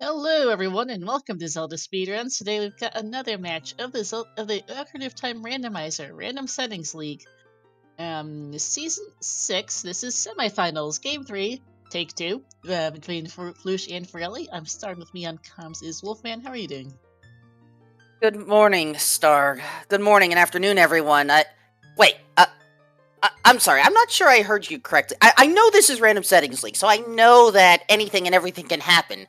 Hello, everyone, and welcome to Zelda Speedruns. Today we've got another match of the Ocarina of Time Randomizer Random Settings League. Season 6. This is Semifinals, Game 3, Take 2, between Flouche and Farrelli. I'm starting with me on comms is Wolfman. How are you doing? Good morning, Star. Good morning and afternoon, everyone. I'm sorry. I'm not sure I heard you correctly. I know this is Random Settings League, so I know that anything and everything can happen.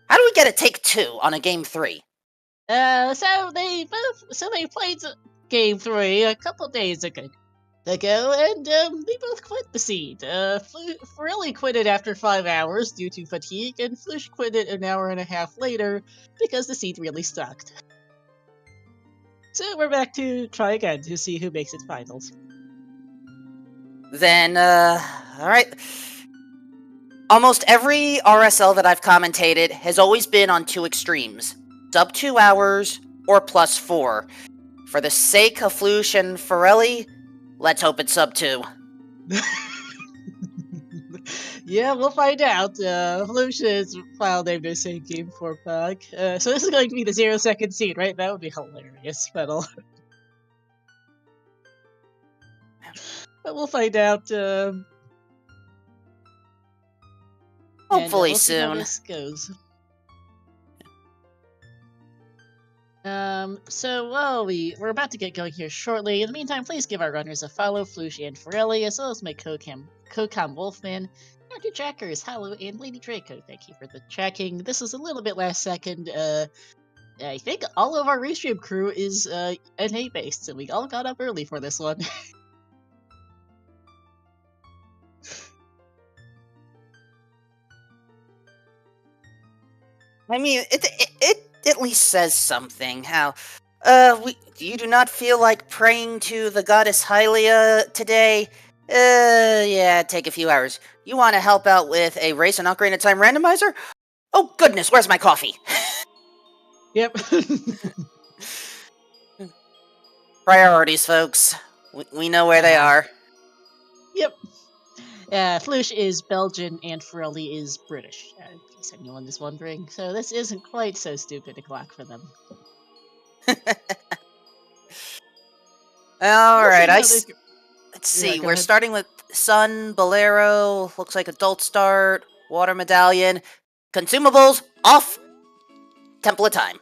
How do we get a take 2 on a game 3? So they played Game 3 a couple days ago, and they both quit the seed. Farrelly quit it after 5 hours due to fatigue, and Flouche quit it an hour and a half later because the seed really sucked. So we're back to try again to see who makes it finals. Then, alright. Almost every RSL that I've commentated has always been on two extremes. Sub 2 hours or plus 4. For the sake of Flouche and Farrelli, let's hope it's sub 2. Yeah, we'll find out. Flouche's file name is same game for Pug. So this is going to be the 0-second seed, right? That would be hilarious, but we'll find out. Hopefully we'll see how soon. this goes. We're about to get going here shortly. In the meantime, please give our runners a follow, Flouche and Farrelli, as well as my co-com Wolfman, our two trackers, Hollow and Lady Draco. Thank you for the tracking. This is a little bit last second. I think all of our restream crew is NA based, so we all got up early for this one. I mean, it at least says something. How, you do not feel like praying to the goddess Hylia today? Yeah, take a few hours. You want to help out with a race and Ocarina of Time randomizer? Oh goodness, where's my coffee? Yep. Priorities, folks. We know where they are. Yep. Flouche is Belgian and Farrelli is British, in case anyone is wondering. So this isn't quite so stupid a clock for them. Alright, Let's see, we're starting with Sun, Bolero, looks like Adult Start, Water Medallion, Consumables, off, Temple of Time.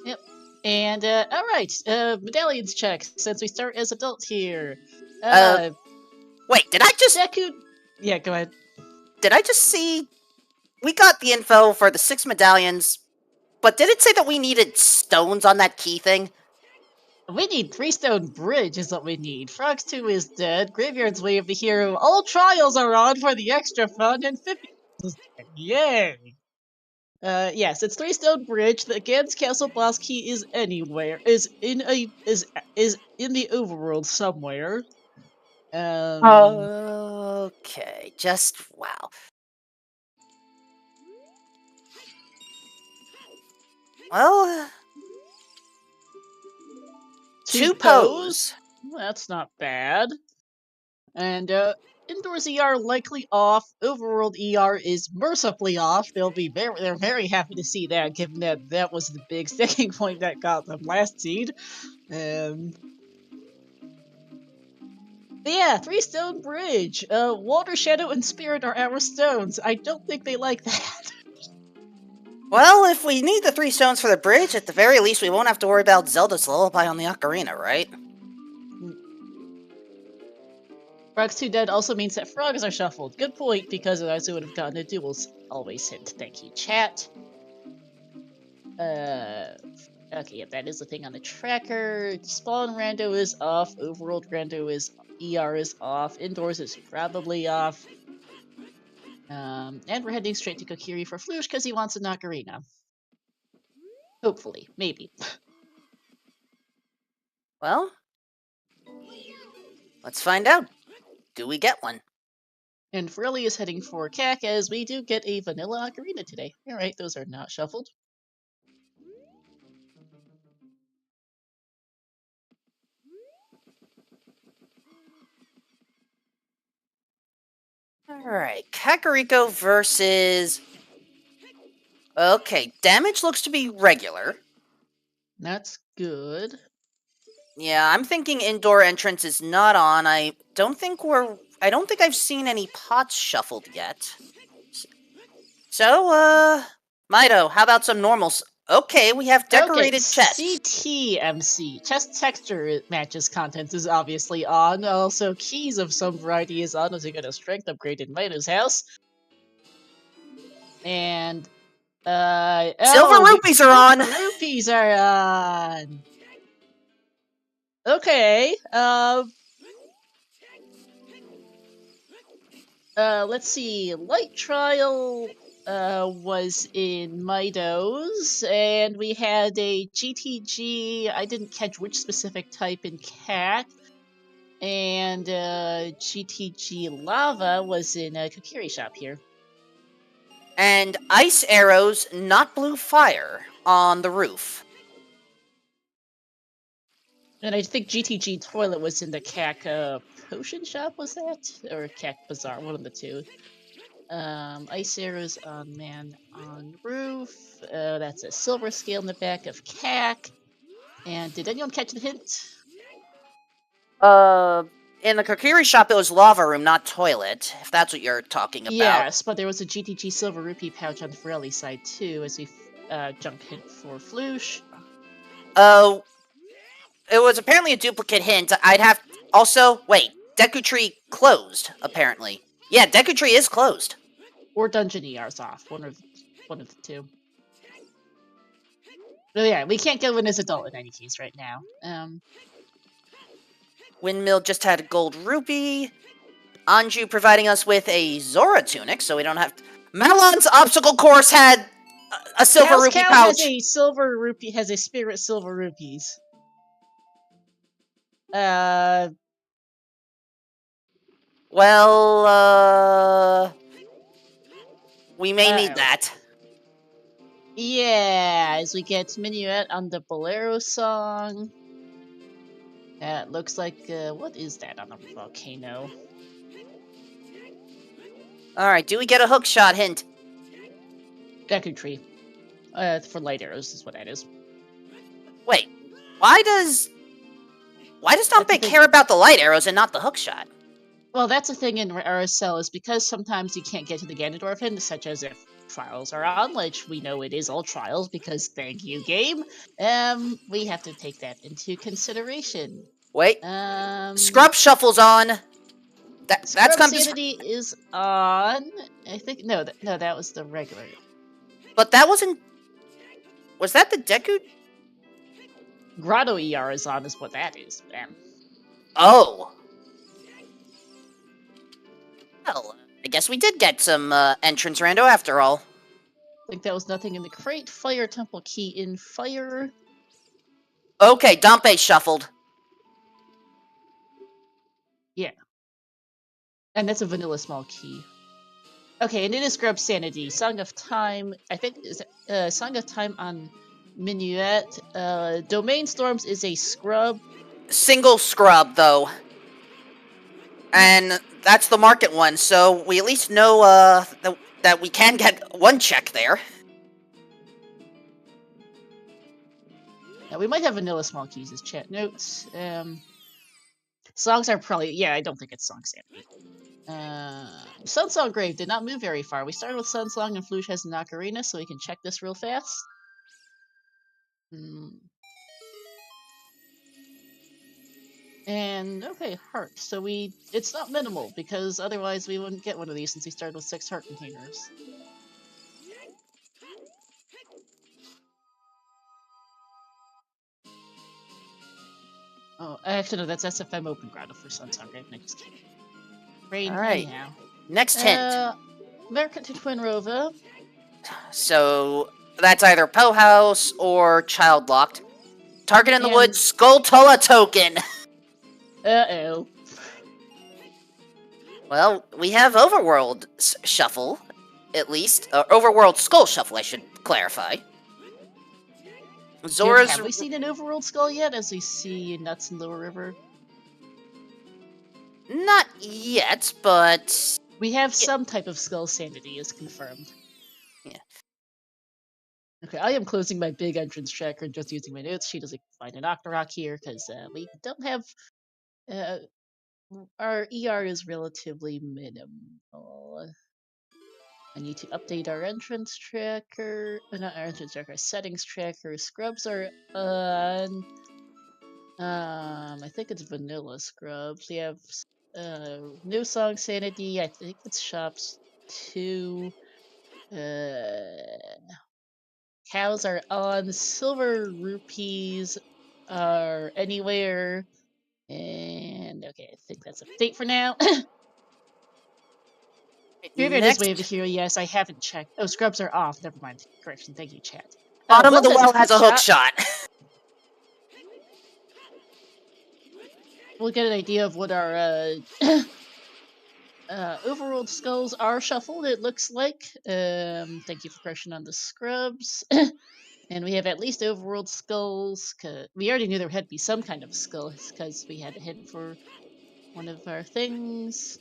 Yep. And, alright, medallions check, since we start as adults here. Wait, did I just... Deku... Yeah, go ahead. Did I just see... We got the info for the 6 medallions, but did it say that we needed stones on that key thing? We need 3-stone bridge is what we need. Frogs 2 is dead, Graveyard's Way of the Hero, all trials are on for the extra fun, and 50 is dead. Yay! Yes, it's 3-stone bridge. The Gans Castle boss key is anywhere. Is in the overworld somewhere. Okay, just wow. Well, two pose. That's not bad. And indoors ER likely off. Overworld ER is mercifully off. They're very happy to see that, given that that was the big sticking point that got them last seed. But yeah, 3-stone bridge. Water, Shadow, and Spirit are our stones. I don't think they like that. Well, if we need the 3 stones for the bridge, at the very least we won't have to worry about Zelda's lullaby on the ocarina, right? Frogs 2 dead also means that frogs are shuffled. Good point, because otherwise we would have gotten a duels always hint. Thank you, chat. Okay, yep, that is the thing on the tracker. Spawn rando is off. Overworld rando is ER is off. Indoors is probably off. And we're heading straight to Kokiri for Flouche because he wants an ocarina. Hopefully, maybe. Well, let's find out. Do we get one? And Farrelly is heading for CAC as we do get a vanilla ocarina today. Alright, those are not shuffled. Alright, Kakariko versus Okay, damage looks to be regular. That's good. Yeah, I'm thinking indoor entrance is not on. I don't think I've seen any pots shuffled yet. So, Mido, how about some normals? Okay, we have Okay, decorated chests. CTMC. Chest texture matches content is obviously on. Also, keys of some variety is on as we get a strength upgrade in Mido's house. And, Silver rupees are on! Silver rupees are on! Okay, let's see. Light Trial was in Mido's, and we had a GTG. I didn't catch which specific type in Cat, and GTG Lava was in a Kokiri shop here. And ice arrows, not blue fire, on the roof. And I think GTG Toilet was in the CAC Potion shop, was that? Or CAC Bazaar, one of the two. Ice arrows on man on roof. That's a silver scale in the back of CAC. And did anyone catch the hint? In the Kokiri shop, it was lava room, not toilet, if that's what you're talking about. Yes, but there was a GTG Silver Rupee pouch on the farrelli side too, as we jump hint for Flouche. It was apparently a duplicate hint. I'd have... Also, wait, Deku Tree closed, apparently. Yeah, Deku Tree is closed. Or Dungeon ER's off, one of the two. But yeah, we can't go in as adult in any case right now. Windmill just had a gold rupee. Anju providing us with a Zora tunic, so we don't have to... Malon's obstacle course had a silver rupee pouch. Has a silver rupee, has a spirit silver rupees. Well, we may need that. Yeah, as we get Minuet on the Bolero song. It looks like, what is that on the volcano? Alright, do we get a hook shot hint? Deku Tree. For light arrows is what that is. Wait, why does Dompe care about the light arrows and not the hook shot? Well, that's the thing in RSL, is because sometimes you can't get to the Ganondorf hint, such as if trials are on, which we know it is all trials because thank you, game. We have to take that into consideration. Wait, Scrub Shuffle's on. That's Sanity is on. I think no, that was the regular. But that wasn't. Was that the Deku? Grotto ER is on, is what that is. Oh. Well, I guess we did get some entrance rando after all. I think that was nothing in the crate. Fire Temple key in fire. Okay, Dompe shuffled. Yeah. And that's a vanilla small key. Okay, and it is Scrub Sanity. Song of Time, I think, is Song of Time on Minuet. Domain Storms is a scrub. Single scrub, though. And that's the market one, so we at least know that we can get one check there. Now, we might have vanilla small keys as chat notes. Songs are probably... Yeah, I don't think it's Song Sanity. Sunsong Grave did not move very far. We started with Sunsong and Flouche has an ocarina, so we can check this real fast. And, okay, heart. So it's not minimal, because otherwise we wouldn't get one of these since we started with 6 heart containers. Oh, actually, no, that's SFM Open Grotto for Sunsong Grave. I just kidding. Rain, Alright. anyhow. Next hint. American to Twin Rova. So, that's either Poe House or Child Locked. Target in the Woods, Skulltula token! Uh-oh. Well, we have Overworld Shuffle, at least. Overworld Skull Shuffle, I should clarify. Zora's... Have we seen an Overworld Skull yet, as we see Nuts in Lower River? Not yet, but... We have some type of Skull Sanity is confirmed. Yeah. Okay, I am closing my big entrance tracker and just using my notes. She doesn't find an Octorok here because we don't have. Uh, our ER is relatively minimal. I need to update our entrance tracker. Not our entrance tracker, our settings tracker. Scrubs are on. I think it's vanilla scrubs. We have new song sanity. I think it's shops 2. Cows are on. Silver rupees are anywhere. And okay, I think that's update for now. Graveyard is Way of the Next, Hero. Yes, I haven't checked. Oh, scrubs are off. Never mind. Correction. Thank you, chat. bottom of Buzz the has a well hook has a hook shot. shot. We'll get an idea of what our Overworld skulls are shuffled, it looks like. Thank you for correction on the scrubs. And we have at least Overworld skulls. We already knew there had to be some kind of skull because we had a hint for one of our things.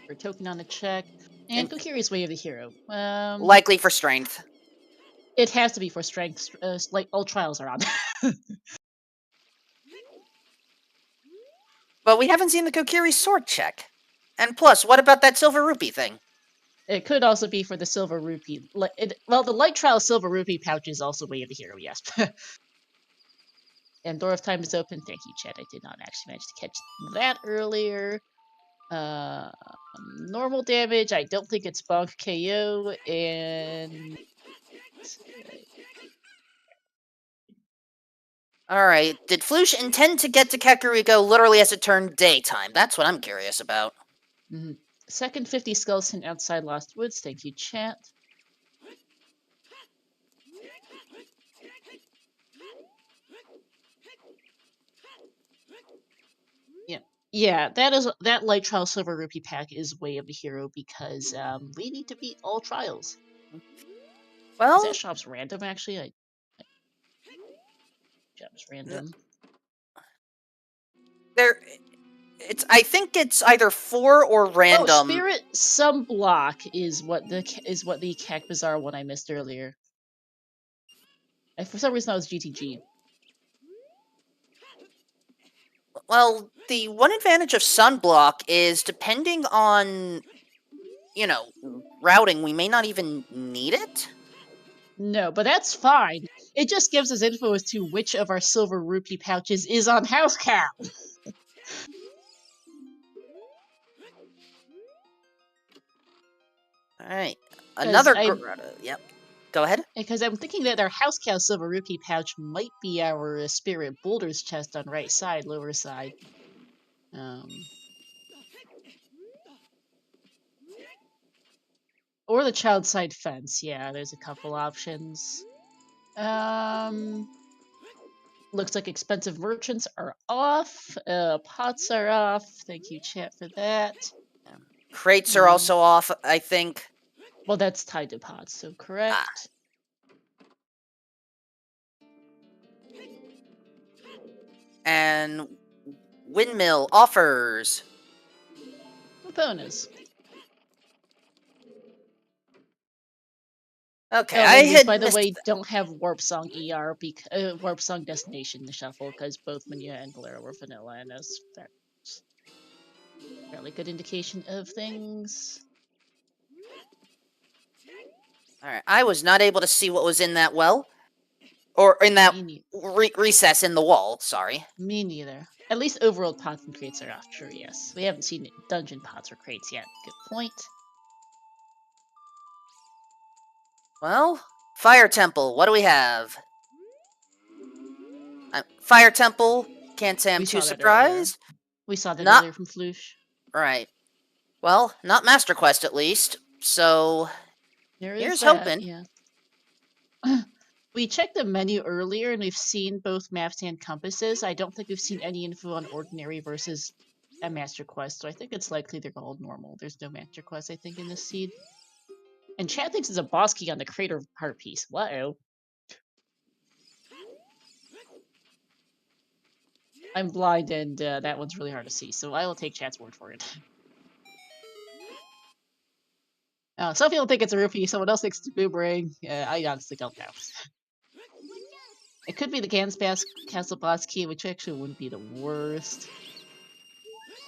For token on the check. And Kokiri's Way of the Hero. Likely for strength. It has to be for strength. Like all trials are on. But we haven't seen the Kokiri sword check. And plus, what about that silver rupee thing? It could also be for the silver rupee. Well, the light trial silver rupee pouch is also Way of the Hero, yes. And Door of Time is open. Thank you, chat. I did not actually manage to catch that earlier. Normal damage. I don't think it's bonk KO. And Alright, did Flouche intend to get to Kakariko literally as it turned daytime? That's what I'm curious about. Second 50 skeleton outside Lost Woods. Thank you, chat. Yeah, that light trial silver rupee pack is Way of the Hero because we need to beat all trials. Well, Is that shop's random actually? Shop's random. I think it's either 4 or random. Oh, Spirit Sunblock is what the Cack Bazaar one I missed earlier. For some reason, that was GTG. Well, the one advantage of Sunblock is depending on, routing, we may not even need it. No, but that's fine. It just gives us info as to which of our silver rupee pouches is on House Cow. Alright. Another... Yep. Go ahead. Because I'm thinking that our House Cow silver rupee pouch might be our Spirit Boulders chest on right side, lower side. Or the child side fence. Yeah, there's a couple options. Looks like expensive merchants are off. Pots are off. Thank you, chat, for that. Crates are also off, I think. Well, that's tied to pots, so correct. And windmill offers. Bonus. Okay, I had by the way, don't have Warp Song ER Warp Song Destination to shuffle because both Minya and Valero were vanilla, and that's a fairly good indication of things. Alright, I was not able to see what was in that well. Or in that recess in the wall, sorry. Me neither. At least Overworld pots and crates are off, true, yes. We haven't seen dungeon pots or crates yet. Good point. Well, Fire Temple, what do we have? Fire Temple, can't say I'm too surprised. We saw that earlier from Flouche. Right. Well, not Master Quest at least, so here's hoping. Yeah. We checked the menu earlier and we've seen both maps and compasses. I don't think we've seen any info on Ordinary versus a Master Quest, so I think it's likely they're all normal. There's no Master Quest, I think, in this seed. And chat thinks it's a boss key on the crater heart piece. Whoa. I'm blind and that one's really hard to see, so I will take chat's word for it. Some people think it's a rupee, someone else thinks it's a boomerang. I honestly don't know. It could be the Castle boss key, which actually wouldn't be the worst.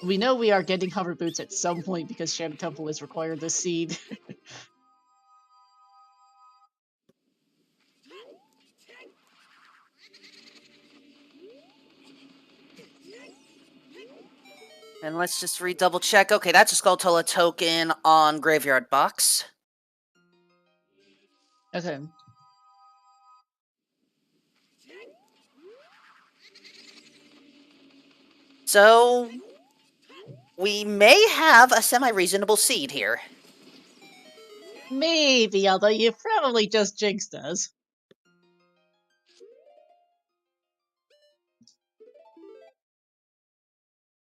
We know we are getting hover boots at some point because Shadow Temple is required this seed. And let's just double check. Okay, that's a Skulltula token on Graveyard Box. Okay. So, we may have a semi-reasonable seed here. Maybe, although you probably just jinxed us.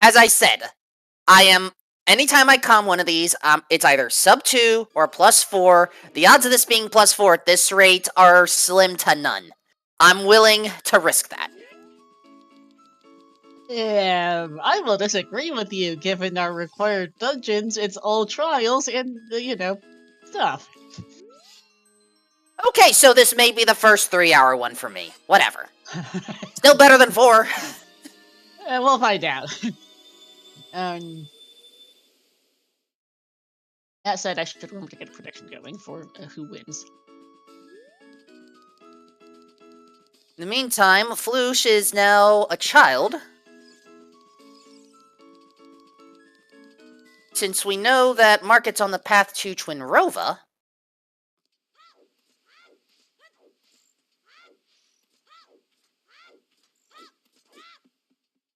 As I said, anytime I com one of these, it's either sub 2 or +4. The odds of this being +4 at this rate are slim to none. I'm willing to risk that. I will disagree with you, given our required dungeons, it's all trials and, stuff. Okay, so this may be the first 3-hour one for me. Whatever. Still better than 4. We'll find out. That said, I should remember to get a prediction going for who wins. In the meantime, Flouche is now a child. Since we know that Market's on the path to Twinrova.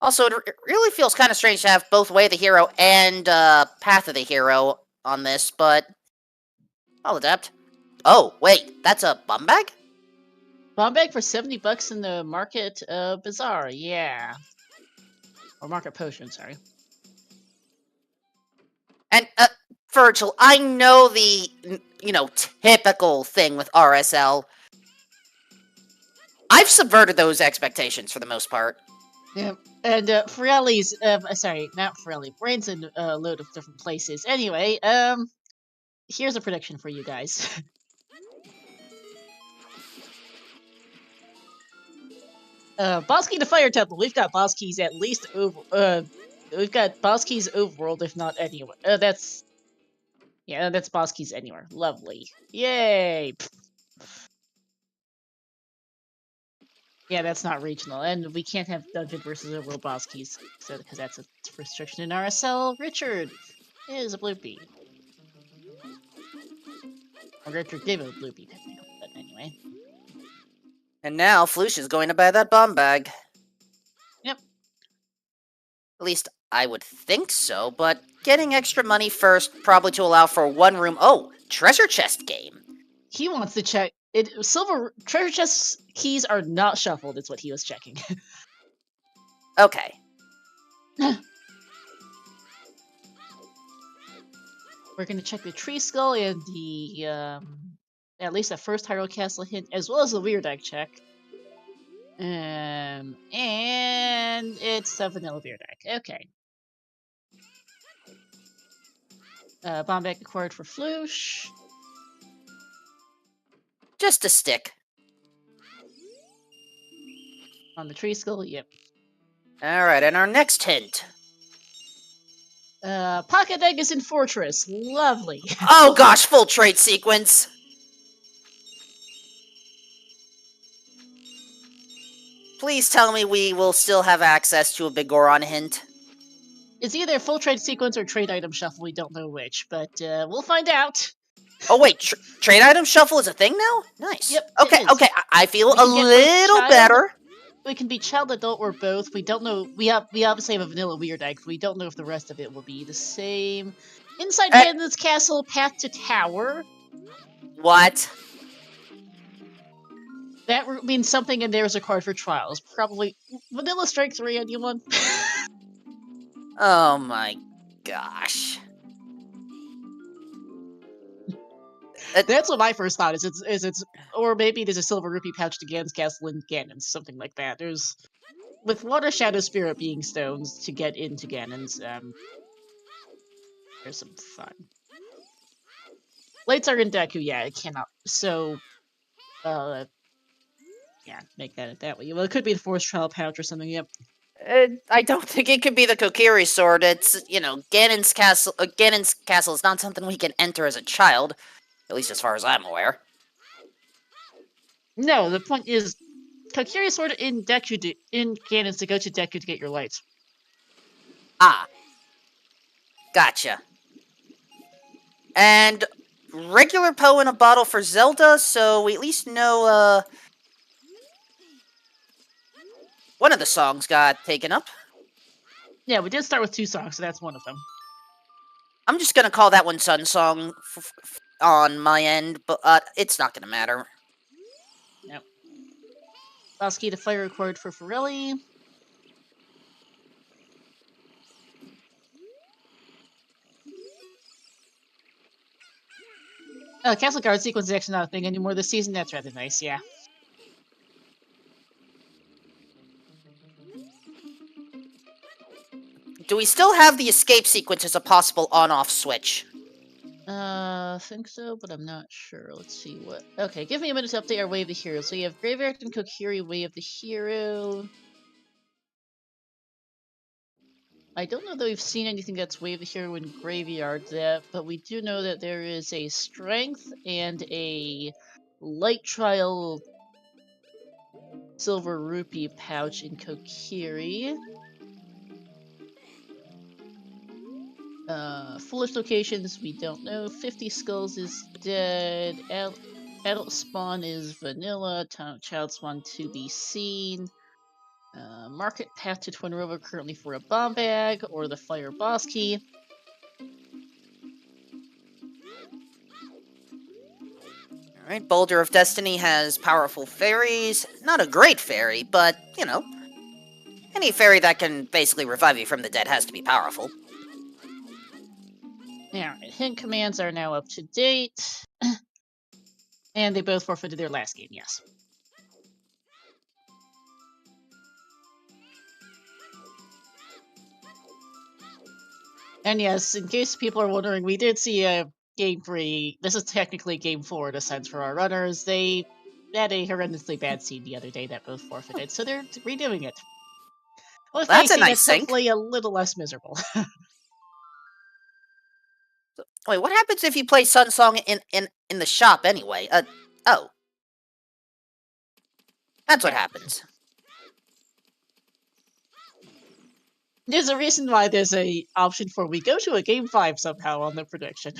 Also, it really feels kind of strange to have both Way of the Hero and Path of the Hero on this, but I'll adapt. Oh, wait, that's a bum bag? Bomb bag for 70 bucks in the Market Bazaar, yeah. Or Market Potion, sorry. And, Virgil, I know the, typical thing with RSL. I've subverted those expectations for the most part. Yeah, and Farrelli's, sorry, not Farrelli, Brain's in a load of different places. Anyway, here's a prediction for you guys. Boss Key to Fire Temple, we've got Boss Keys at least over, we've got Boss Keys Overworld, if not anywhere. That's Boss Keys anywhere. Lovely. Yay! Yeah, that's not regional, and we can't have Dungeon versus Overworld Boss Keys, because that's a restriction in RSL. Richard is a bloopy. Or Richard gave it a bloopy, but anyway. And now, Flouche is going to buy that bomb bag. Yep. At least, I would think so, but getting extra money first, probably to allow for one room. Oh, treasure chest game. He wants to check. Silver treasure chest keys are not shuffled, is what he was checking. Okay. We're gonna check the Tree Skull and the, at least the first Hyrule Castle hint, as well as the Weird Egg check. And it's a vanilla Weird Egg. Okay. Bomb bag acquired for Flouche. Just a stick. On the Tree Skull, yep. Alright, and our next hint. Pocket Egg is in Fortress. Lovely. Oh gosh, full trade sequence. Please tell me we will still have access to a Big Goron hint. It's either a full trade sequence or trade item shuffle, we don't know which, but we'll find out. Oh wait, trade item shuffle is a thing now? Nice. Yep. Okay, okay, I feel a little better. We can be child, adult, or both. We don't know. We obviously have a vanilla Weird Egg. We don't know if the rest of it will be the same. Inside Ganon's Castle, path to tower. What? That means something in there is a card for trials. Probably vanilla strike 3, anyone? Oh my gosh. That's what my first thought is. It's or maybe there's a silver rupee pouch to Ganon's Castle in Ganon, something like that. There's with Water Shadow Spirit being stones to get into Ganon's. There's some fun. lights are in Deku, yeah, it cannot. So, yeah, make that way. Well, it could be the Force Trial Pouch or something, yep. I don't think it could be the Kokiri sword. It's, Ganon's castle. Ganon's castle is not something we can enter as a child, at least as far as I'm aware. No, the point is, Kokiri Sword in Deku, in Ganon's to go to Deku to get your lights. Ah. Gotcha. And regular Poe in a bottle for Zelda, so we at least know, one of the songs got taken up. Yeah, we did start with 2 songs, so that's one of them. I'm just gonna call that one Sun Song on my end, but it's not gonna matter. Yep. Last key to fire record for farrelli. Castle Guard sequence is actually not a thing anymore this season. That's rather nice, yeah. Do we still have the escape sequence as a possible on-off switch? I think so, but I'm not sure. Let's see what... Okay, give me a minute to update our Way of the Hero. So you have Graveyard and Kokiri Way of the Hero. I don't know that we've seen anything that's Way of the Hero in Graveyard yet, but we do know that there is a Strength and a Light Trial Silver Rupee pouch in Kokiri. Foolish locations, we don't know. 50 Skulls is dead. Adult Spawn is vanilla. Child Spawn to be seen. Market Path to Twin River currently for a bomb bag or the Fire Boss Key. Alright, Boulder of Destiny has powerful fairies. Not a great fairy, but, any fairy that can basically revive you from the dead has to be powerful. Alright, hint commands are now up to date. And they both forfeited their last game, yes. And yes, in case people are wondering, we did see a Game 3. This is technically Game 4 in a sense for our runners. They had a horrendously bad seed the other day that both forfeited, so they're redoing it. With That's a AC, nice that's sync. hopefully a little less miserable. Wait, what happens if you play Sun Song in the shop anyway? Oh. That's what happens. There's a reason why there's a option for we go to a Game 5 somehow on the prediction.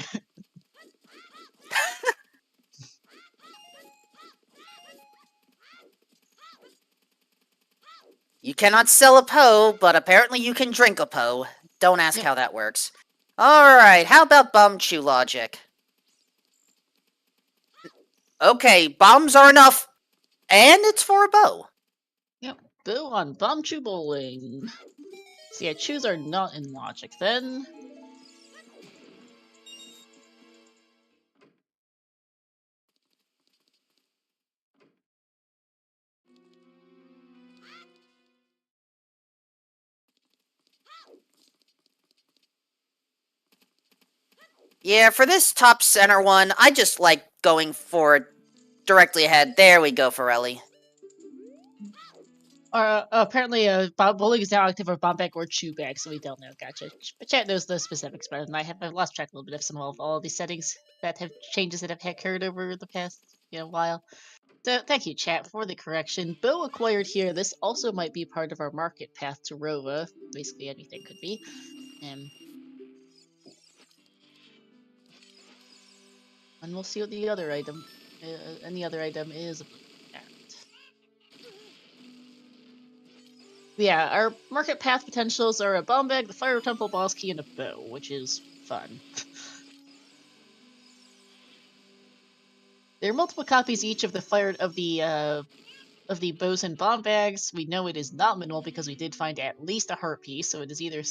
You cannot sell a Poe, but apparently you can drink a Poe. Don't ask how that works. Alright, how about Bum Chew logic? Okay, bombs are enough, and it's for a bow. Yep, Bill on Bomb Chew Bowling. So yeah, chews are not in logic then. Yeah, for this top center one, I just like going for it directly ahead. There we go, Farrelli. Apparently, bowling is now active for bomb bag or chew bag, so we don't know. Gotcha. But chat knows the specifics better than I have. I've lost track a little bit of some of all these settings that have changes that have occurred over the past while. So thank you, chat, for the correction. Bow acquired here. This also might be part of our market path to Rova. Basically, anything could be. And we'll see what the other item, any other item is. Yeah, our market path potentials are a bomb bag, the fire temple boss key, and a bow, which is fun. There are multiple copies each of the bows and bomb bags. We know it is not minimal because we did find at least a heart piece, so it is either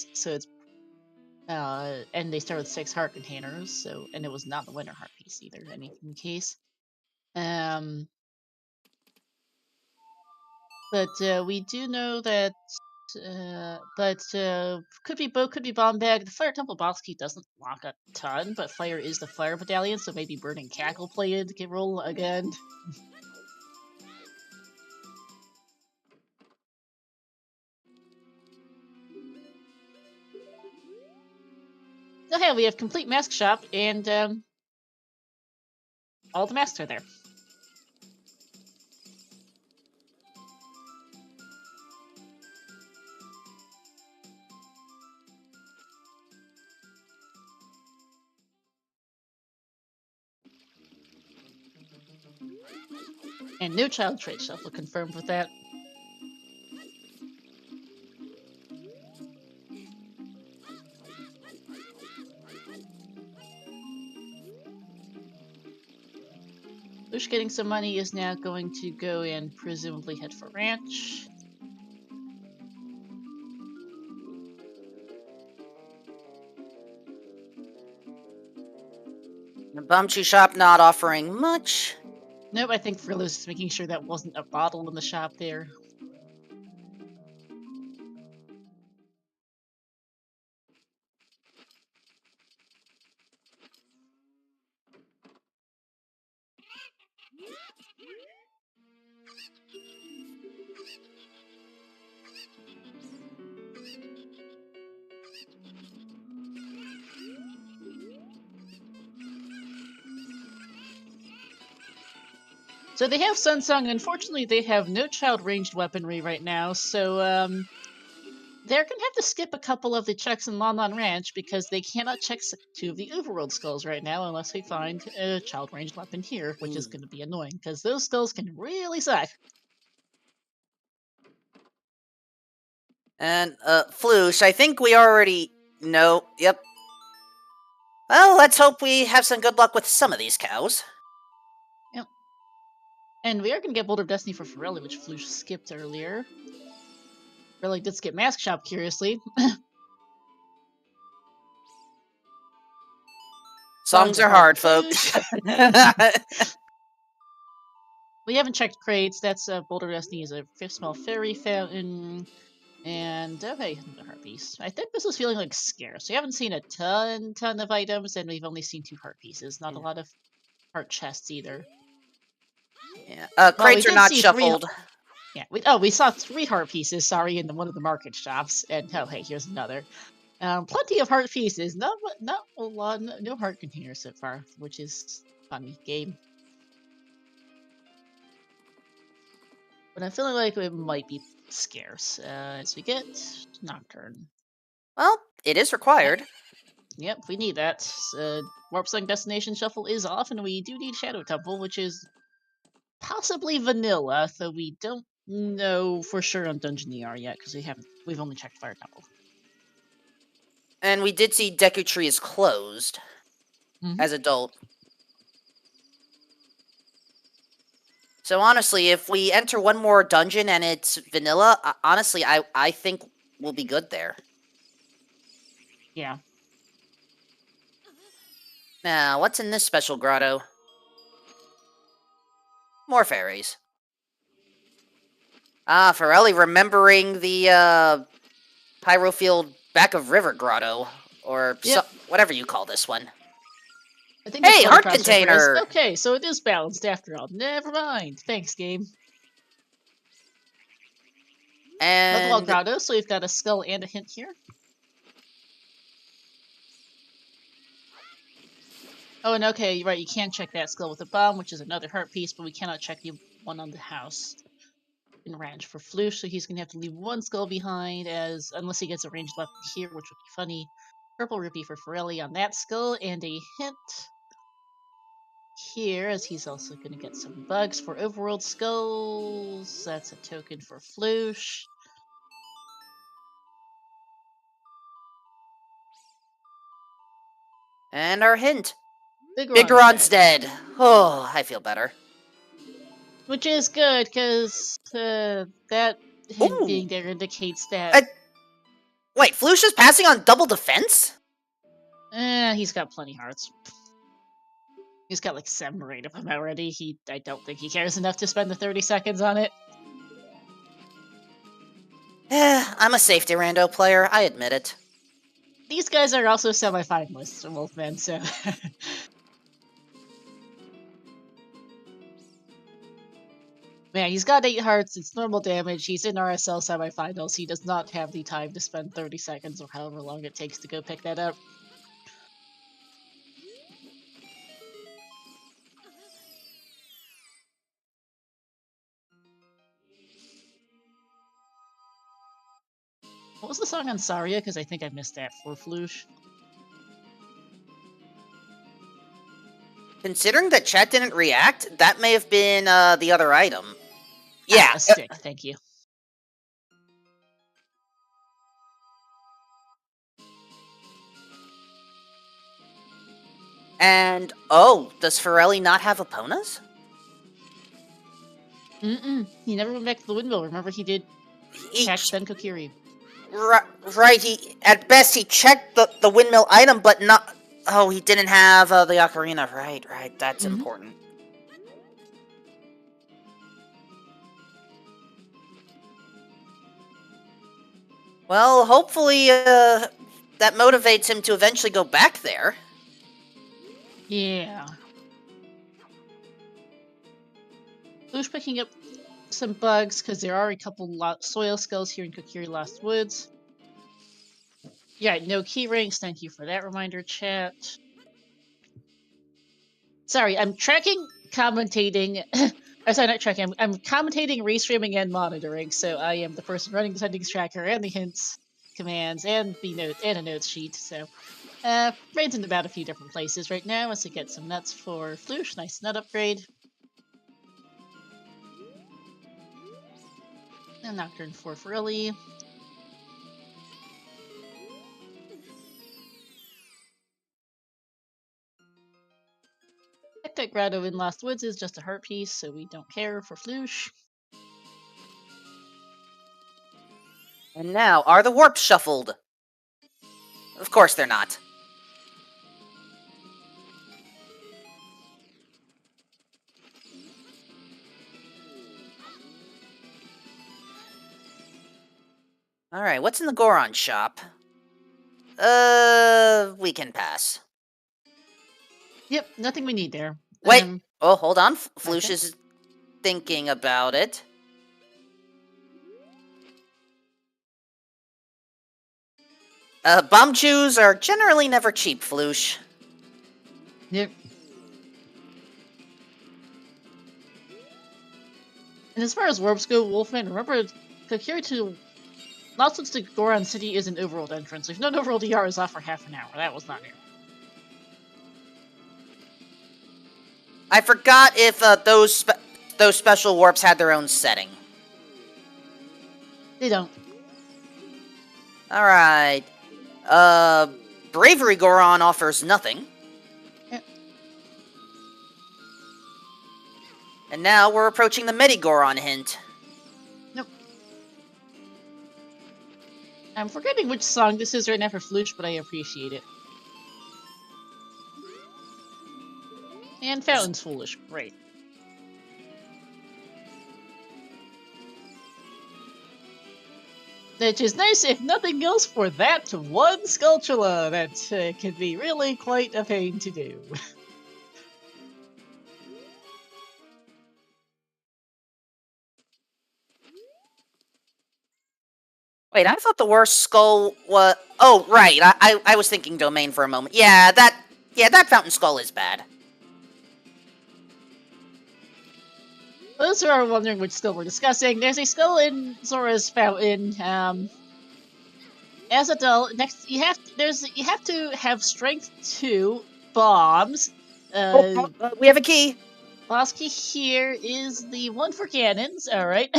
and they start with 6 heart containers, and it was not the winner heart piece either. In any case, but we do know that Could be bow, could be bomb bag. The Fire Temple box key doesn't lock a ton, but Fire is the Fire Battalion, so maybe Burning Cackle played get roll again. Oh hey, we have complete mask shop, and all the masks are there. And no child trade shuffle confirmed with that. Flouche getting some money is now going to go and presumably head for ranch. The Bumchu shop not offering much. Nope, I think Frillo's just making sure that wasn't a bottle in the shop there. So they have Sunsung. Unfortunately, they have no child ranged weaponry right now, so they're gonna have to skip a couple of the checks in Lon Ranch because they cannot check 2 of the Overworld skulls right now unless they find a child ranged weapon here, which is gonna be annoying because those skulls can really suck. And, Flouche, I think we already know. Yep. Well, let's hope we have some good luck with some of these cows. Yep. And we are gonna get Boulder of Destiny for Farrelli, which Flouche skipped earlier. Farrelli did skip Mask Shop, curiously. Songs are hard, folks. We haven't checked crates. That's Boulder of Destiny is a small fairy fountain. And okay, the heart piece. I think this is feeling like scarce. We haven't seen a ton of items, and we've only seen 2 heart pieces. Not a lot of heart chests either. Yeah, crates are not shuffled. We saw 3 heart pieces. Sorry, in one of the market shops. And oh, hey, here's another. Plenty of heart pieces. Not a lot. No heart containers so far, which is funny game. But I'm feeling like it might be scarce as we get Nocturne. Well, it is required. Yep, we need that. Warp Song Destination Shuffle is off, and we do need Shadow Temple, which is possibly vanilla, though we don't know for sure on Dungeon ER yet because we've only checked Fire Temple. And we did see Deku Tree is closed as adult. So honestly, if we enter one more dungeon and it's vanilla, honestly, I think we'll be good there. Yeah. Now, what's in this special grotto? More fairies. Ah, Farrelli remembering the Pyrofield back of river grotto, or whatever you call this one. I think hey, heart container! Okay, so it is balanced after all. Never mind. Thanks, game. And Level grotto, so we've got a skull and a hint here. Oh, and okay, right, you can check that skull with a bomb, which is another heart piece, but we cannot check the one on the house in range for Flouche, so he's going to have to leave 1 skull behind, unless he gets a ranged weapon here, which would be funny. Purple rupee for Farrelli on that skull, and a hint here, as he's also going to get some bugs for Overworld skulls. That's a token for Flouche. And our hint. Bigoron's dead. Oh, I feel better. Which is good, because that hint being there indicates that... Wait, Flouche is passing on double defense? He's got plenty hearts. He's got like 7 or 8 of them already. I don't think he cares enough to spend the 30 seconds on it. I'm a safety rando player, I admit it. These guys are also semifinalists, Wolfman, so... Man, he's got 8 hearts, it's normal damage, he's in RSL semifinals, he does not have the time to spend 30 seconds or however long it takes to go pick that up. What was the song on Saria? Because I think I missed that for Flouche. Considering that chat didn't react, that may have been the other item. Yeah, a stick, thank you. And, oh, does Farrelli not have Eponas? He never went back to the windmill. Remember, he did catch then Kokiri. Right, at best he checked the windmill item, but not... Oh, he didn't have the ocarina. Right, that's important. Well, hopefully that motivates him to eventually go back there. Yeah. Flouche picking up some bugs, because there are a couple soil skulls here in Kokiri Lost Woods. Yeah, no key ranks, thank you for that reminder, chat. Sorry, I'm tracking, commentating... sorry, not tracking, I'm commentating, restreaming, and monitoring, so I am the person running the settings tracker, and the hints, commands, and the note, and a notes sheet, so... brain's in about a few different places right now, as I get some nuts for Flouche, nice nut upgrade. And Nocturne for farrelli. That Grotto in Lost Woods is just a heart piece, so we don't care for Flouche. And now, are the warps shuffled? Of course they're not. Alright, what's in the Goron shop? We can pass. Yep, nothing we need there. Wait, oh, hold on. Flouche okay. is thinking about it. Bomb chews are generally never cheap, Flouche. Yep. And as far as warps go, Wolfman, remember, Kokiri to Lost Woods to Goron City is an Overworld entrance. If no Overworld ER is off for half an hour, that was not new. I forgot if those special warps had their own setting. They don't. Alright. Bravery Goron offers nothing. Yep. And now we're approaching the Medi-Goron hint. Nope. I'm forgetting which song this is right now for Flouche, but I appreciate it. And Fountain's Foolish, great. Which is nice, if nothing else, for that one Skulltula that can be really quite a pain to do. Wait, I thought the worst skull was... Oh, right, I was thinking Domain for a moment. Yeah, that Fountain Skull is bad. Those who are wondering which skull we're discussing, there's a skull in Zora's Fountain. As a dull, next you have to have strength 2 bombs. We have a key. Boss key here is the one for cannons. All right.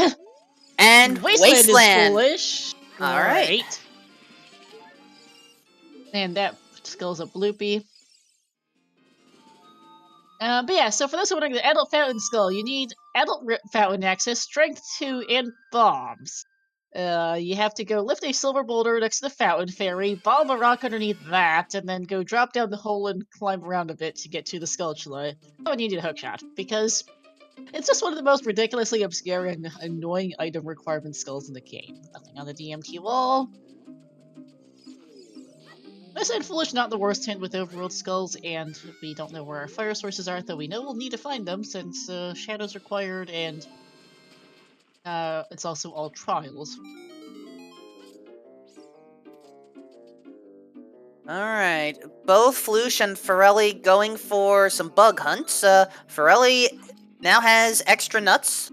And Wasteland is foolish. All right. And that skull's a bloopy. But yeah, so for those who are wondering, the Adult Fountain Skull, you need Adult Fountain Access, Strength 2, and Bombs. You have to go lift a silver boulder next to the Fountain Fairy, bomb a rock underneath that, and then go drop down the hole and climb around a bit to get to the Skulltula. Oh, and you need a hookshot, because It's just one of the most ridiculously obscure and annoying item requirement skulls in the game. Nothing on the DMT wall. I said Flouche not the worst hint with Overworld skulls, and we don't know where our fire sources are, though we know we'll need to find them since Shadow's required, and it's also all trials. Alright, both Flouche and Farrelli going for some bug hunts. Farrelli now has extra nuts.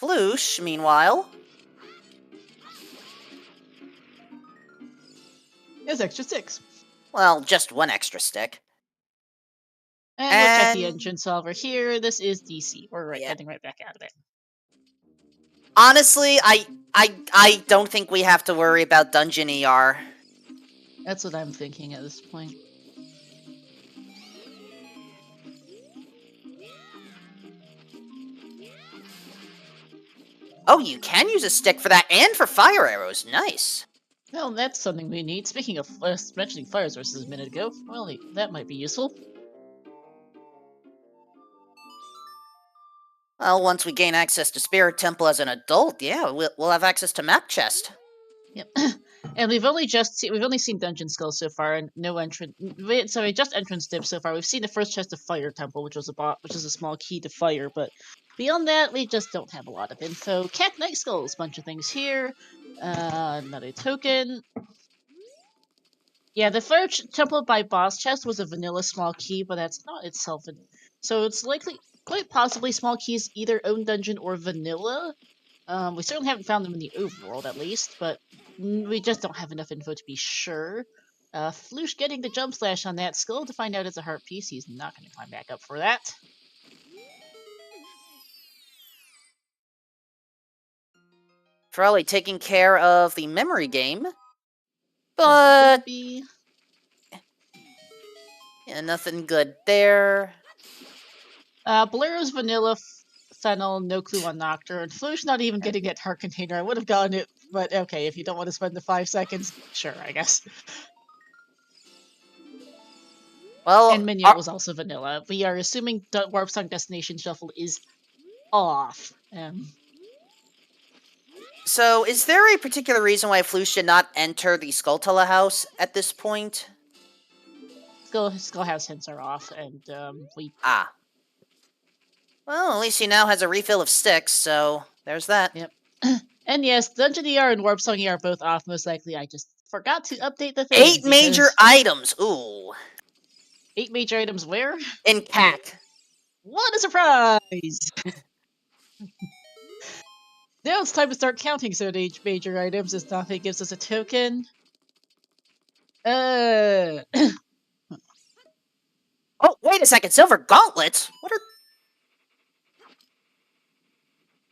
Flouche, meanwhile... It's extra 6. Well, just one extra stick. And we'll check the engine solver here. This is DC. We're heading right back out of it. Honestly, I don't think we have to worry about Dungeon ER. That's what I'm thinking at this point. Oh, you can use a stick for that and for fire arrows. Nice. Well, that's something we need. Speaking of mentioning fire sources a minute ago, well, that might be useful. Well, once we gain access to Spirit Temple as an adult, yeah, we'll have access to Map Chest. Yep. And we've only seen Dungeon Skulls so far, and no entrance. Sorry, just entrance dips so far. We've seen the first chest of Fire Temple, which is a small key to fire, but beyond that, we just don't have a lot of info. Cat Night Skulls, bunch of things here. Another token. Yeah, the Fire Temple by boss chest was a vanilla small key, but that's not itself. So it's likely, quite possibly, small keys either own dungeon or vanilla. We certainly haven't found them in the overworld, at least, but we just don't have enough info to be sure. Flouche getting the jump slash on that skull to find out it's a heart piece. He's not going to climb back up for that. Probably taking care of the memory game. But... yeah, nothing good there. Bolero's vanilla fennel, no clue on Nocturne. Flouche not even getting it heart container. I would have gotten it, but okay, if you don't want to spend the 5 seconds, sure, I guess. Well, and Minion was also vanilla. We are assuming Warp Song Destination Shuffle is off. So, is there a particular reason why Flouche did not enter the Skulltula house at this point? Skull House hints are off, and we... Ah. Well, at least he now has a refill of sticks, so there's that. Yep. And yes, Dungeon ER and Warp Song ER are both off, most likely. I just forgot to update the thing. 8 major items! Ooh. 8 major items where? In CAC. What a surprise! Now it's time to start counting some major items as Dafe gives us a token. Oh, wait a second, silver gauntlets? What are...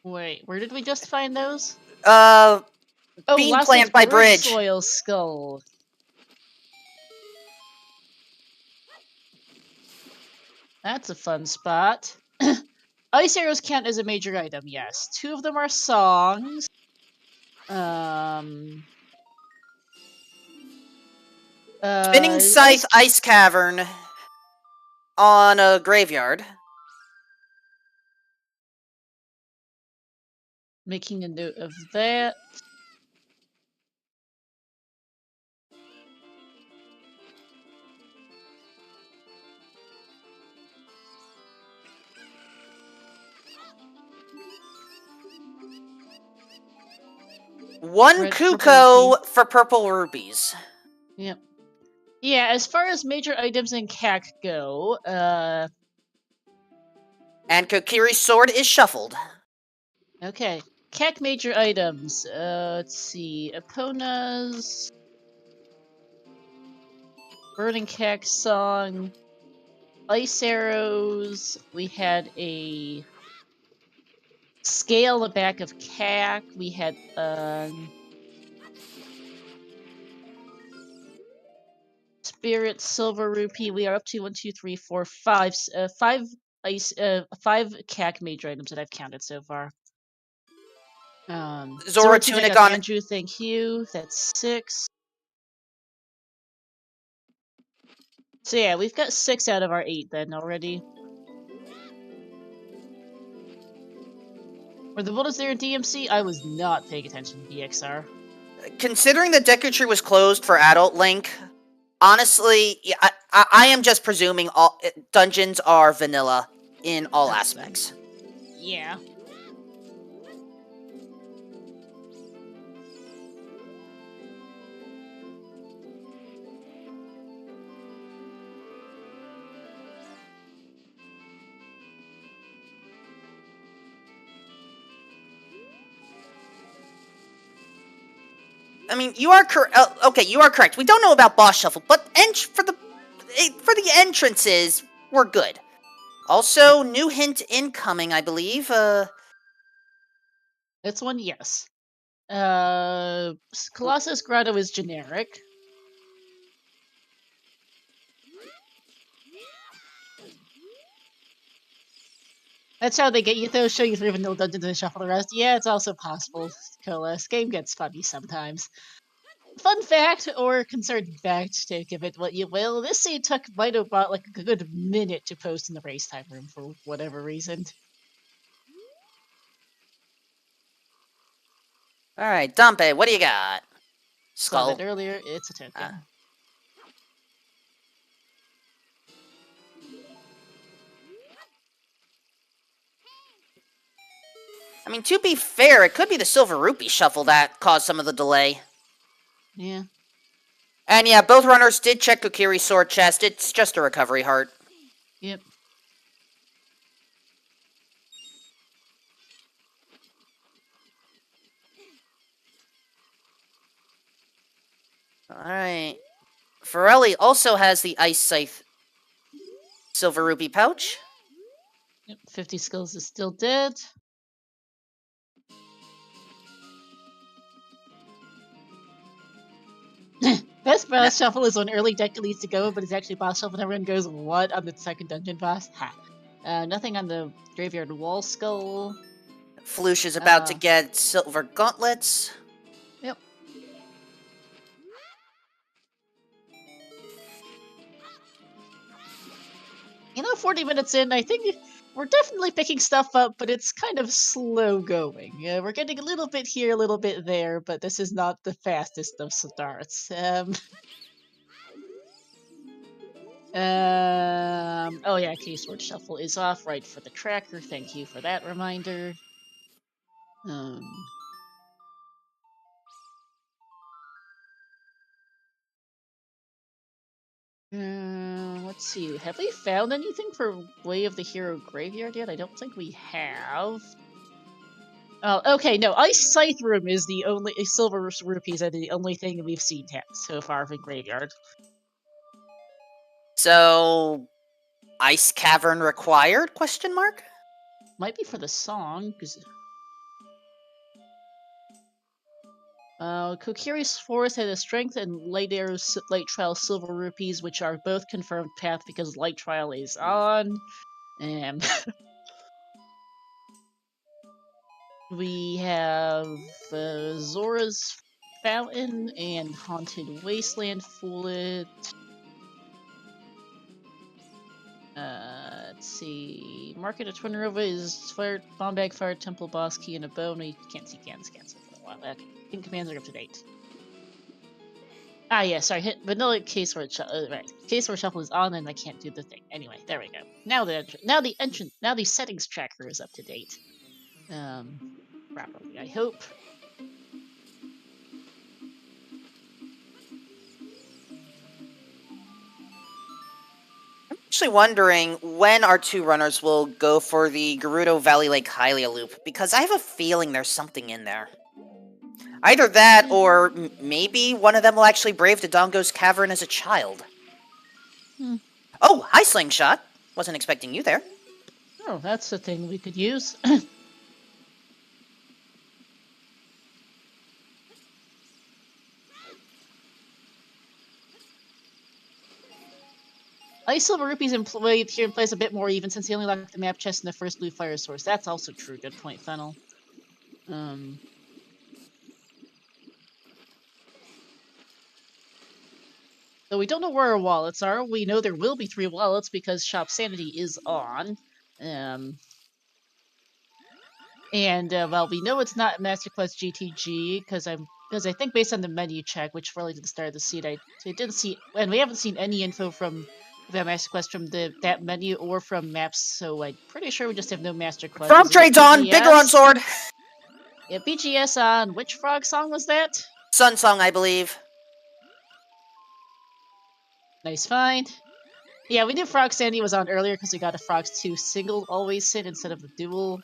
Wait, where did we just find those? Bean plant by bridge. Soil skull. That's a fun spot. Ice arrows count as a major item, yes. 2 of them are songs. Spinning Scythe Ice Cavern on a graveyard. Making a note of that. One Kuko for purple rubies. Yep. Yeah, as far as major items in CAC go, and Kokiri's sword is shuffled. Okay. CAC major items. Let's see. Epona's... Burning CAC song. Ice arrows. We had a... scale on the back of CAC. We had, Spirit Silver Rupee. We are up to 1, 2, 3, 4, 5. 5 ice. 5 CAC major items that I've counted so far. Zora Tunic on Andrew, thank you. That's 6. So yeah, we've got 6 out of our 8 then already. Were the bullets there in DMC? I was not paying attention to DXR. Considering the Deku Tree was closed for Adult Link, honestly, yeah, I am just presuming all dungeons are vanilla in all aspects. Yeah. I mean, you are correct. Okay, you are correct. We don't know about boss shuffle, but for the entrances, we're good. Also, new hint incoming, I believe. This one, yes. Colossus Grotto is generic. That's how they get you, though. Show you through vanilla dungeons and shuffle the rest. Yeah, it's also possible. This game gets funny sometimes. Fun fact, or concerning fact, take of it what you will, this scene took Mitobot like a good minute to post in the race time room for whatever reason. Alright, Dumpe, what do you got? Saw Skull. that earlier, it's a token. I mean, to be fair, it could be the Silver Rupee shuffle that caused some of the delay. Yeah. And yeah, both runners did check Kokiri's sword chest. It's just a recovery heart. Yep. Alright. Farrelli also has the Ice Scythe Silver Rupee pouch. Yep. 50 Skulls is still dead. Best boss shuffle is when early deck leads to go, but it's actually boss shuffle and everyone goes, what, on the second dungeon boss? Ha. Nothing on the Graveyard Wall Skull. Flouche is about to get Silver Gauntlets. Yep. You know, 40 minutes in, I think we're definitely picking stuff up, but it's kind of slow going. We're getting a little bit here, a little bit there, but this is not the fastest of starts. Oh yeah, Keysword Shuffle is off, right, for the tracker. Thank you for that reminder. Let's see. Have we found anything for Way of the Hero Graveyard yet? I don't think we have. Oh, okay, no. Ice Scythe Room is the only Silver Rupees are the only thing we've seen so far from Graveyard. So, Ice Cavern required? Question mark. Might be for the song, because Kokiri's Forest had a strength and Light Arrow's Light Trial Silver Rupees, which are both confirmed path because Light Trial is on. We have Zora's Fountain and Haunted Wasteland Fullet. Let's see. Market of Twin River is Fire Bombag, Fire Temple, Boss Key, and a bow. No, you can't see cans for a while. Okay. King commands are up to date. Yeah, sorry. Hit vanilla case where right. Case where shuffle is on, and I can't do the thing. Anyway, there we go. Now the settings tracker is up to date. Properly, I hope. I'm actually wondering when our two runners will go for the Gerudo Valley Lake Hylia loop, because I have a feeling there's something in there. Either that, or maybe one of them will actually brave Dodongo's cavern as a child. Oh, hi, Slingshot. Wasn't expecting you there. Oh, that's the thing we could use. Ice Silver Rupees employed here in place a bit more even since he only locked the map chest in the first blue fire source. That's also true. Good point, Fennel. Though we don't know where our wallets are, we know there will be 3 wallets because Shop Sanity is on. Well, we know it's not Master Quest GTG because I think based on the menu check, which related to the start of the seed, I didn't see, and we haven't seen any info from that Master Quest from that menu or from maps, so I'm pretty sure we just have no Master Quest. Frog trade's on! Bigeron Sword! Yeah, BGS on. Which frog song was that? Sun Song, I believe. Nice find. Yeah, we knew Frog Sandy was on earlier because we got a Frogs 2 single always sit instead of the dual.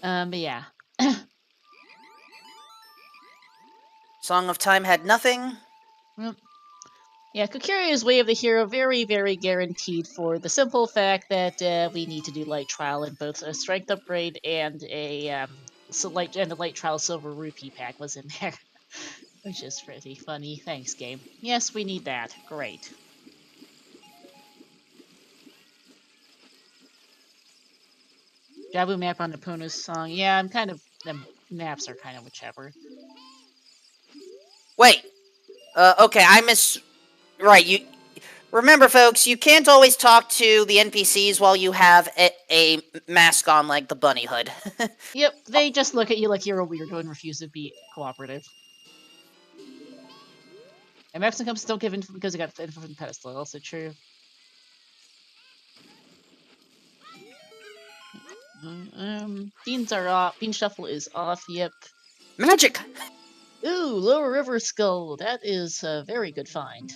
But yeah. Song of Time had nothing. Yeah, Kokiria's Way of the Hero very, very guaranteed for the simple fact that we need to do light trial in both a strength upgrade and a light trial silver rupee pack was in there, which is pretty funny. Thanks, game. Yes, we need that. Great. Jabu map on Epona's song. Yeah, I'm kind of the maps are kind of whichever. Wait. Okay, Right, you... Remember, folks, you can't always talk to the NPCs while you have a mask on like the bunny hood. Yep, they just look at you like you're a weirdo and refuse to be cooperative. And maps and compass don't give info because they got info from the pedestal. Also true. Beans are off. Bean shuffle is off. Yep. Magic! Ooh, Lower River Skull. That is a very good find.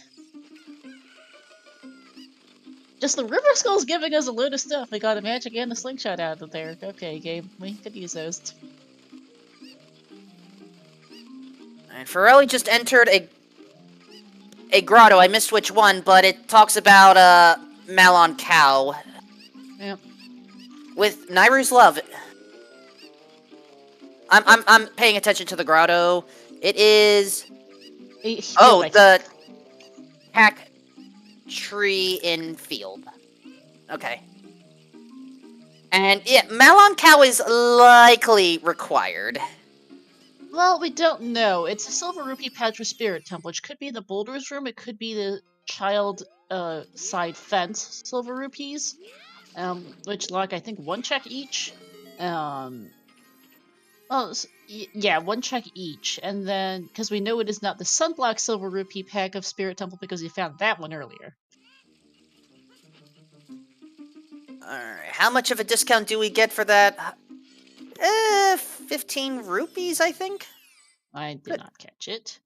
Just the River Skull's giving us a load of stuff. We got a magic and a slingshot out of there. Okay, game. We could use those. And Farrelli just entered a grotto. I missed which one, but it talks about Malon Cow. Yep. With Nairu's love. I'm paying attention to the grotto. It is the hack tree in field. Okay. And yeah, Malon Cow is likely required. Well, we don't know. It's a silver rupee pouch for Spirit Temple, which could be the Boulder's room. It could be the child side fence silver rupees. Which lock I think 1 check each. Yeah, 1 check each, and then because we know it is not the Sunblock Silver Rupee pack of Spirit Temple because we found that one earlier. Alright, how much of a discount do we get for that? 15 rupees, I think? I did not catch it.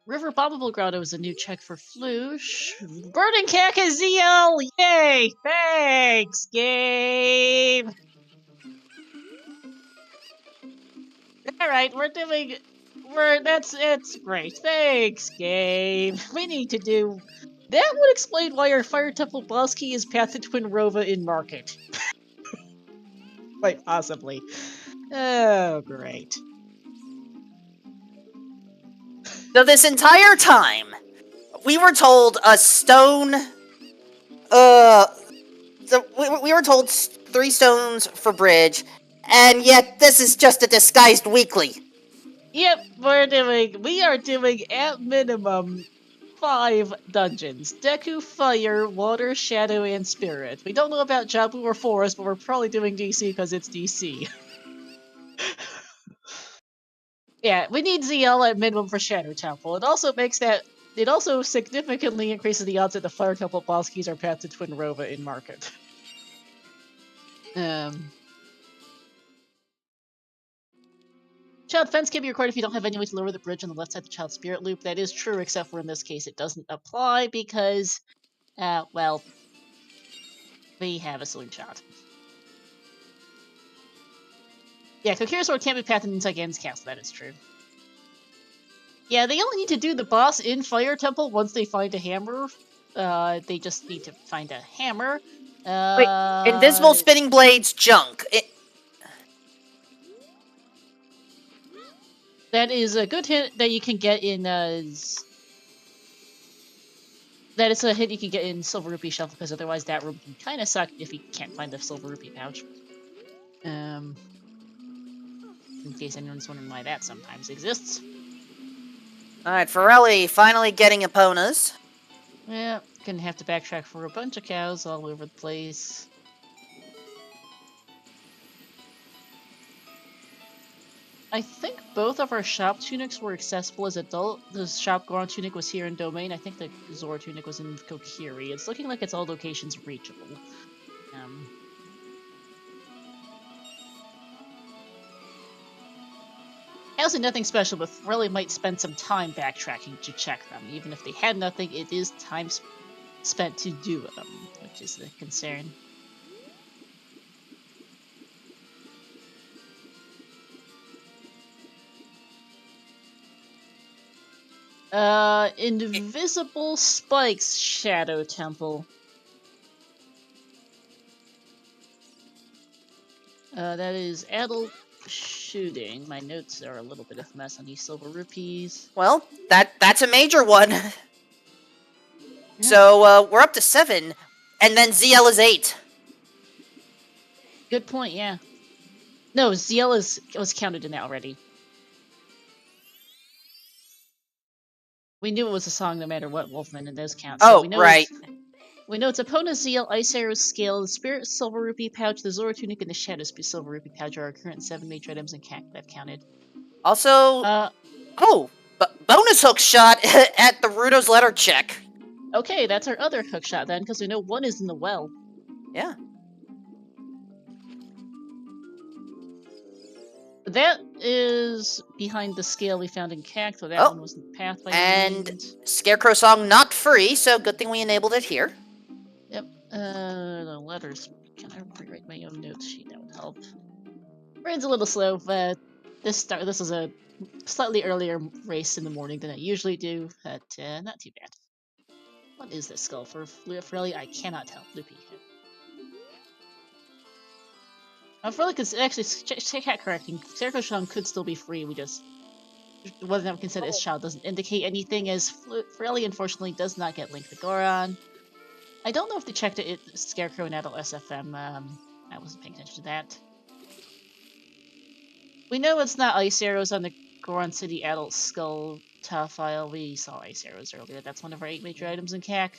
River Bobbable Grotto is a new check for Flouche. Burning Caca ZL! Yay! Thanks, game! Alright, it's great. Thanks, game. We need to do... That would explain why our Fire Temple boss key is Path to Twin Rova in Market. Quite possibly. Oh, great. So this entire time, we were told a stone... we were told 3 stones for bridge, and yet this is just a disguised weekly. Yep, we are doing at minimum 5 dungeons. Deku, Fire, Water, Shadow, and Spirit. We don't know about Jabu or Forest, but we're probably doing DC because it's DC. Yeah, we need ZL at minimum for Shadow Temple. It also significantly increases the odds that the Fire Temple boss keys are Path to Twin Rova in Market. Child fence can be recorded if you don't have any way to lower the bridge on the left side of the child spirit loop. That is true, except for in this case it doesn't apply because, well, we have a slingshot. Yeah, Kokiri's Sword can't be pathed inside Ganon's castle, that is true. Yeah, they only need to do the boss in Fire Temple once they find a hammer. They just need to find a hammer. Wait, Invisible Spinning Blades junk. That is a good hit that you can get in, that is a hit you can get in Silver Rupee Shuffle, because otherwise that room can kind of suck if you can't find the Silver Rupee pouch. In case anyone's wondering why that sometimes exists. Alright, Farrelli finally getting Eponas. Yeah, gonna have to backtrack for a bunch of cows all over the place. I think both of our shop tunics were accessible as adult. The shop Goron tunic was here in Domain. I think the Zora tunic was in Kokiri. It's looking like it's all locations reachable. Honestly, nothing special, but really might spend some time backtracking to check them. Even if they had nothing, it is time spent to do them, which is a concern. Invisible Spikes Shadow Temple. That is adult shooting. My notes are a little bit of a mess on these silver rupees. Well, that's a major one. So, we're up to 7, and then ZL is 8. Good point, yeah. No, ZL was counted in that already. We knew it was a song no matter what, Wolfman, and those count. So we know right. We know its opponent's ZL, Ice Arrow Scale, the Spirit Silver Rupee Pouch, the Zora Tunic, and the Shadow Silver Rupee Pouch are our current 7 major items in CAC that I've counted. Also, bonus hook shot at the Rudo's letter check. Okay, that's our other hook shot then, because we know one is in the well. Yeah. That is behind the scale we found in CAC, so that one wasn't path by any means. Scarecrow song not free, so good thing we enabled it here. Yep. The letters. Can I rewrite my own notes sheet? That would help. Brain's a little slow, but this is a slightly earlier race in the morning than I usually do, but not too bad. What is this skull for Farrelli? I cannot tell. Loopy. Farrelli could actually check correcting. Scarecrow Shang could still be free. We just whether or not we consider his child doesn't indicate anything, as Farrelli unfortunately does not get Link the Goron. I don't know if they checked it. Scarecrow and Adult SFM. I wasn't paying attention to that. We know it's not ice arrows on the Goron City Adult Skull file. We saw ice arrows earlier. That's one of our 8 major items in CAC.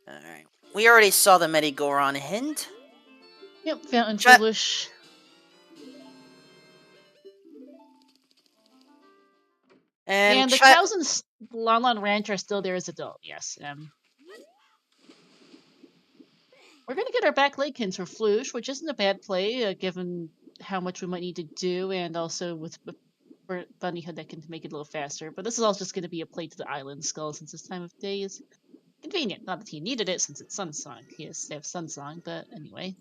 Alright. We already saw the Medi-Goron hint. Yep, Fountain Foolish. And the cows in Lon Lon Ranch are still there as adult, yes. We're going to get our back leg hints for Flouche, which isn't a bad play, given how much we might need to do, and also with Bunnyhood that can make it a little faster. But this is all just going to be a play to the island skull, since this time of day is convenient. Not that he needed it, since it's Sunsong. He has to have Sunsong, but anyway.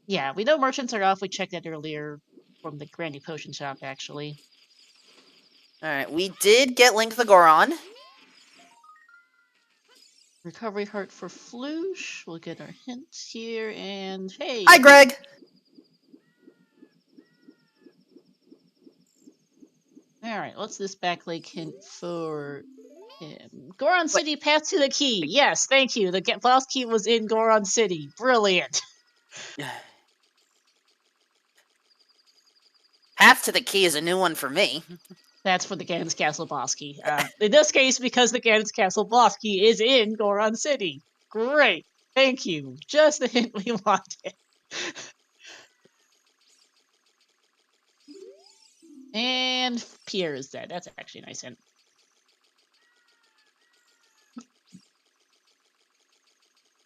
Yeah, we know merchants are off. We checked that earlier from the Granny Potion Shop, actually. Alright, we did get Link the Goron. Recovery Heart for Flouche. We'll get our hints here, and hey! Hi, Greg! Alright, what's this back leg hint for him? Goron City Path to the Key! Yes, thank you! The boss key was in Goron City. Brilliant! Path to the Key is a new one for me. That's for the Ganon's Castle boss key. In this case, because the Ganon's Castle boss key is in Goron City. Great! Thank you! Just the hint we wanted. And Pierre is dead. That's actually a nice hint.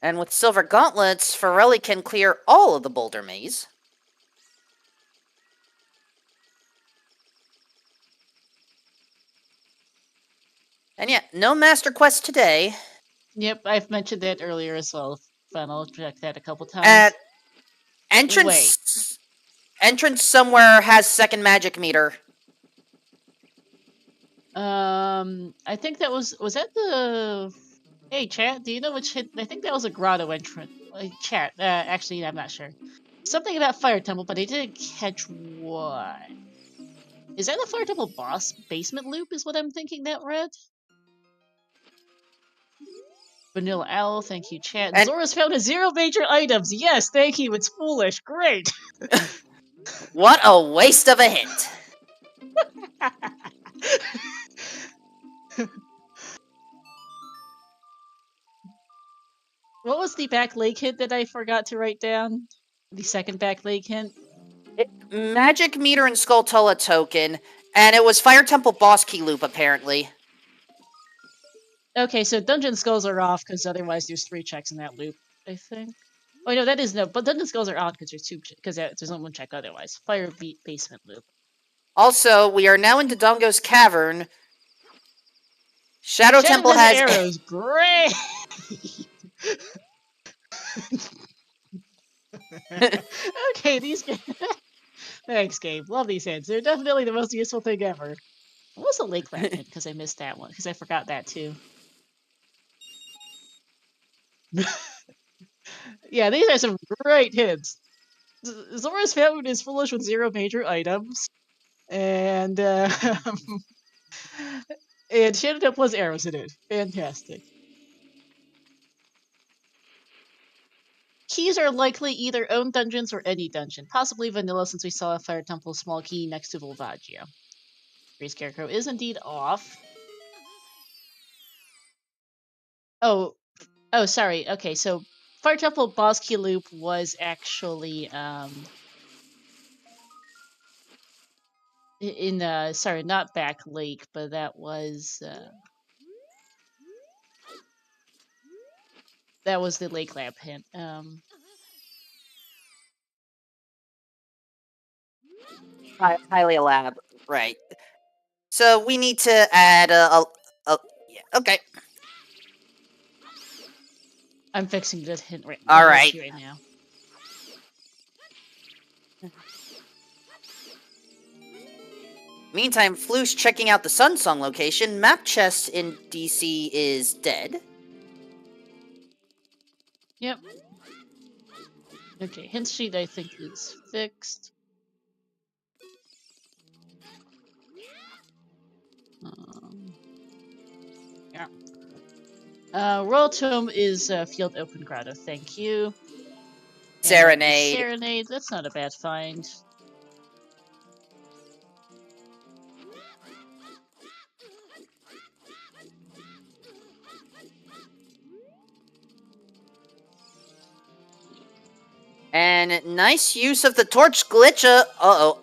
And with Silver Gauntlets, Farrelli can clear all of the Boulder Maze. And yeah, no Master Quest today. Yep, I've mentioned that earlier as well. But I'll check that a couple times. Entrance somewhere has second magic meter. I think that was that the... Hey, chat, do you know which hit? I think that was a grotto entrant. Chat, actually, I'm not sure. Something about Fire Temple, but I didn't catch what. Is that the Fire Temple boss basement loop is what I'm thinking that read? Vanilla Owl, thank you, chat. And Zora's found a 0 major items. Yes, thank you, it's foolish. Great. What a waste of a hint. What was the back leg hint that I forgot to write down? The second back leg hint? Magic Meter and Skulltula token, and it was Fire Temple boss key loop, apparently. Okay, so Dungeon Skulls are off, because otherwise there's 3 checks in that loop, I think. Oh, no, that is no, but Dungeon Skulls are on because there's 2, because there's only 1 check otherwise. Fire Beat Basement loop. Also, we are now into Dongo's Cavern. Shadow Temple has arrows. Great! Okay, these games... Thanks, Gabe. Love these hints. They're definitely the most useful thing ever. What was a lake rat hint? Because I missed that one. Because I forgot that too. Yeah, these are some great hints. Zora's Fountain is foolish with 0 major items. And, and Shadow Temple has arrows in it. Fantastic. Keys are likely either own dungeons or any dungeon. Possibly vanilla since we saw a Fire Temple small key next to Volvaggio. Free Scarecrow is indeed off. Oh, sorry. Okay, so Fire Temple boss key loop was actually in sorry, not Back Lake, but that was the Lake Lamp hint. highly elab. Right. So we need to add a yeah, okay. I'm fixing this hint right, Alright. right now. Meantime, Flouche checking out the Sunsong location. Map chest in DC is dead. Yep. Okay, hint sheet I think is fixed. Yeah. Royal Tome is Field Open Grotto, thank you. Serenade. Serenade, that's not a bad find. And nice use of the torch glitch. Uh-oh.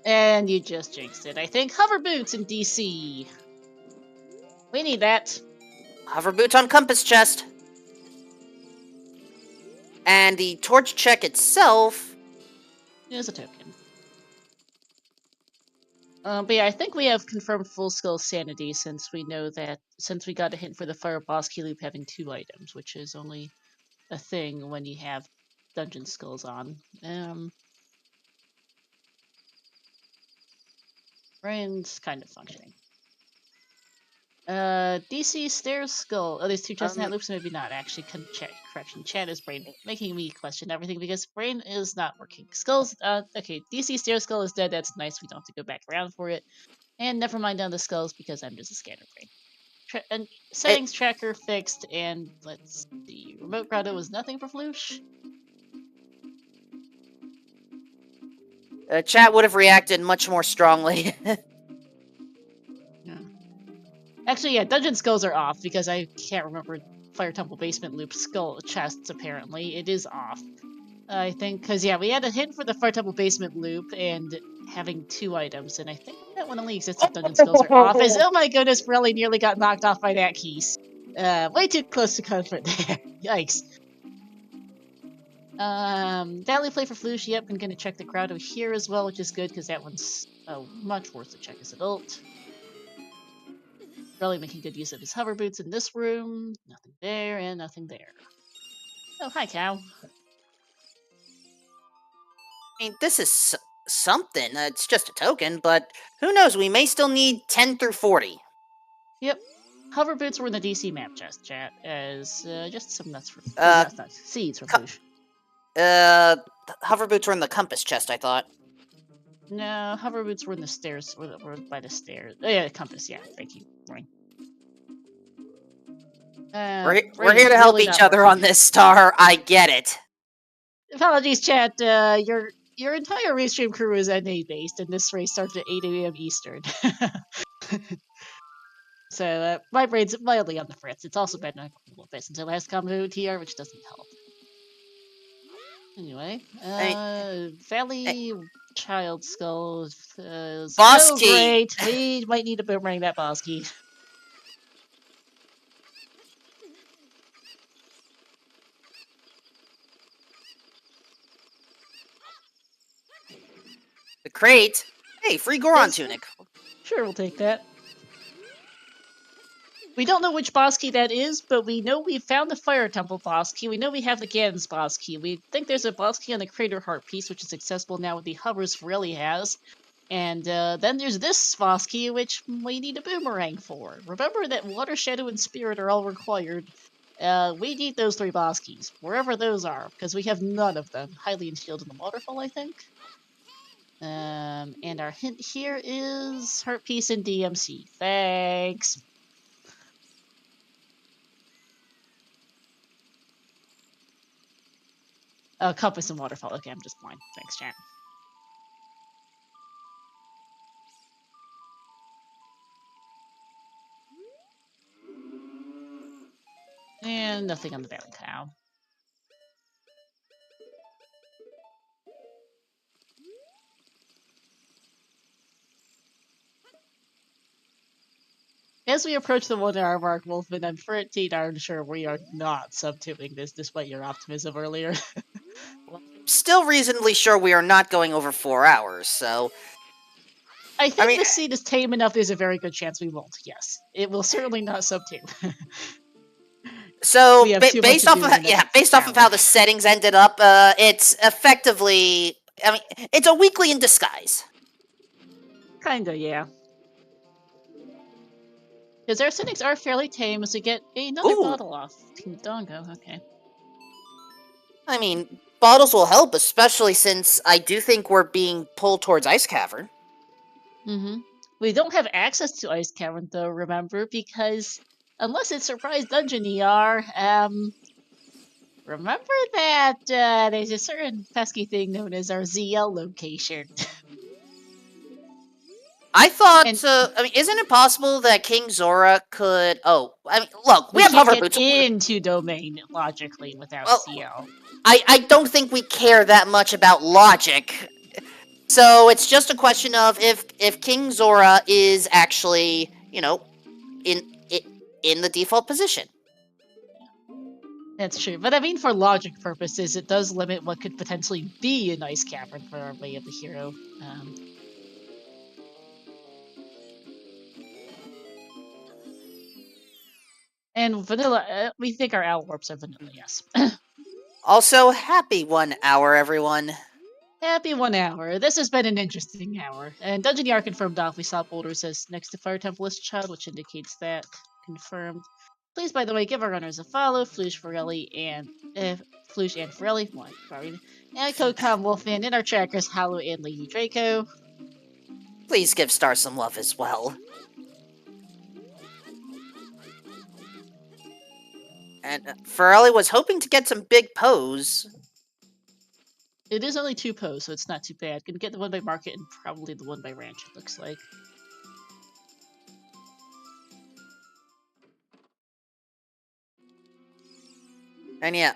And you just jinxed it, I think. Hover Boots in DC. We need that. Hover boots on compass chest. And the torch check itself is a token. But yeah, I think we have confirmed full skill sanity since we got a hint for the fire boss key loop having 2 items, which is only a thing when you have dungeon skulls on. Brain's kind of functioning. DC Stairs Skull. Oh, there's 2 chests in that loop, so maybe not actually. Correction. Chat is Brain making me question everything because Brain is not working. Skulls, okay, DC Stairs Skull is dead. That's nice. We don't have to go back around for it. And never mind down the skulls because I'm just a scanner brain. And settings tracker fixed, and let's see. Remote grotto was nothing for Flouche. Chat would have reacted much more strongly. Yeah. Actually, yeah, dungeon skulls are off because I can't remember Fire Temple Basement Loop skull chests, apparently. It is off. I think, because, yeah, we had a hint for the Fire Temple Basement Loop and having 2 items, and I think that one only exists if dungeon skulls are off. Oh my goodness, Pirelli nearly got knocked off by that keys. Way too close to comfort there. Yikes. Valley play for Flouche, yep, I'm gonna check the grotto here as well, which is good, because that one's much worse to check as adult. Really making good use of his hover boots in this room. Nothing there, and nothing there. Oh, hi, cow. I mean, this is something. It's just a token, but who knows? We may still need 10 through 40. Yep. Hover boots were in the DC map chest, chat, as just some nuts for seeds for Flouche. Hover boots were in the compass chest, I thought. No, hover boots were in the stairs, were by the stairs. Oh yeah, the compass, yeah, thank you, Roy. We're here to help each other on this star, I get it. Apologies, chat, your entire restream crew is NA based, and this race starts at 8 AM Eastern. So my brain's mildly on the fritz. It's also been a little bit since I last combo OoTR, which doesn't help. Anyway, Valley Child Skull. Boss Oh, key. great! We might need to boomerang that boss key. The crate. Hey, free Goron Yes. tunic. Sure, we'll take that. We don't know which boss key that is, but we know we found the Fire Temple boss key. We know we have the Ganon's boss key. We think there's a boss key on the Crater Heart piece, which is accessible now with the hovers Farrelli has. And then there's this boss key, which we need a boomerang for. Remember that Water, Shadow, and Spirit are all required. We need those 3 boss keys, wherever those are, because we have none of them. Hylian Shield in the Waterfall, I think. And our hint here is Heart Piece and DMC. Thanks. Compass and Waterfall. Okay, I'm just blind. Thanks, chat. And nothing on the Valley Cow. As we approach the 1 hour mark, Wolfman, I'm pretty darn sure we are not subtuning this despite your optimism earlier. Still reasonably sure we are not going over 4 hours, so... I think the seed is tame enough, there's a very good chance we won't, yes. It will certainly not subtune. So, We have too much based to off do of in the next based off hour. of how the settings ended up, it's effectively... I mean, it's a weekly in disguise. Kinda, yeah. Because our settings are fairly tame as we get another bottle off. Team Dongo, okay. I mean, bottles will help, especially since I do think we're being pulled towards Ice Cavern. Mm-hmm. We don't have access to Ice Cavern, though, remember, because unless it's Surprise Dungeon ER, remember that there's a certain pesky thing known as our ZL location. I thought, I mean, isn't it possible that King Zora could... Oh, I mean, look, we have can't hover get boots. Into domain logically without CL. I don't think we care that much about logic. So it's just a question of if King Zora is actually, you know, in the default position. That's true, but I mean, for logic purposes, it does limit what could potentially be an Ice Cavern for our Way of the Hero. And vanilla, we think our owl warps are vanilla, yes. Also, happy 1 hour, everyone. Happy 1 hour. This has been an interesting hour. And Dungeon ER confirmed off. We saw Boulder says next to Fire Templeist Child, which indicates that. Confirmed. Please, by the way, give our runners a follow. Flouche, Farrelli, and Flouche and Farrelli. Sorry. And Codecom Wolfman and our trackers, Hollow and Lady Draco. Please give Star some love as well. And Farrelli was hoping to get some big pose. It is only 2 pose, so it's not too bad. Gonna get the one by Market and probably the one by Ranch, it looks like. And yeah,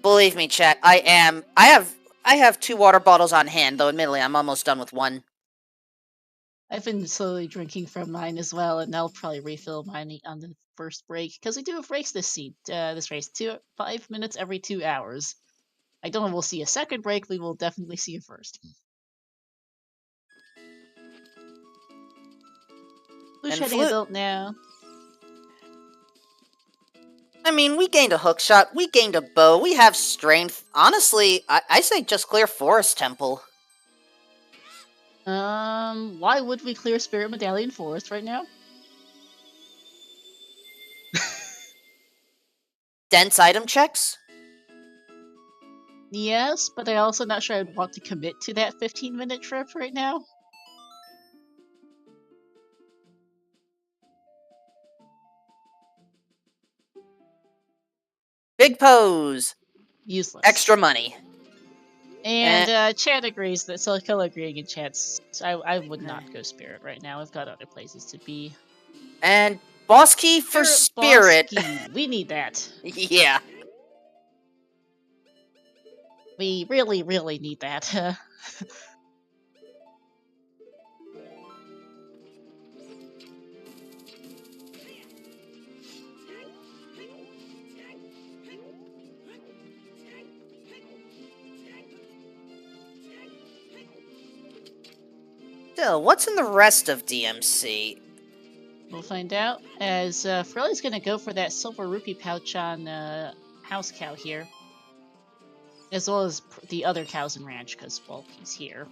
believe me, chat, I have 2 water bottles on hand, though admittedly I'm almost done with 1. I've been slowly drinking from mine as well, and I'll probably refill mine on the first break, because we do have race this race, 5 minutes every 2 hours. I don't know if we'll see a second break, we will definitely see a first. Who's heading adult now? I mean, we gained a hook shot, we gained a bow, we have strength. Honestly, I say just clear Forest Temple. Why would we clear Spirit Medallion Forest right now? Dense item checks? Yes, but I'm also not sure I'd want to commit to that 15-minute trip right now. Big pose. Useless. Extra money. And chat agrees that Silicilla agreeing in chats. So I would not go Spirit right now. I've got other places to be. And Boss key for spirit. Boss key. We need that. Yeah. We really, really need that. Still, what's in the rest of DMC? We'll find out. As Farrelli's gonna go for that silver rupee pouch on House Cow here. As well as the other cows in Ranch, because, well, he's here.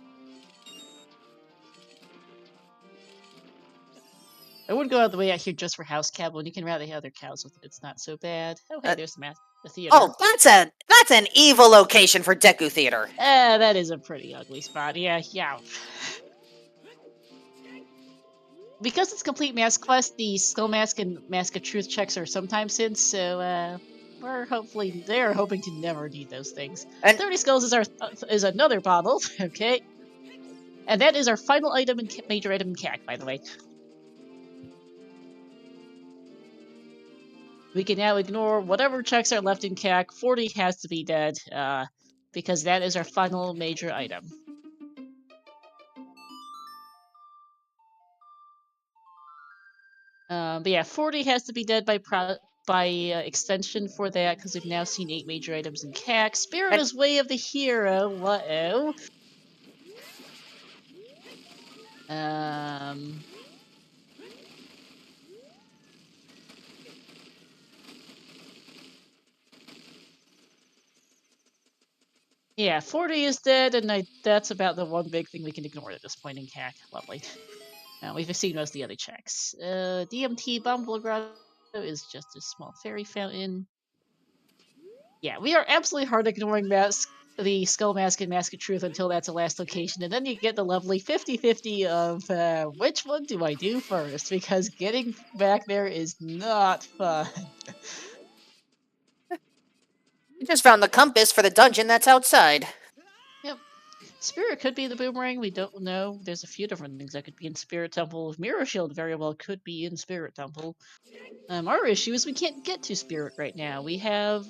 I wouldn't go out of the way out here just for House Cow, but when you can route the other cows with it, it's not so bad. Oh, hey, there's the theater. Oh, that's an evil location for Deku Theater. That is a pretty ugly spot. Yeah. Because it's complete mask quest, the Skull Mask and Mask of Truth checks are sometimes in, so they're hoping to never need those things. And 30 skulls is another bottle, okay? And that is our final item and major item in CAC, by the way. We can now ignore whatever checks are left in CAC. 40 has to be dead, because that is our final major item. But yeah, 40 has to be dead by extension for that, because we've now seen 8 major items in CAC. Spirit is Way of the Hero. Uh-oh. Yeah, 40 is dead, and that's about the one big thing we can ignore at this point in CAC. Lovely. We've seen most of the other checks. DMT Bumble Grotto is just a small fairy fountain. Yeah, we are absolutely hard ignoring the Skull Mask and Mask of Truth until that's the last location, and then you get the lovely 50-50 of which one do I do first, because getting back there is not fun. You just found the compass for the dungeon that's outside. Yep. Spirit could be the boomerang, we don't know. There's a few different things that could be in Spirit Temple. Mirror Shield very well could be in Spirit Temple. Our issue is we can't get to Spirit right now. We have...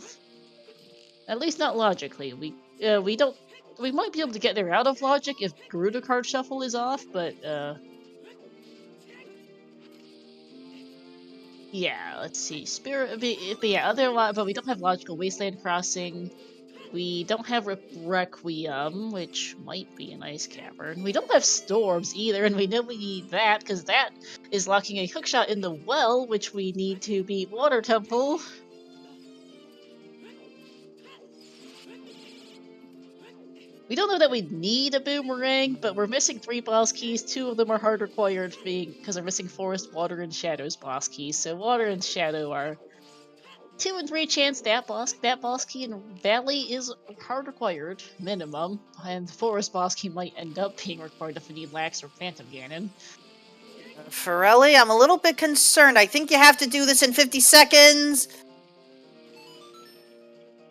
At least not logically. We might be able to get there out of logic if Garuda card shuffle is off, but yeah, let's see. Spirit, but yeah, but we don't have logical wasteland crossing. We don't have Requiem, which might be an ice cavern. We don't have storms either, and we know we need that because that is locking a hookshot in the well, which we need to beat Water Temple. We don't know that we need a boomerang, but we're missing 3 boss keys. 2 of them are hard required because we're missing Forest, Water, and Shadow's boss keys. So Water and Shadow are 2 and 3 chance that boss key in Valley is hard required, minimum. And the Forest boss key might end up being required if we need Lax or Phantom Ganon. Farrelli, I'm a little bit concerned. I think you have to do this in 50 seconds.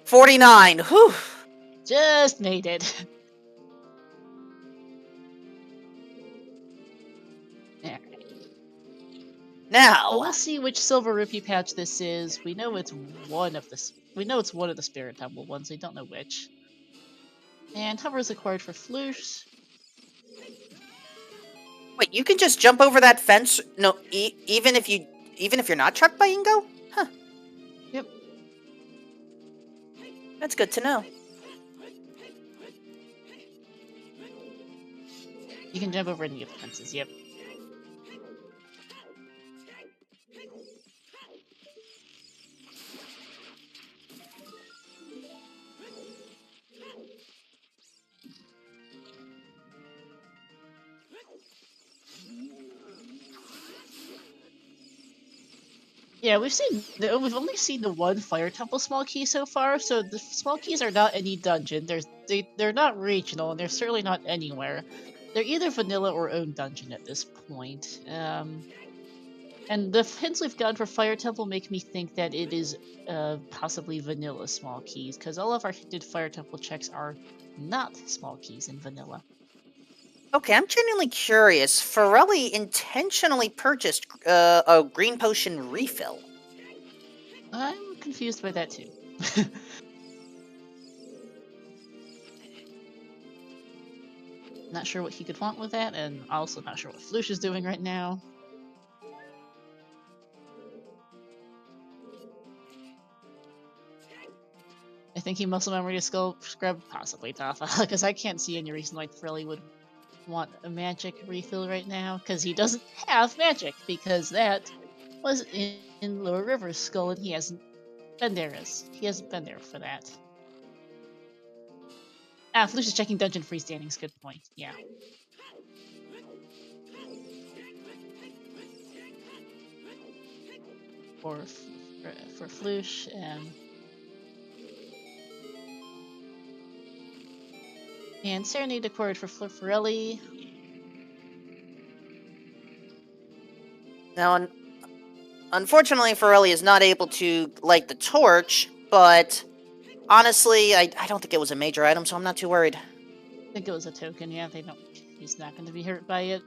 49. Whew. Just made it. Now, well, we'll see which Silver Rupee pouch this is. We know it's one of the. We know it's one of the Spirit Temple ones. We don't know which. And hover is acquired for Flouche. Wait, you can just jump over that fence? No, even if you're not trucked by Ingo? Huh. Yep. That's good to know. You can jump over any of the fences, yep. Yeah, we've only seen the one Fire Temple small key so far, so the small keys are not any dungeon. They're not regional, and they're certainly not anywhere. They're either vanilla or own dungeon at this point. And the hints we've gotten for Fire Temple make me think that it is possibly vanilla small keys, because all of our hinted Fire Temple checks are not small keys in vanilla. Okay, I'm genuinely curious. Farrelli intentionally purchased a green potion refill. I'm confused by that too. Not sure what he could want with that, and also not sure what Flouche is doing right now. I think he muscle memory to scrub possibly Topha, because I can't see any reason why Frilly would want a magic refill right now, because he doesn't have magic, because that was in Lower River's skull, and he hasn't been there for that. Ah, Flouche is checking dungeon freestandings. Good point. Yeah. For Flouche and Serenade Accord for Farrelli. Now, unfortunately, Farrelli is not able to light the torch, but honestly, I don't think it was a major item, so I'm not too worried. I think it was a token. Yeah, they don't. He's not going to be hurt by it.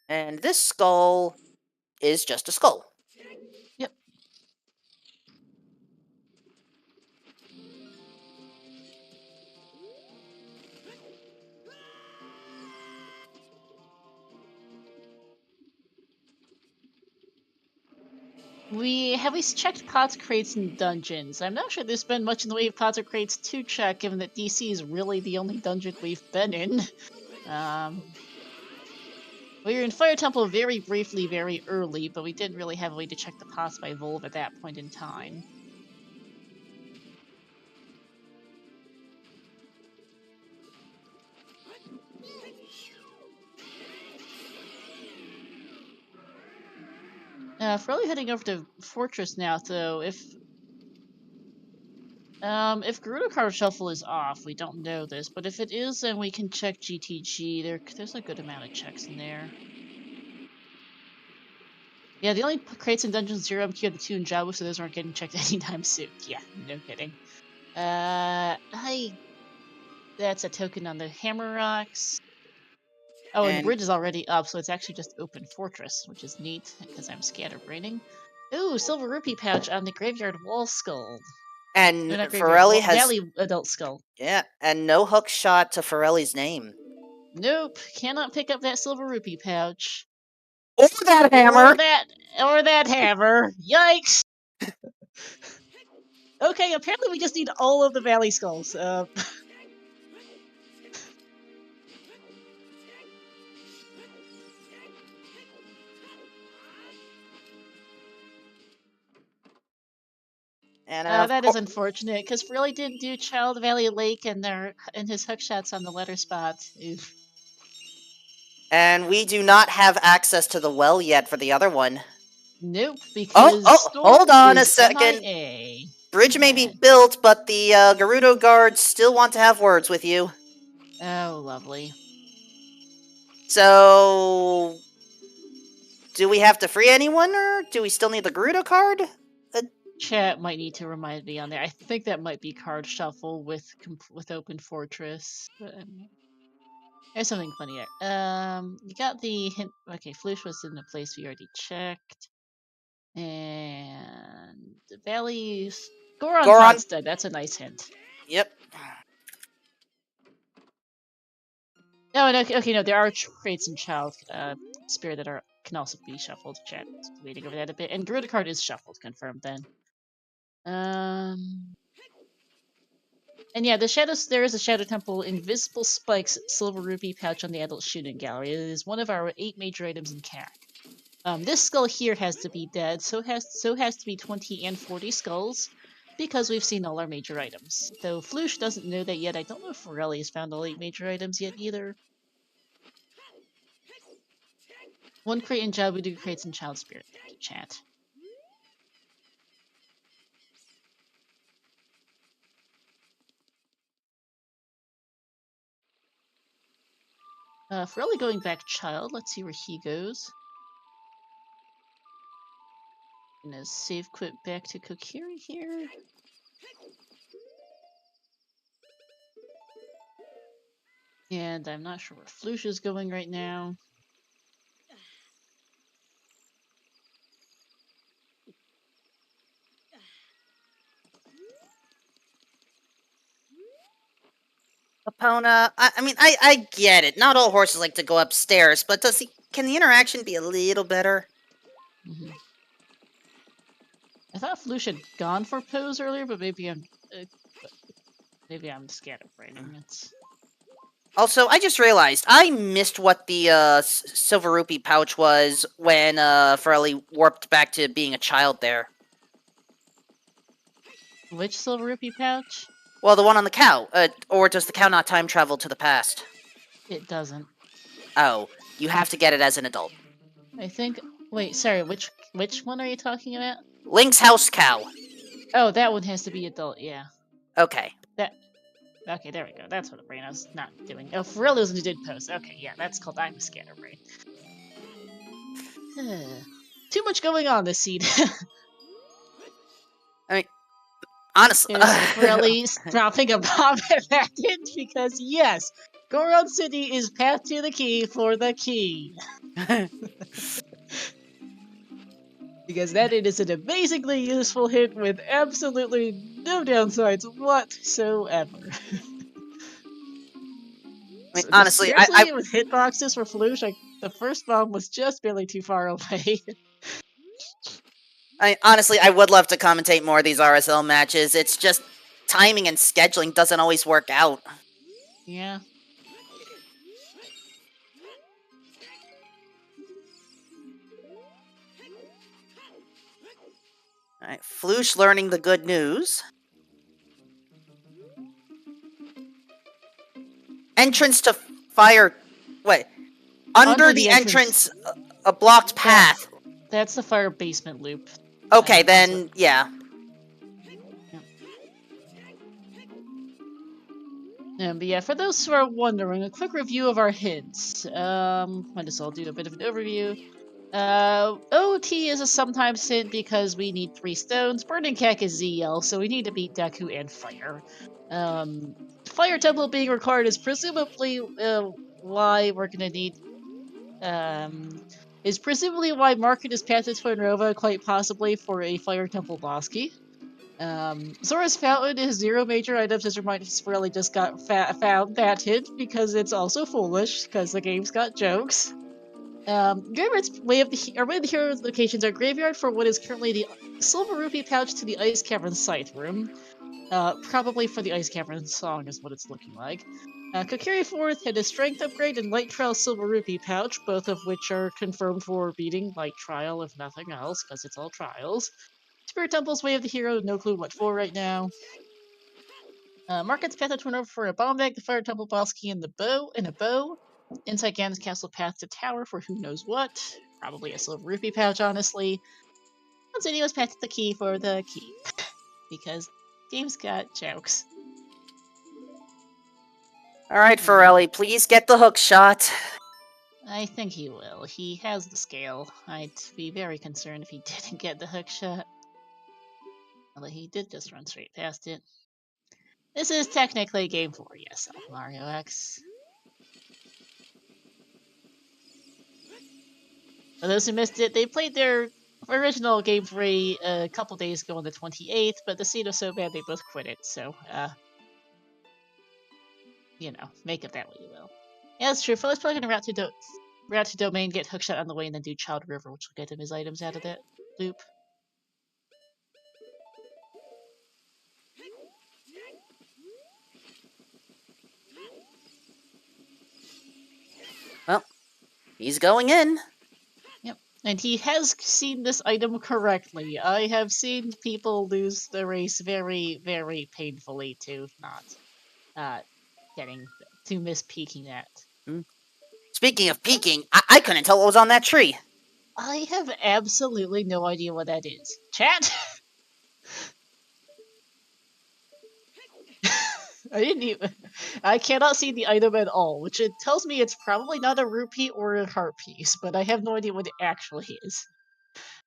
And this skull is just a skull. Yep. Have we checked pots, crates, and dungeons? I'm not sure there's been much in the way of pots or crates to check, given that DC is really the only dungeon we've been in. We were in Fire Temple very briefly, very early, but we didn't really have a way to check the pots by Volve at that point in time. If we're really heading over to Fortress now, though, if Gerudo Card Shuffle is off, we don't know this, but if it is, then we can check GTG. There's a good amount of checks in there. Yeah, the only crates and dungeons 0 MQ are the 2 in Jabu, so those aren't getting checked anytime soon. Yeah, no kidding. That's a token on the Hammer Rocks. Oh, and the bridge is already up, so it's actually just open fortress, which is neat, because I'm scatterbraining. Ooh, silver rupee pouch on the graveyard wall skull. And No, not graveyard Farrelli wall, has Valley adult skull. yeah, and no hook shot to Farrelli's name. Nope, cannot pick up that silver rupee pouch. Or that hammer. Or that hammer. Yikes! Okay, apparently we just need all of the Valley skulls. And that is unfortunate, because really didn't do Child Valley Lake and his hook shots on the letter spot. Oof. And we do not have access to the well yet for the other one. Nope, because hold on a is second. MIA. Bridge may be built, but the Gerudo guards still want to have words with you. Oh, lovely. So, do we have to free anyone, or do we still need the Gerudo card? Chat might need to remind me on there. I think that might be card shuffle with open fortress. There's something funny there. You got the hint. Okay, Flouche was in a place we already checked. And the Valley's Goron Podstud. That's a nice hint. Yep. No, no, there are traits in Child Spirit that can also be shuffled. Chat waiting over that a bit, and Garuda card is shuffled. Confirmed then. And yeah, there is a Shadow Temple Invisible Spikes Silver Rupee pouch on the Adult Shooting Gallery. It is one of our 8 major items in CAC. This skull here has to be dead, so has to be 20 and 40 skulls, because we've seen all our major items. Though Flouche doesn't know that yet. I don't know if Farrelli has found all 8 major items yet either. 1 crate in Jabu, 2 crates in Child Spirit. Thank you, chat. Farrelli going back child. Let's see where he goes. Gonna save quit back to Kokiri here. And I'm not sure where Flouche is going right now. Epona, I mean, I get it. Not all horses like to go upstairs, but can the interaction be a little better? Mm-hmm. I thought Flouche had gone for pose earlier, but maybe I'm scatterbraining it. Also, I just realized I missed what the silver rupee pouch was when Farrelli warped back to being a child there. Which silver rupee pouch? Well, the one on the cow. Or does the cow not time travel to the past? It doesn't. Oh, you have to get it as an adult. I think. Wait, sorry. Which one are you talking about? Link's house cow. Oh, that one has to be adult. Yeah. Okay. Okay, there we go. That's what the brain was not doing. Oh, Farrelli's did post. Okay, yeah, that's called I'm a scatterbrain. Too much going on this seed. I mean, honestly, Farrelli's dropping a bomb at that end because yes, Goron City is path to the key for the key. Because that it is an amazingly useful hit with absolutely no downsides whatsoever. I mean, honestly, especially with hitboxes for Flouche, the first bomb was just barely too far away. Honestly, I would love to commentate more of these RSL matches. It's just timing and scheduling doesn't always work out. Yeah. Alright, Flouche learning the good news. Entrance to fire... Wait. Under the entrance, a blocked path. That's the fire basement loop. Okay, then, yeah. But yeah, for those who are wondering, a quick review of our hints. Might as well do a bit of an overview. OT is a sometimes hint because we need 3 stones. Burning Cack is ZL, so we need to beat Deku and Fire. Fire Temple being required is presumably why we're gonna need. Is presumably why Market is path to Nova, quite possibly for a Fire Temple boss key. Zora's Fountain is 0 major items, as reminders really just got found that hint because it's also foolish because the game's got jokes. Graveyard's way of the hero locations are graveyard for what is currently the silver rupee pouch to the Ice Cavern Scythe room. Probably for the Ice Cavern song is what it's looking like. Kokiri 4th had a strength upgrade and Light Trial silver rupee pouch, both of which are confirmed for beating Light Trial if nothing else, because it's all trials. Spirit Temple's way of the hero, no clue what for right now. Market's path to turn over for a bomb bag, the Fire Temple boss key, and a bow. Inside Ganon's castle path to tower for who knows what. Probably a silver rupee pouch, honestly. Insidio's path to the key for the key. Because game's got jokes. Alright, Farrelli, please get the hook shot. I think he will. He has the scale. I'd be very concerned if he didn't get the hook shot. Although he did just run straight past it. This is technically Game 4, yes, Mario X. For those who missed it, they played their original Game 3 a couple days ago on the 28th, but the scene was so bad they both quit it, so, you know, make of that what you will. Yeah, that's true. Phil's probably gonna route to Domain, get hookshot on the way, and then do Child River, which will get him his items out of that loop. Well, he's going in. Yep, and he has seen this item correctly. I have seen people lose the race very, very painfully to not miss peeking that. Speaking of peeking, I couldn't tell what was on that tree. I have absolutely no idea what that is. Chat? I didn't even. I cannot see the item at all, which it tells me it's probably not a rupee or a heart piece, but I have no idea what it actually is.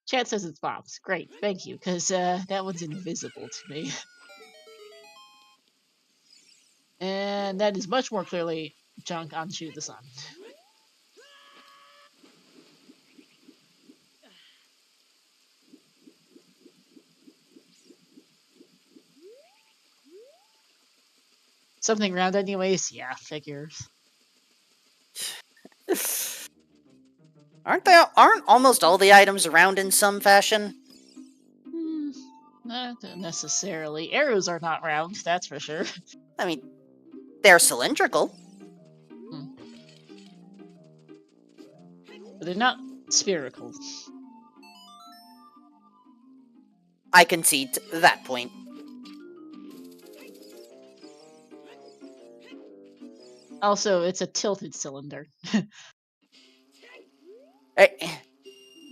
Chat says it's bombs. Great, thank you, because that one's invisible to me. And that is much more clearly junk on Shoot the Sun. Something round anyways? Yeah, figures. Aren't almost all the items round in some fashion? Not necessarily. Arrows are not round, that's for sure. I mean, they're cylindrical. But they're not spherical. I concede that point. Also, it's a tilted cylinder.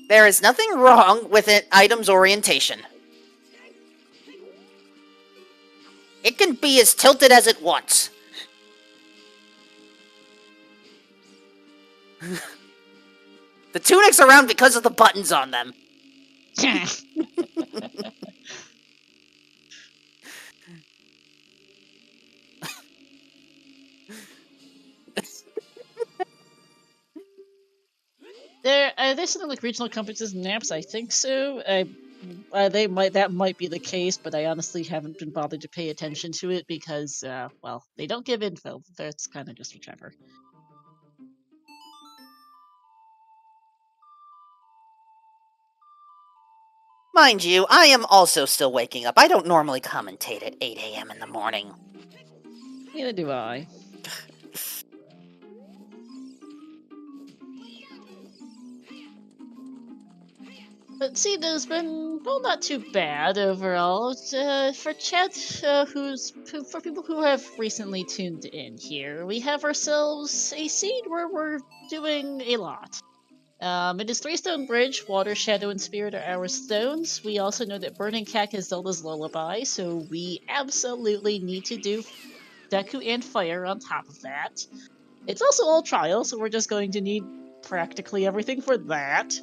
There is nothing wrong with an item's orientation. It can be as tilted as it wants. The tunics are round because of the buttons on them. There's something like regional compasses and maps. I think so. That might be the case, but I honestly haven't been bothered to pay attention to it because, well, they don't give info. That's kind of just whichever. Mind you, I am also still waking up. I don't normally commentate at 8 a.m. in the morning. Neither do I. But see, there's been, well, not too bad overall. For chat, for people who have recently tuned in here, we have ourselves a seed where we're doing a lot. It is 3-stone bridge, water, shadow, and spirit are our stones. We also know that burning cack is Zelda's lullaby, so we absolutely need to do Deku and fire on top of that. It's also all trial, so we're just going to need practically everything for that.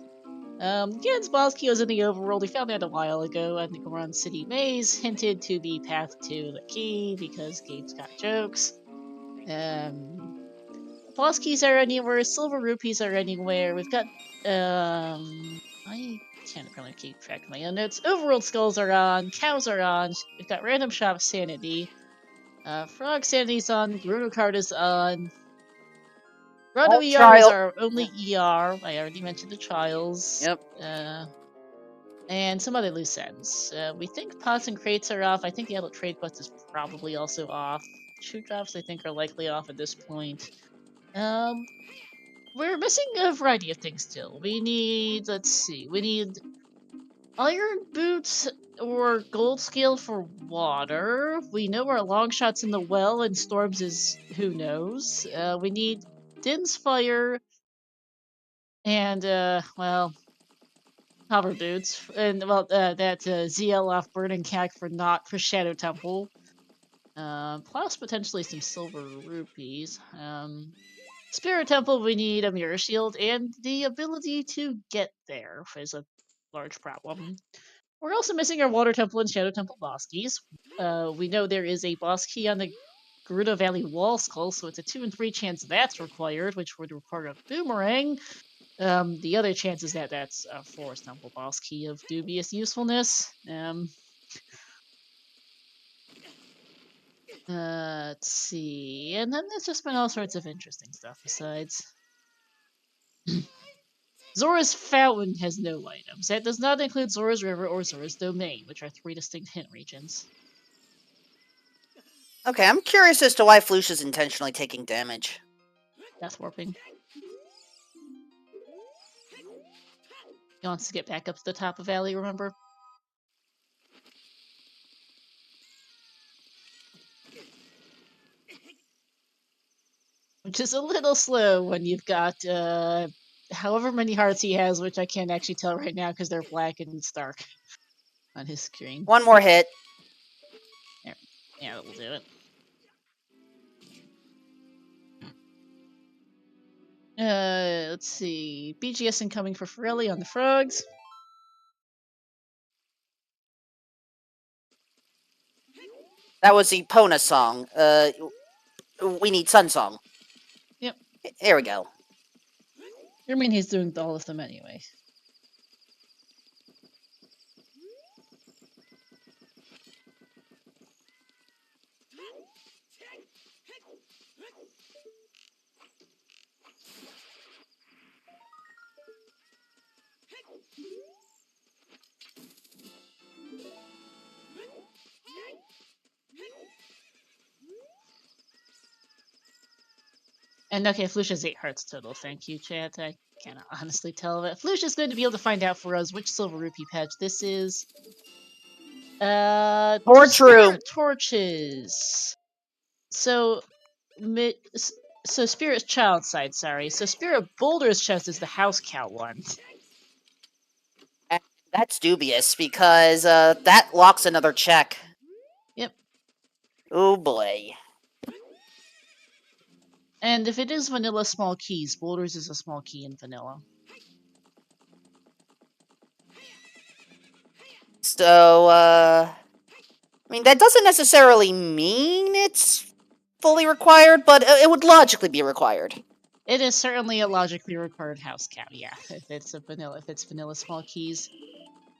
Gen's boss key was in the overworld. We found that a while ago. I think we're on City Maze, hinted to be path to the key because game's got jokes. Boss keys are anywhere. Silver rupees are anywhere. We've got I can't really keep track of my own notes. Overworld skulls are on. Cows are on. We've got random shop sanity. Frog sanity's on. Bruno card is on. Rondo ERs are only ER. I already mentioned the trials. Yep. And some other loose ends. We think pots and crates are off. I think the adult trade quest is probably also off. Shoot drops, I think, are likely off at this point. We're missing a variety of things still. We need, let's see, we need iron boots or gold scale for water. We know our long shots in the well and storms is who knows. We need Din's fire and, well, hover boots. And, well, that ZL off burning cack for Shadow Temple. Plus potentially some silver rupees. Spirit Temple, we need a mirror shield, and the ability to get there is a large problem. We're also missing our Water Temple and Shadow Temple boss keys. We know there is a boss key on the Gerudo Valley Wall Skull, so it's a 2 in 3 chance that's required, which would require a boomerang. The other chance is that that's a Forest Temple boss key of dubious usefulness. Let's see, and then there's just been all sorts of interesting stuff besides. Zora's Fountain has no items. That does not include Zora's River or Zora's Domain, which are 3 distinct hint regions. Okay, I'm curious as to why Flouche is intentionally taking damage. Death warping. He wants to get back up to the top of Valley, remember? Which is a little slow when you've got however many hearts he has, which I can't actually tell right now because they're black and it's dark on his screen. One more hit. There. Yeah, that will do it. Let's see. BGS incoming for Farrelli on the frogs. That was the Pona song. We need Sun Song. Yep. Here we go. I mean, he's doing all of them anyway. And okay, Flouche has 8 hearts total. Thank you, chat. I cannot honestly tell, but Flouche is going to be able to find out for us which silver rupee patch this is. Torch room. Spirit torches. So, Spirit Child side, sorry. So Spirit Boulder's chest is the house cow one. And that's dubious because that locks another check. Yep. Oh boy. And if it is vanilla small keys, Boulder's is a small key in vanilla. So, I mean, that doesn't necessarily mean it's fully required, but it would logically be required. It is certainly a logically required house cow, yeah. If it's vanilla small keys.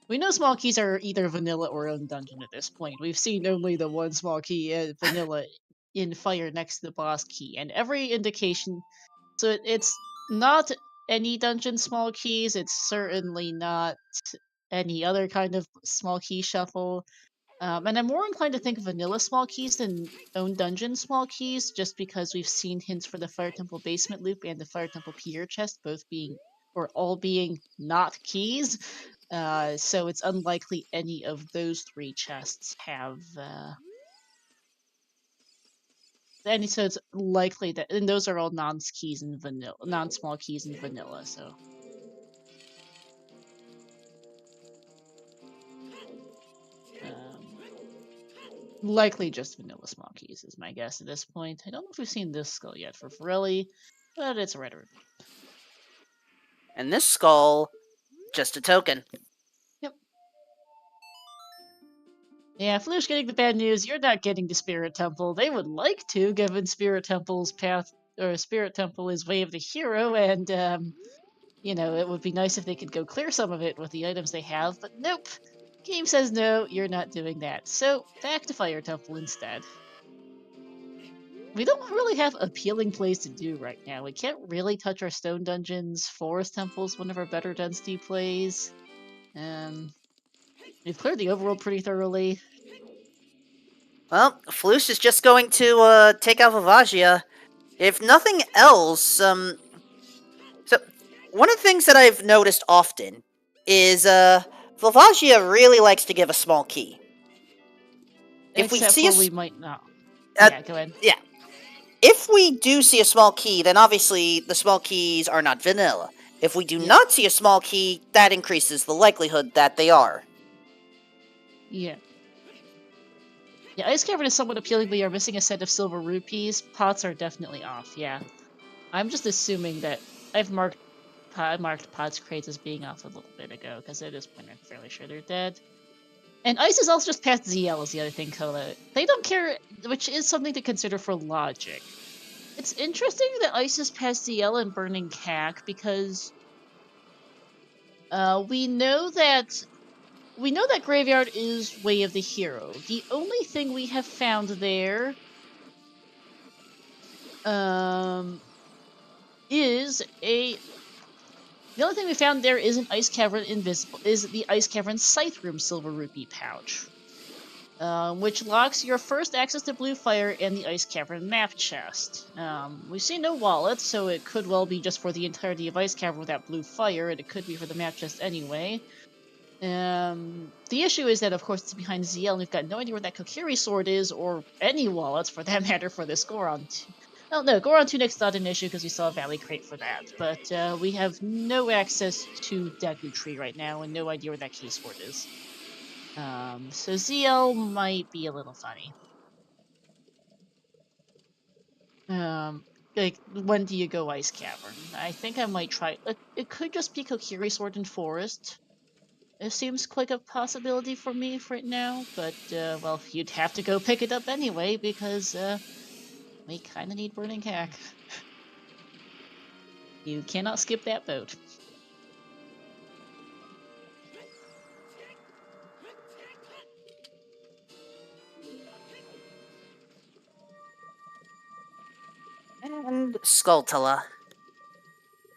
We know small keys are either vanilla or own dungeon at this point. We've seen only the one small key, vanilla, in fire next to the boss key, and every indication. So it's not any dungeon small keys. It's certainly not any other kind of small key shuffle. And I'm more inclined to think of vanilla small keys than own dungeon small keys, just because we've seen hints for the Fire Temple basement loop and the Fire Temple Pier chest, both being, or all being, not keys. So it's unlikely any of those 3 chests have. So it's likely that, and those are all non-keys in vanilla, non-small keys in vanilla. So. Likely just vanilla small keys is my guess at this point. I don't know if we've seen this skull yet for Farrelli, but it's a red ribbon. And this skull, just a token. Yep. Yeah, Flouche getting the bad news. You're not getting to Spirit Temple. They would like to, given Spirit Temple's path, or Spirit Temple is way of the hero, and you know, it would be nice if they could go clear some of it with the items they have, but nope. Game says no, you're not doing that. So back to Fire Temple instead. We don't really have appealing plays to do right now. We can't really touch our stone dungeons. Forest Temple's one of our better density plays. We've cleared the overworld pretty thoroughly. Well, Flouche is just going to take out Vavagia. If nothing else, so one of the things that I've noticed often is Vavagia really likes to give a small key. If Except we see for we might not. Yeah, go ahead. Yeah. If we do see a small key, then obviously the small keys are not vanilla. If we do not see a small key, that increases the likelihood that they are. Yeah. Yeah, Ice Cavern is somewhat appealing, but you're missing a set of silver rupees. Pots are definitely off, yeah. I'm just assuming that I've marked Pots crates as being off a little bit ago, because at this point I'm fairly sure they're dead. And Ice is also just past ZL is the other thing, Kola. They don't care, which is something to consider for logic. It's interesting that Ice is past ZL and burning CAC, because we know that Graveyard is Way of the Hero. The only thing we have found there is the only thing we found there is an Ice Cavern the Ice Cavern Scythe Room Silver Rupee pouch, which locks your first access to Blue Fire and the Ice Cavern map chest. We've seen no wallets, so it could well be just for the entirety of Ice Cavern without Blue Fire, and it could be for the map chest anyway. The issue is that, of course, it's behind ZL, and we've got no idea where that Kokiri sword is, or any wallets, for that matter, for this Goron. Well, no, Goron Tunic's not an issue because we saw a Valley Crate for that, but we have no access to Deku Tree right now, and no idea where that key sword is. So ZL might be a little funny. like, when do you go Ice Cavern? I think I might try. It could just be Kokiri Sword and Forest. It seems like a possibility for me right now, but, well, you'd have to go pick it up anyway, because, we kinda need Burning Cack. You cannot skip that boat. And Skulltula.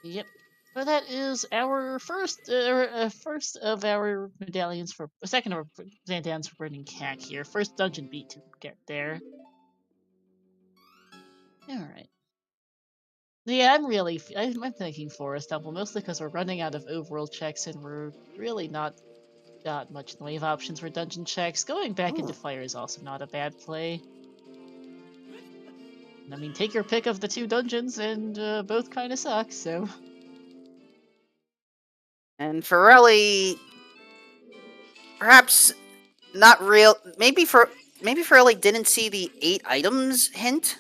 Yep. So that is our first of our medallions for second of our medallions for Burning Cack here. First dungeon beat to get there. All right. Yeah, I'm thinking Forest Temple mostly because we're running out of overworld checks and we're really not got much in the way of options for dungeon checks. Going back into Fire is also not a bad play. I mean, take your pick of the two dungeons, and both kind of suck. So. And farrelli, perhaps not real. Maybe farrelli didn't see the 8 items hint.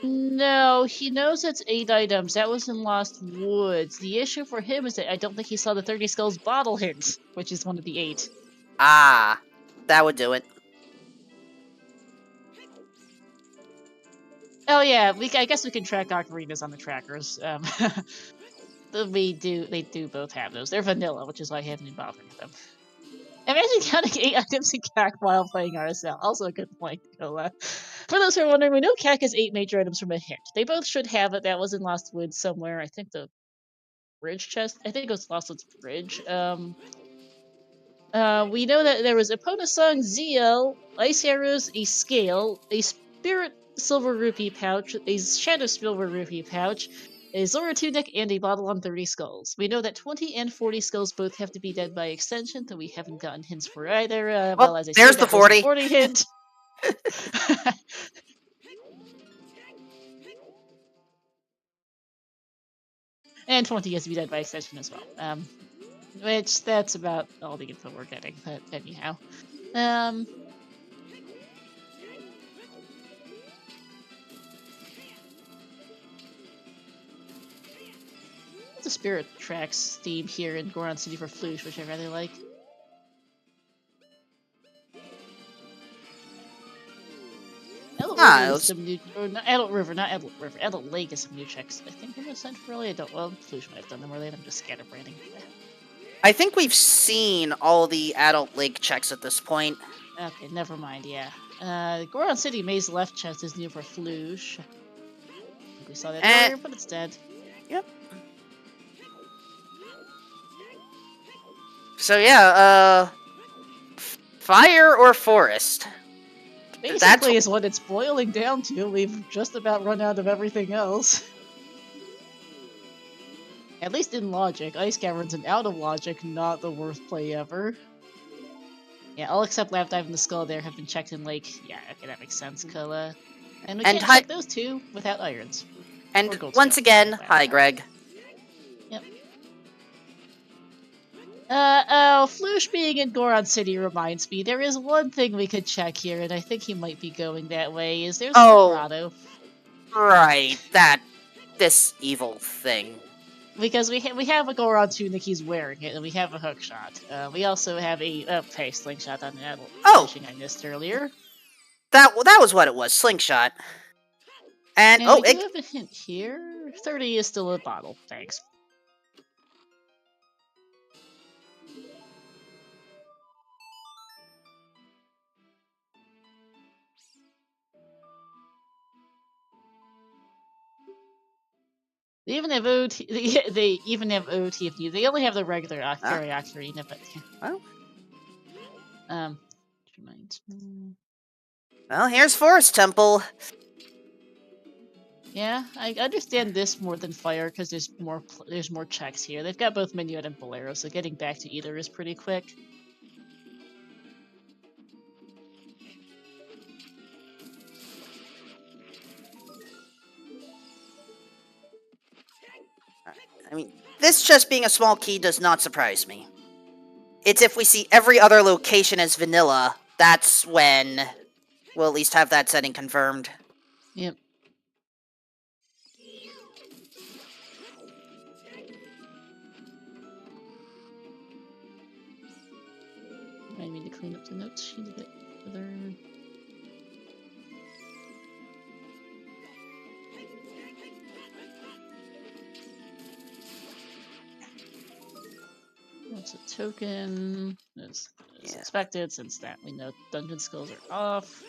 No, he knows it's 8 items. That was in Lost Woods. The issue for him is that I don't think he saw the 30 Skulls bottle hint, which is one of the 8. Ah, that would do it. Oh yeah, I guess we can track ocarinas on the trackers. They do both have those. They're vanilla, which is why I haven't been bothering with them. Imagine counting 8 items in CAC while playing RSL. Also a good point, Cola. For those who are wondering, we know CAC has 8 major items from a hint. They both should have it. That was in Lost Woods somewhere. I think the bridge chest. I think it was Lost Woods Bridge. We know that there was Epona Song, ZL, Ice Arrows, a Scale, a Spirit Silver Rupee pouch, a Shadow Silver Rupee pouch, a Zora Tunic, and a bottle on 30 skulls. We know that 20 and 40 skulls both have to be dead by extension, though we haven't gotten hints for either. Well, as I there's said, the 40. 40 hint. And 20 has to be dead by extension as well. Which, that's about all the info we're getting, but anyhow. The Spirit Tracks theme here in Goron City for Flouche, which I rather like. Adult River, not Adult River. Adult Lake is some new checks. I think in the Central I don't. Well, Flouche might have done them earlier. I'm just scatterbraining. I think we've seen all the Adult Lake checks at this point. Okay, never mind. Yeah. Goron City Maze left chest is new for Flouche. I think we saw that earlier, but it's dead. Yep. So yeah, fire or forest? Basically is what it's boiling down to. We've just about run out of everything else. At least in logic. Ice Caverns and out of logic, not the worst play ever. Yeah, all except Lap Dive and the Skull there have been checked in Lake. Yeah, okay, that makes sense, Kola. And we can't check those two without irons. And once again, hi Greg. Yep. Flouche being in Goron City reminds me, there is one thing we could check here, and I think he might be going that way, is there's the grotto. Right, this evil thing. Because we have a Goron tunic, he's wearing it, and we have a hook shot. We also have a slingshot on that fishing I missed earlier. That was what it was, slingshot. And we do have a hint here. 30 is still a bottle, thanks. They even have OT. They even have OTFD. They only have the regular Fairy Ocarina, but well, here's Forest Temple. Yeah, I understand this more than Fire because there's more checks here. They've got both Minuet and Bolero, so getting back to either is pretty quick. I mean, this just being a small key does not surprise me. It's if we see every other location as vanilla, that's when we'll at least have that setting confirmed. Yep. I need to clean up the notes sheet a bit further. That's a token. As expected, since that we know dungeon skills are off.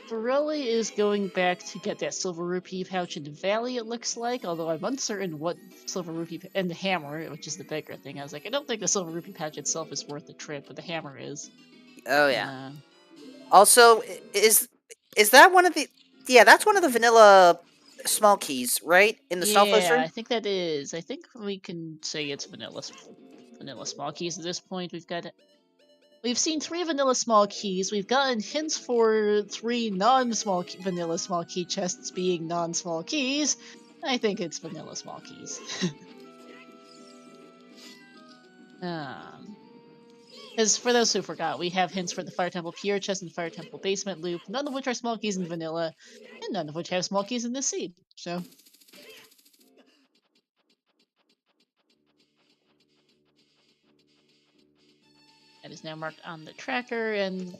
Farrelli is going back to get that silver rupee pouch in the valley, it looks like, although I'm uncertain what silver rupee and the hammer, which is the bigger thing. I was like, I don't think the silver rupee pouch itself is worth the trip, but the hammer is. Oh yeah. Also, is that one of the? Yeah, that's one of the vanilla small keys, right? In the Snowflake room? I think that is. I think we can say it's vanilla small keys at this point. We've seen 3 vanilla small keys. We've gotten hints for 3 vanilla small key chests being non-small keys. I think it's vanilla small keys. As for those who forgot, we have hints for the Fire Temple Pier chest and Fire Temple basement loop, none of which are small keys in vanilla, and none of which have small keys in this seed. So. That is now marked on the tracker and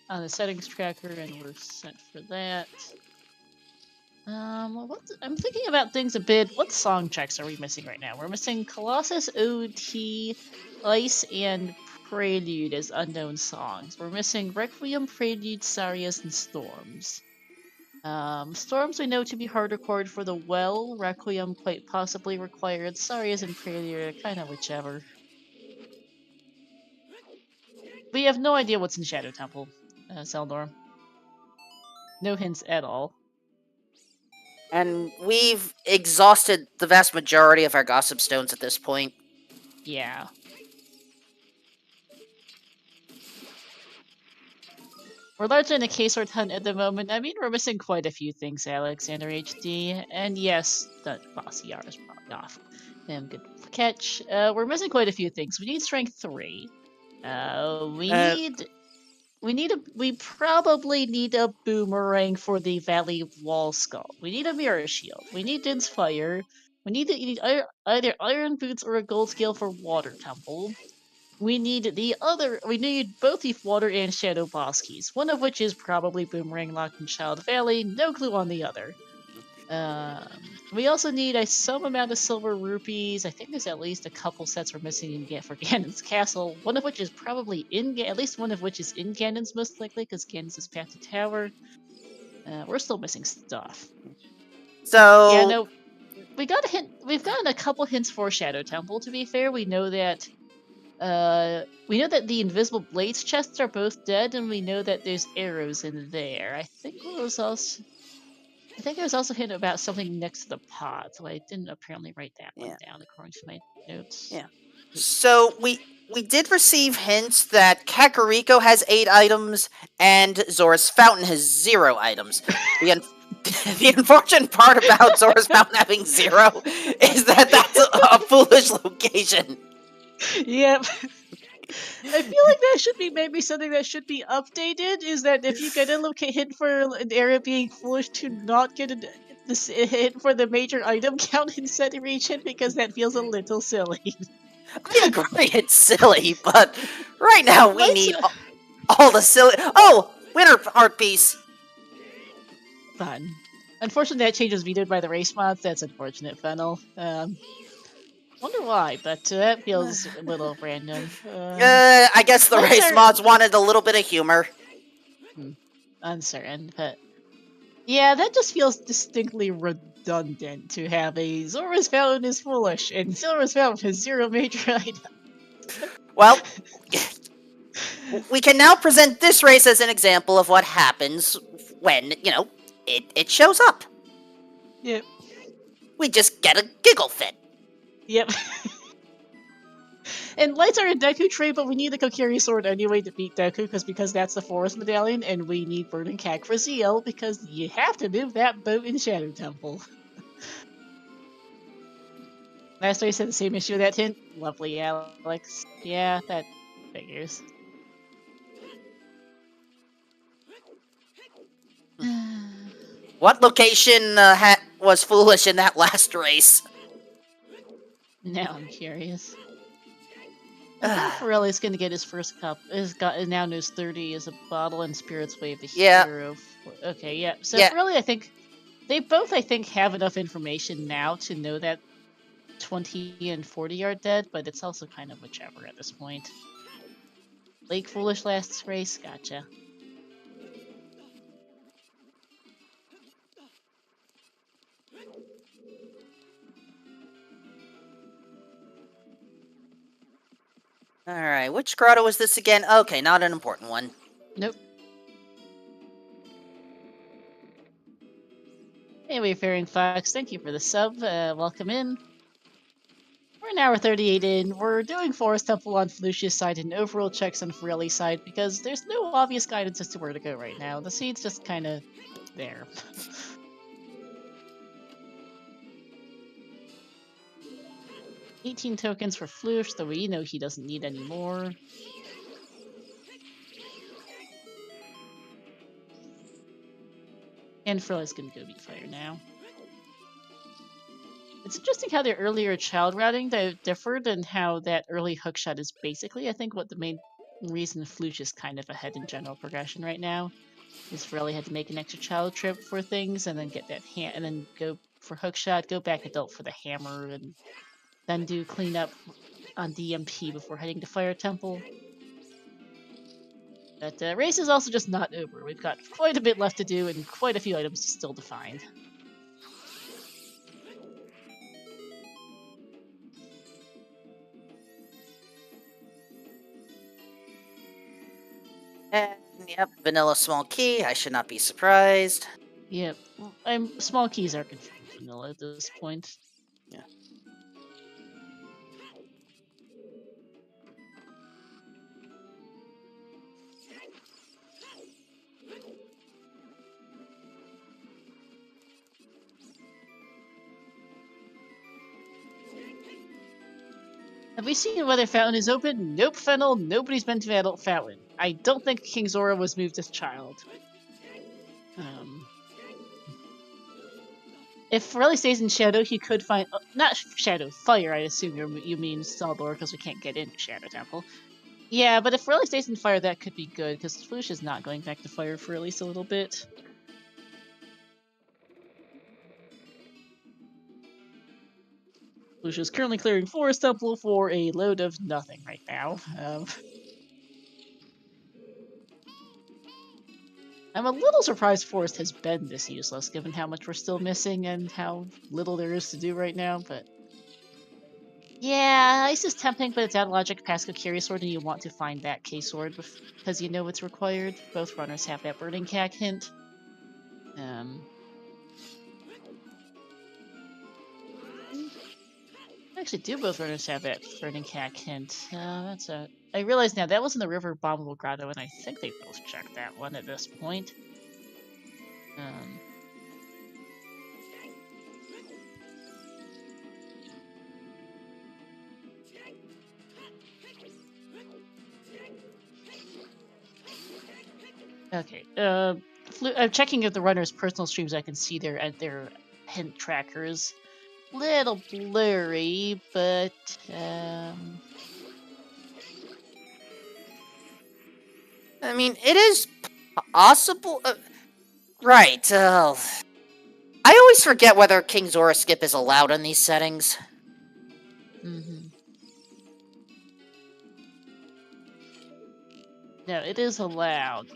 on the settings tracker, and we're set for that. I'm thinking about things a bit. What song checks are we missing right now? We're missing Colossus, OT, Ice, and Prelude as unknown songs. We're missing Requiem, Prelude, Sarias, and Storms. Storms we know to be hardcore for the well. Requiem quite possibly required. Sarias and Prelude are kind of whichever. We have no idea what's in Shadow Temple, Seldor. No hints at all. And we've exhausted the vast majority of our gossip stones at this point. Yeah. We're largely in a K-Sword hunt at the moment. I mean, we're missing quite a few things, Alexander HD. And yes, that boss ER is probably off. Good catch. We're missing quite a few things. We need strength 3. We probably need a boomerang for the Valley Wall Skull. We need a mirror shield. We need Inspire. We need either iron boots or a gold scale for Water Temple. We need both the Water and Shadow boss keys, one of which is probably Boomerang locked in Child Valley, no clue on the other. We also need some amount of silver rupees. I think there's at least a couple sets we're missing for Ganon's castle, one of which is probably at least one of which is in Ganon's most likely, because Ganon's is Path to Tower. We're still missing stuff. So yeah, no, we got a hint. We've gotten a couple hints for Shadow Temple. To be fair, we know that the Invisible Blades chests are both dead, and we know that there's arrows in there. I think there was also a hint about something next to the pot, so I didn't apparently write that one down according to my notes. Yeah. So we did receive hints that Kakariko has 8 items and Zora's Fountain has 0 items. The unfortunate part about Zora's Fountain having 0 is that that's a foolish location. Yep. I feel like that should be maybe something that should be updated, is that if you get a hint for an area being foolish, to not get a hint for the major item count in said region, because that feels a little silly. I agree it's silly, but right now we need all the silly... Oh! Winter Heart Piece! Fun. Unfortunately, that change was vetoed by the race mods. That's unfortunate, Fennel. Wonder why, but that feels a little random. I guess the race mods wanted a little bit of humor. Uncertain, but yeah, that just feels distinctly redundant to have a Zora's Fountain is foolish and Zora's Fountain has 0 major items. Well, we can now present this race as an example of what happens when, it shows up. Yep. We just get a giggle fit. Yep. And lights are a Deku trait, but we need the Kokiri sword anyway to beat Deku, because that's the forest medallion, and we need Burning Cack for Zeal, because you have to move that boat in Shadow Temple. Last race had the same issue with that hint. Lovely, Alex. Yeah, that figures. What location was foolish in that last race? Now I'm curious. I think Farrelli's gonna get his first cup. Now knows 30 is a bottle and Spirit's Wave a Yeah. hero. Okay, yeah. So Yeah. Farrelli, I think they both, have enough information now to know that 20 and 40 are dead, but it's also kind of whichever at this point. Lake Foolish last race, gotcha. Alright, which grotto was this again? Okay, not an important one. Nope. Hey, Wayfaring Fox, thank you for the sub. Welcome in. We're an hour 38 in. We're doing Forest Temple on Flouche's side and Overworld checks on Farrelli's side because there's no obvious guidance as to where to go right now. The seed's just kind of there. 18 tokens for Flouche, though we know he doesn't need any more. And Farrelli's gonna go beat fire now. It's interesting how the earlier child routing differed and how that early hookshot is basically, I think, what the main reason Flouche is kind of ahead in general progression right now. Is Farrelli had to make an extra child trip for things and then get that and then go for hookshot, go back adult for the hammer, and then do cleanup on DMP before heading to Fire Temple. But race is also just not over. We've got quite a bit left to do and quite a few items still to find. And, yep, vanilla small key. I should not be surprised. Yep, small keys are confirmed vanilla at this point. Yeah. Have we seen whether Fountain is open? Nope, Fennel. Nobody's been to Adult Fountain. I don't think King Zora was moved as child. If Farrelli stays in Shadow, he could find... not Shadow, Fire, I assume you mean Saldor, because we can't get into Shadow Temple. Yeah, but if Farrelli stays in Fire, that could be good, because Flouche is not going back to Fire for at least a little bit. Flouche is currently clearing Forest Temple for a load of nothing right now. I'm a little surprised Forest has been this useless, given how much we're still missing and how little there is to do right now, but... yeah, Ice is tempting, but it's out of logic Pasco Carry Sword, and you want to find that K-Sword because you know it's required. Both runners have that Burning Cack hint. Actually, do both runners have that Burning Cack hint? I realize now, that was in the River Bombable Grotto, and I think they both checked that one at this point. Okay, I'm checking at the runners' personal streams. I can see their hint trackers. Little blurry, but I mean, it is possible. Right. I always forget whether King Zora skip is allowed in these settings. No, it is allowed.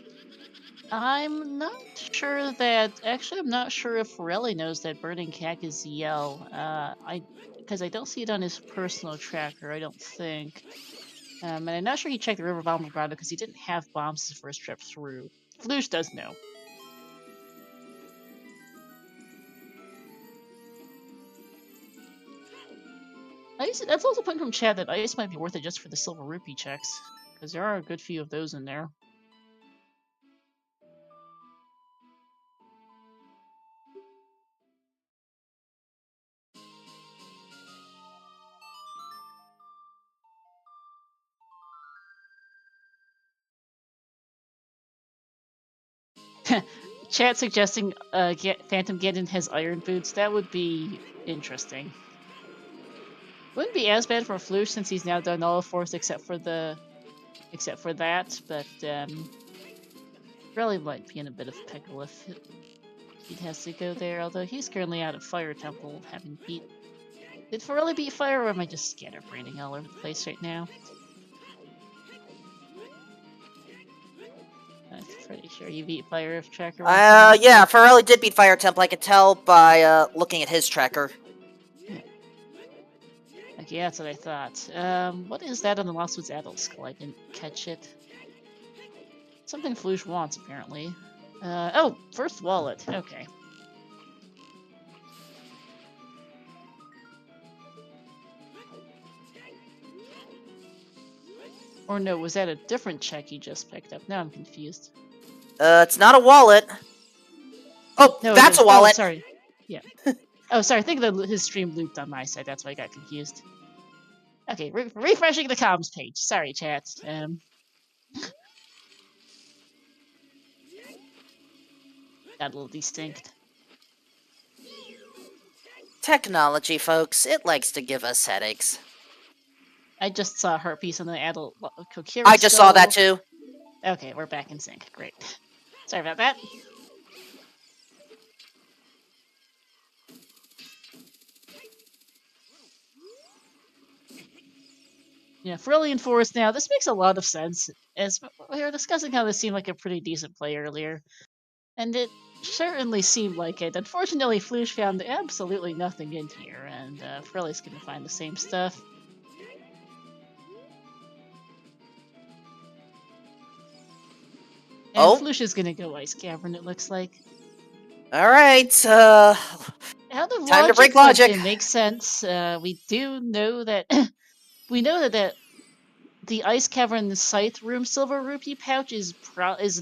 I'm not sure that... actually, I'm not sure if Farrelli knows that Burning Cack is Yell. Because I don't see it on his personal tracker, I don't think. And I'm not sure he checked the River Bomb Grotto because he didn't have bombs his first trip through. Flouche does know. That's also a point from Chad that Ice might be worth it just for the Silver Rupee checks, because there are a good few of those in there. Chat suggesting Phantom Ganon has iron boots. That would be interesting. Wouldn't be as bad for Flouche since he's now done all of Force except for that, but really might be in a bit of pickle if he has to go there, although he's currently out of Fire Temple, having beat... Did Farrelli beat Fire, or am I just scatterbraining all over the place right now? I'm pretty sure you beat Fire if Tracker... Yeah, Farrelli did beat Fire Temple, I could tell by, looking at his tracker. Okay, that's what I thought. What is that on the Lost Woods Adult Skull? I didn't catch it. Something Flouche wants, apparently. Oh, first wallet. Okay. Or no, was that a different check he just picked up? Now I'm confused. It's not a wallet. Oh, no, that's a wallet! Oh, sorry. Yeah. Oh, sorry, I think his stream looped on my side, that's why I got confused. Okay, refreshing the comms page. Sorry, chat. Got a little distinct. Technology, folks, it likes to give us headaches. I just saw a heart piece on the adult coherence. I just saw that too. Okay, we're back in sync. Great. Sorry about that. Yeah, Ferellian Forest now, this makes a lot of sense, as we were discussing how this seemed like a pretty decent play earlier. And it certainly seemed like it. Unfortunately, Flouche found absolutely nothing in here, and Ferelli's gonna find the same stuff. And Flouche is gonna go Ice Cavern, it looks like. Alright, time to break logic. It makes sense. We do know that... we know that the Ice Cavern Scythe Room Silver Rupee pouch is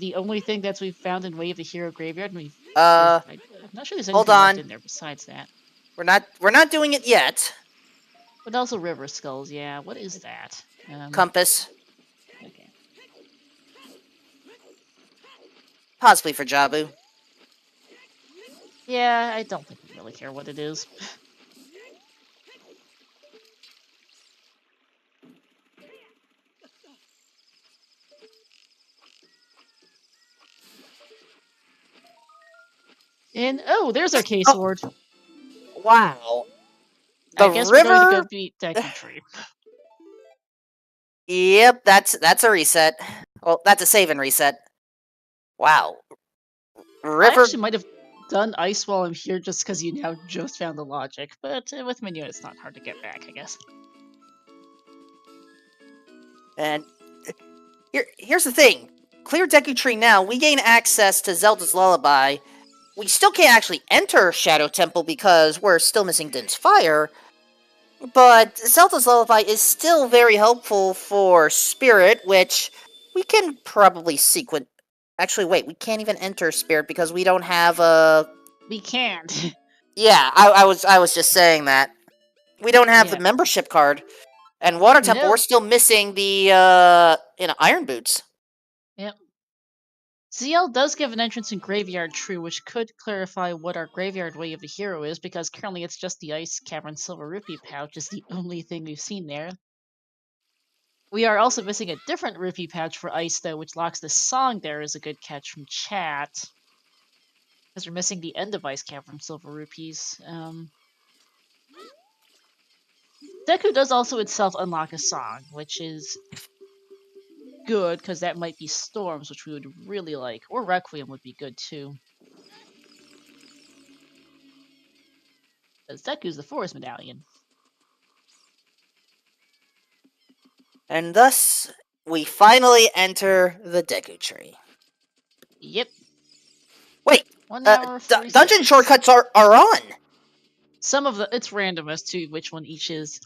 the only thing that we've found in Way of the Hero Graveyard. And I'm not sure there's anything left in there besides that. We're not doing it yet. But also River Skulls, yeah. What is that? Compass. Okay. Possibly for Jabu. Yeah, I don't think we really care what it is. And oh, there's our case sword. Wow. I guess we're going to go beat Deku Tree. Yep, that's a reset. Well, that's a save and reset. Wow. River... I actually might have done Ice while I'm here just because you now just found the logic, but with Minion it's not hard to get back, I guess. And here's the thing. Clear Deku Tree now, we gain access to Zelda's Lullaby. We still can't actually enter Shadow Temple because we're still missing Din's Fire, but Zelda's Lullaby is still very helpful for Spirit, which we can probably sequence. Actually, wait, we can't even enter Spirit because we don't have a... We can't. Yeah, I was just saying that. We don't have the membership card. And Water Temple, we're still missing the, Iron Boots. Yep. ZL does give an entrance in Graveyard Tree, which could clarify what our Graveyard Way of the Hero is, because currently it's just the Ice Cavern Silver Rupee pouch is the only thing we've seen there. We are also missing a different Rupee pouch for Ice, though, which locks the song there is a good catch from chat. Because we're missing the end of Ice Cavern Silver Rupees. Deku does also itself unlock a song, which is good, because that might be Storms, which we would really like. Or Requiem would be good, too. Because Deku's the Forest Medallion. And thus, we finally enter the Deku Tree. Yep. Wait, 1 hour, dungeon shortcuts are on! Some of it's random as to which one each is.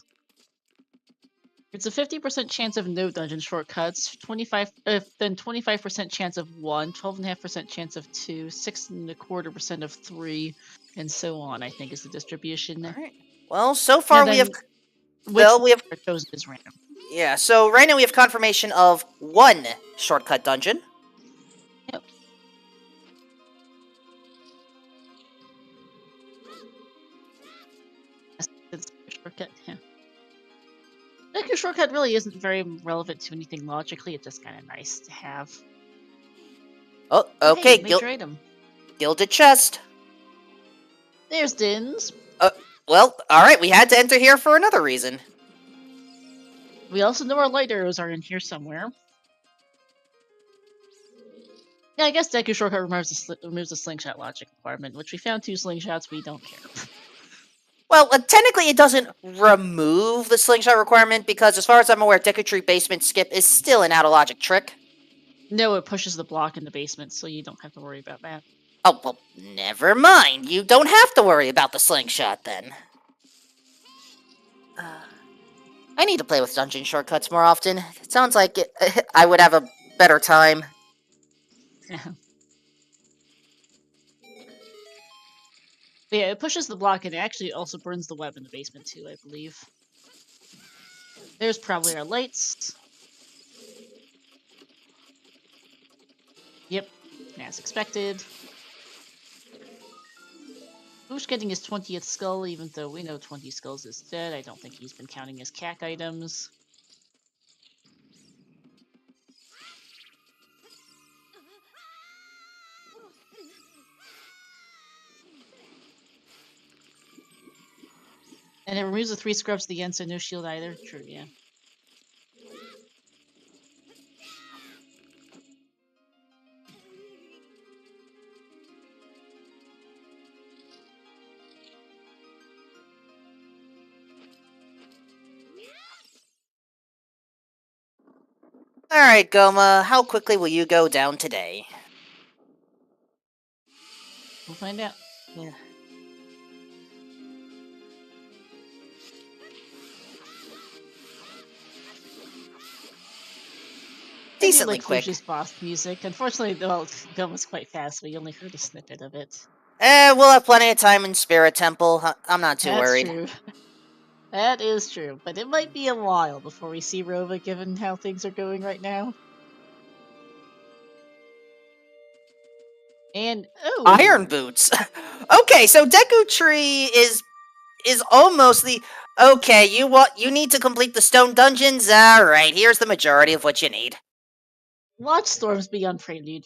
It's a 50% chance of no dungeon shortcuts, then 25% chance of 1, 12.5% chance of 2, 6.25% of 3, and so on, I think is the distribution. Alright. Well, so far we have chosen is random. Yeah, so right now we have confirmation of 1 shortcut dungeon. Yep. shortcut. Yeah. Deku shortcut really isn't very relevant to anything logically. It's just kind of nice to have. Oh, Oh, okay, hey, major item. gilded chest. There's Din's. Well, alright, we had to enter here for another reason. We also know our light arrows are in here somewhere. Yeah, I guess Deku shortcut removes the slingshot logic requirement, which we found 2 slingshots, we don't care. Well, technically it doesn't remove the slingshot requirement, because as far as I'm aware, Deku Tree Basement Skip is still an out-of-logic trick. No, it pushes the block in the basement, so you don't have to worry about that. Oh, well, never mind. You don't have to worry about the slingshot, then. I need to play with dungeon shortcuts more often. It sounds like I would have a better time. But yeah, it pushes the block, and it actually also burns the web in the basement too, I believe. There's probably our lights. Yep, as expected. Flouche getting his 20th skull, even though we know 20 skulls is dead. I don't think he's been counting his cack items. And it removes the 3 scrubs at the end, so no shield either. True, yeah. Alright, Goma, how quickly will you go down today? We'll find out. Yeah. Decently quick. Flouche's boss music. Unfortunately, well, it was quite fast. We only heard a snippet of it. We'll have plenty of time in Spirit Temple. I'm not too worried. That's true. That is true, but it might be a while before we see Rova, given how things are going right now. And Iron Boots. Okay, so Deku Tree is almost the okay. You need to complete the stone dungeons. All right, here's the majority of what you need. Watch storms beyond Prelude,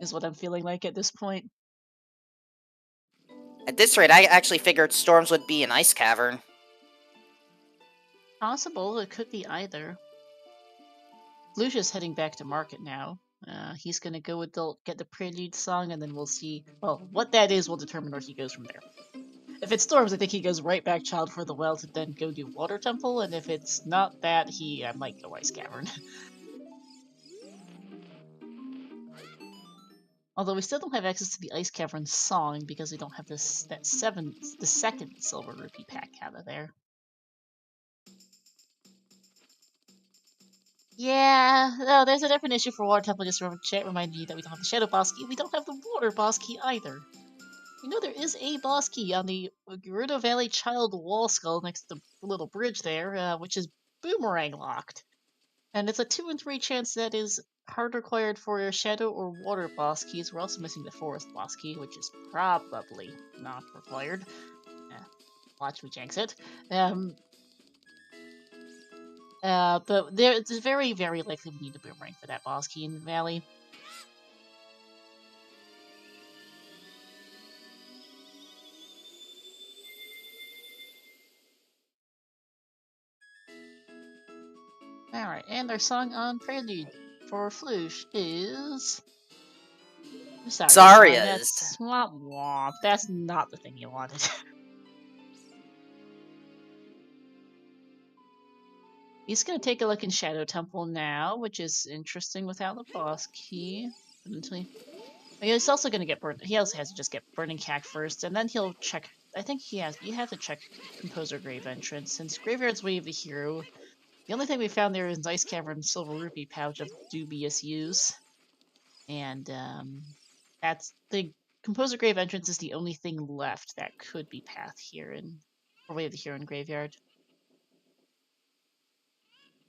is what I'm feeling like at this point. At this rate, I actually figured storms would be an ice cavern. Possible, it could be either. Flouche is heading back to market now. He's gonna go get the Prelude song, and then we'll see. Well, what that is will determine where he goes from there. If it's storms, I think he goes right back Child for the Well to then go do Water Temple, and if it's not that, he might go Ice Cavern. Although we still don't have access to the Ice Cavern song because we don't have the second Silver Rupee pack out of there. Yeah, no, there's a different issue for Water Temple. Just remind me that we don't have the Shadow Boss Key. We don't have the Water Boss Key either. You know there is a boss key on the Gerudo Valley Child Wall Skull next to the little bridge there, which is boomerang locked. And it's a 2 in 3 chance that is hard required for your Shadow or Water boss keys. We're also missing the Forest boss key, which is probably not required. Watch me jinx it. But it's very, very likely we need a boomerang for that boss key in the valley. Alright, and our song on Prelude for Flouche is... Zarya's. Swamp Womp. That's not the thing you wanted. He's gonna take a look in Shadow Temple now, which is interesting without the boss key. He's also gonna get burned. He also has to just get Burning Cack first, and then he'll check. I think you have to check Composer Grave Entrance, since Graveyard's Way of the Hero. The only thing we found there is Ice Cavern Silver Rupee pouch of dubious use. And that's the Composer Grave Entrance is the only thing left that could be path here in Way of the Hero in Graveyard.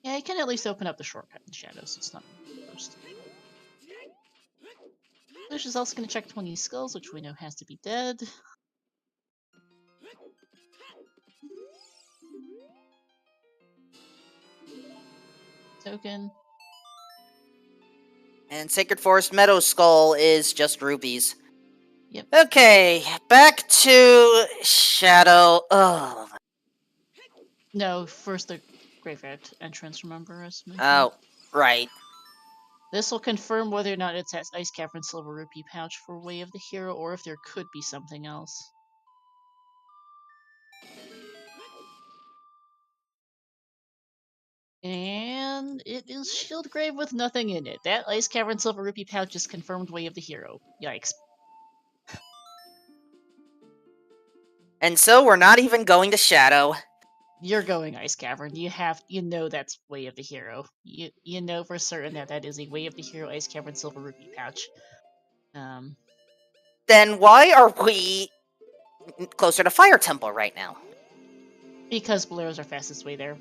Yeah, you can at least open up the shortcut in Shadows. It's not first. Flouche is also going to check 20 skulls, which we know has to be dead. Token. And Sacred Forest Meadow Skull is just rupees. Yep. Okay, back to Shadow. Ugh. No, first the graveyard entrance, remember us mentioned? Oh, right. This will confirm whether or not it's at Ice Cavern Silver Rupee Pouch for Way of the Hero, or if there could be something else. And it is Shield Grave with nothing in it. That Ice Cavern Silver Rupee Pouch is confirmed Way of the Hero. Yikes. And so we're not even going to Shadow. You're going Ice Cavern. You know that's Way of the Hero. You know for certain that that is a Way of the Hero Ice Cavern Silver Rupee Pouch. Then why are we closer to Fire Temple right now? Because Bolero's our fastest way there.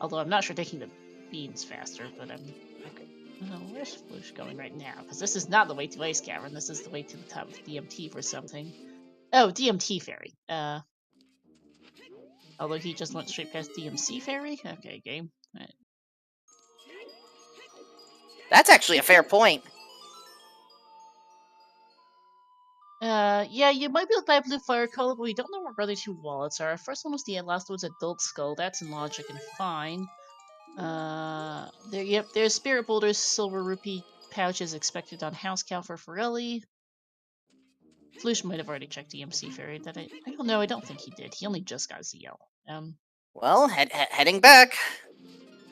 Although I'm not sure taking the beans faster, but I'm okay. Where's Flouche going right now? Because this is not the way to Ice Cavern. This is the way to the top of DMT for something. Oh, DMT Ferry. Although he just went straight past DMC Ferry? Okay, game. Right. That's actually a fair point. Yeah, you might be able to buy Blue Fire Color, but we don't know where our other two wallets are. First one was the last one's Adult Skull. That's in logic and fine. There's Spirit Boulder's Silver Rupee pouch is expected on House Cow for Farrelli. Flouche might have already checked DMC Ferry. I don't know. I don't think he did. He only just got ZL. Well, heading back.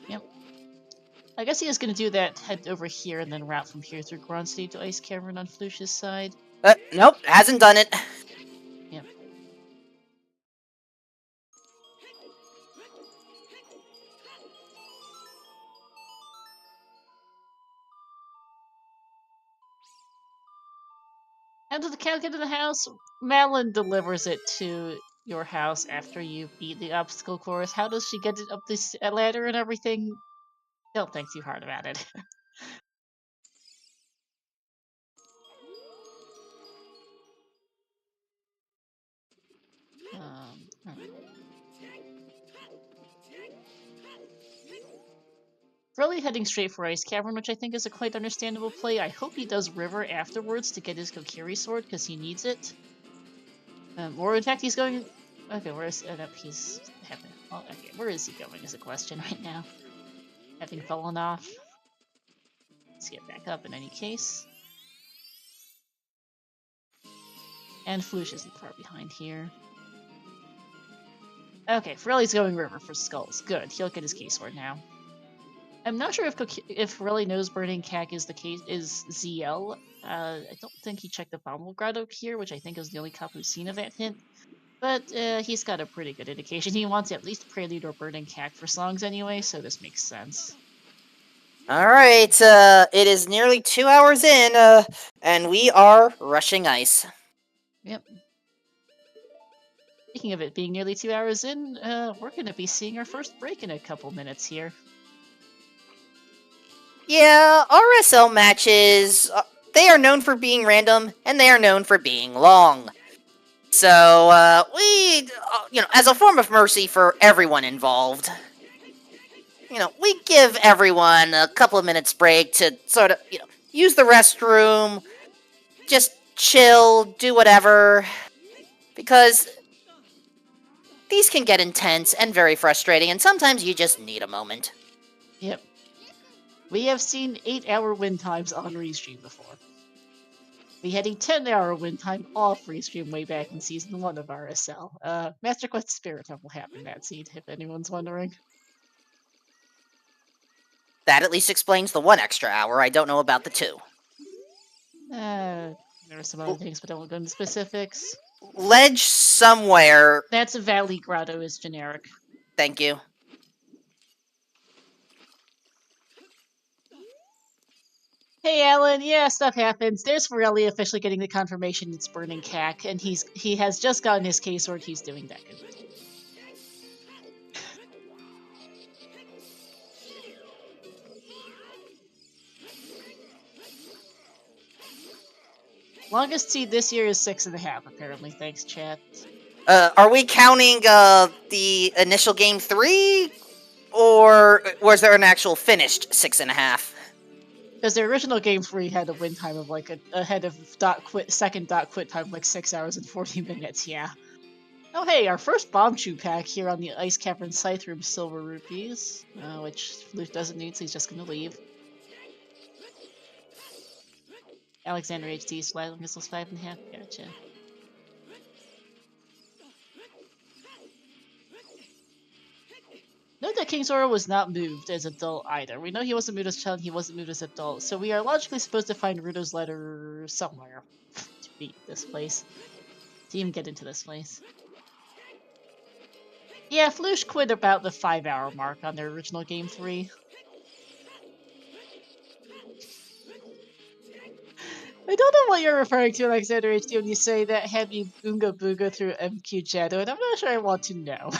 Yep. I guess he is going to do that. Head over here and then route from here through Grand State to Ice Cavern on Flouche's side. Nope, hasn't done it. Yep. How did the cow get to the house? Madeline delivers it to your house after you beat the obstacle course. How does she get it up this ladder and everything? Don't think too hard about it. Really heading straight for Ice Cavern, which I think is a quite understandable play. I hope he does River afterwards to get his Kokiri sword, because he needs it. Or in fact, he's going... Okay, where is... he's... Well, okay, where is he going is a question right now. Having fallen off. Let's get back up in any case. And Flouche isn't far behind here. Okay, Farrelli's going River for Skulls. Good, he'll get his key sword now. I'm not sure if Farrelli knows Burning Cack is ZL. I don't think he checked the Bomble Grotto here, which I think is the only cop who's seen of that hint. But he's got a pretty good indication. He wants at least Prelude or Burning Cack for songs anyway, so this makes sense. Alright, it is nearly 2 hours in, and we are rushing ice. Yep. Speaking of it being nearly 2 hours in, we're going to be seeing our first break in a couple minutes here. Yeah, RSL matches, they are known for being random, and they are known for being long. So, we, as a form of mercy for everyone involved, we give everyone a couple of minutes break to sort of, use the restroom, just chill, do whatever, because these can get intense and very frustrating, and sometimes you just need a moment. Yep. We have seen 8-hour win times on Restream before. We had a 10-hour win time off Restream way back in Season 1 of RSL. Master Quest Spirit Temple happened that seed, if anyone's wondering. That at least explains the 1 extra hour. I don't know about the 2. There are some other things, but I won't go into specifics. Ledge somewhere. That's a Valley Grotto is generic. Thank you. Hey Alan, yeah, stuff happens. There's Farrelli officially getting the confirmation it's Burning Cack, and he has just gotten his K sword. He's doing that good. Longest seed this year is 6.5, apparently. Thanks, chat. Are we counting the initial game 3, or was there an actual finished 6.5? Because the original game 3 had a win time of like ahead of second quit time of like 6 hours and 40 minutes. Yeah. Oh hey, our first bomb chew pack here on the Ice Cavern Scythe Room, silver rupees, which Flouche doesn't need, so he's just gonna leave. Alexander HD, Slider Missiles 5.5. Gotcha. Note that King Zora was not moved as adult either. We know he wasn't moved as child, he wasn't moved as adult, so we are logically supposed to find Ruto's letter somewhere to beat this place. To even get into this place. Yeah, Flouche quit about the 5-hour mark on their original game 3. I don't know what you're referring to, Alexander HD, when you say that heavy Oonga Booga through MQ Shadow, and I'm not sure I want to know.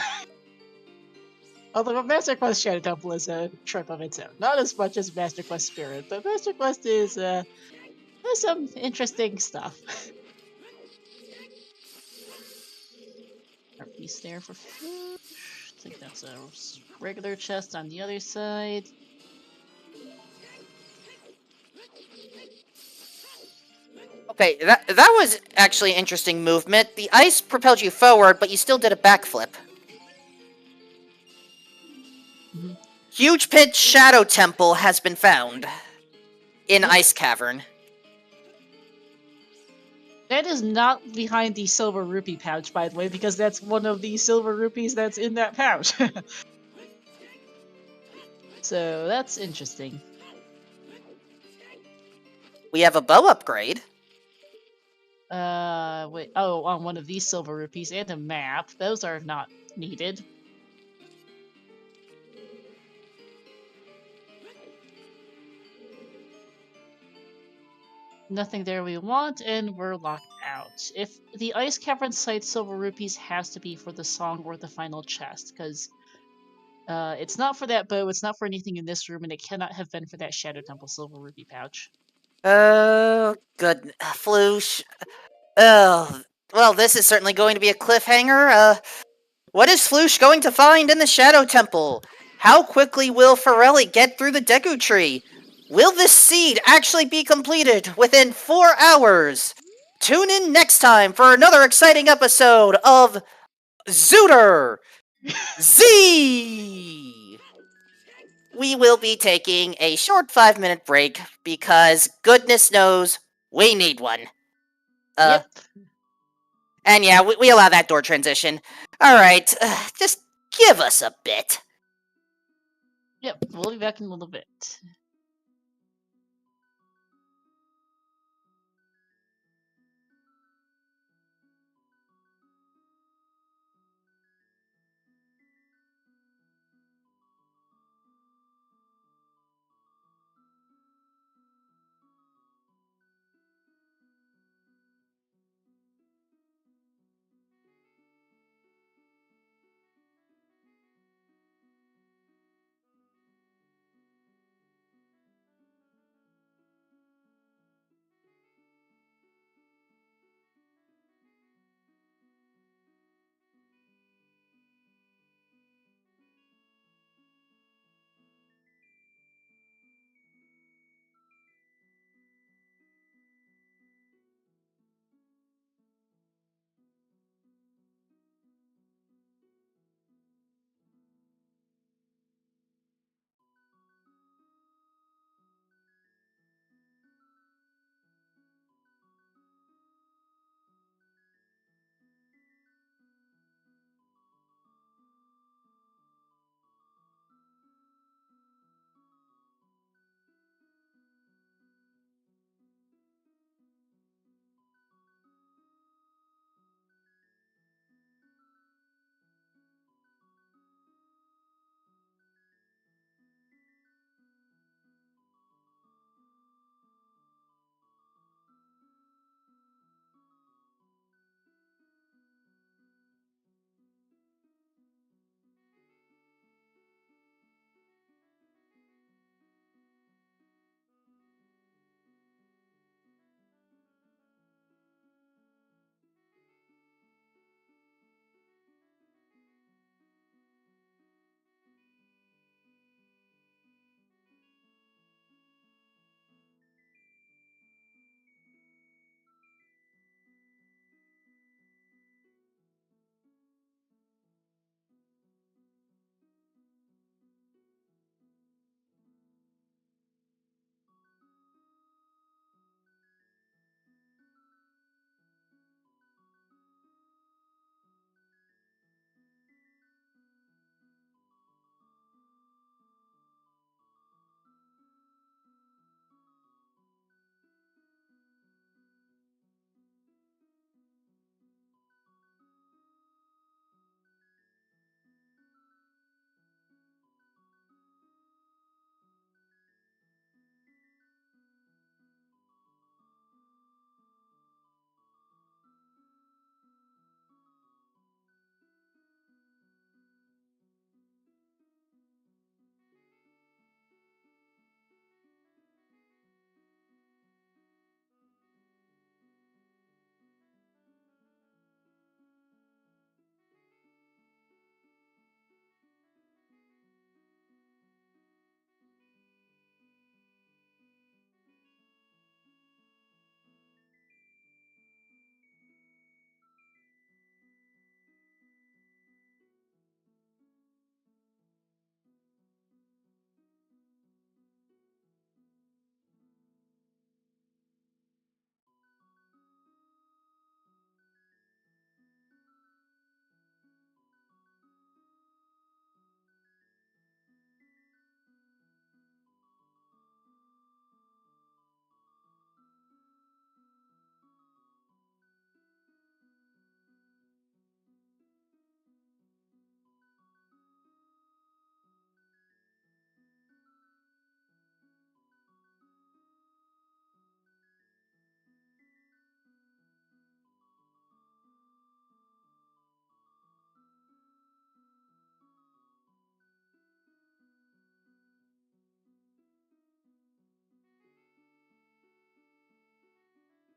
Although Master Quest Shadow Temple is a trip of its own. Not as much as Master Quest Spirit, but Master Quest is, has some interesting stuff. Our piece there for Flouche. I think that's a regular chest on the other side. Okay, that was actually interesting movement. The ice propelled you forward, but you still did a backflip. Mm-hmm. Huge Pit Shadow Temple has been found in Yep. Ice Cavern. That is not behind the silver rupee pouch, by the way, because that's one of the silver rupees that's in that pouch. So that's interesting. We have a bow upgrade. Wait. Oh, on one of these silver rupees and a map. Those are not needed. Nothing there we want, and we're locked out. If the Ice Cavern site silver rupees has to be for the song or the final chest, because it's not for that bow, it's not for anything in this room, and it cannot have been for that Shadow Temple silver rupee pouch. Oh, good. Flouche. Oh, well, this is certainly going to be a cliffhanger. What is Flouche going to find in the Shadow Temple? How quickly will Farrelli get through the Deku Tree? Will this seed actually be completed within 4 hours? Tune in next time for another exciting episode of Zooter Z! We will be taking a short 5-minute break because goodness knows we need one. Yep. And yeah, we allow that door transition. Alright, just give us a bit. Yep, we'll be back in a little bit.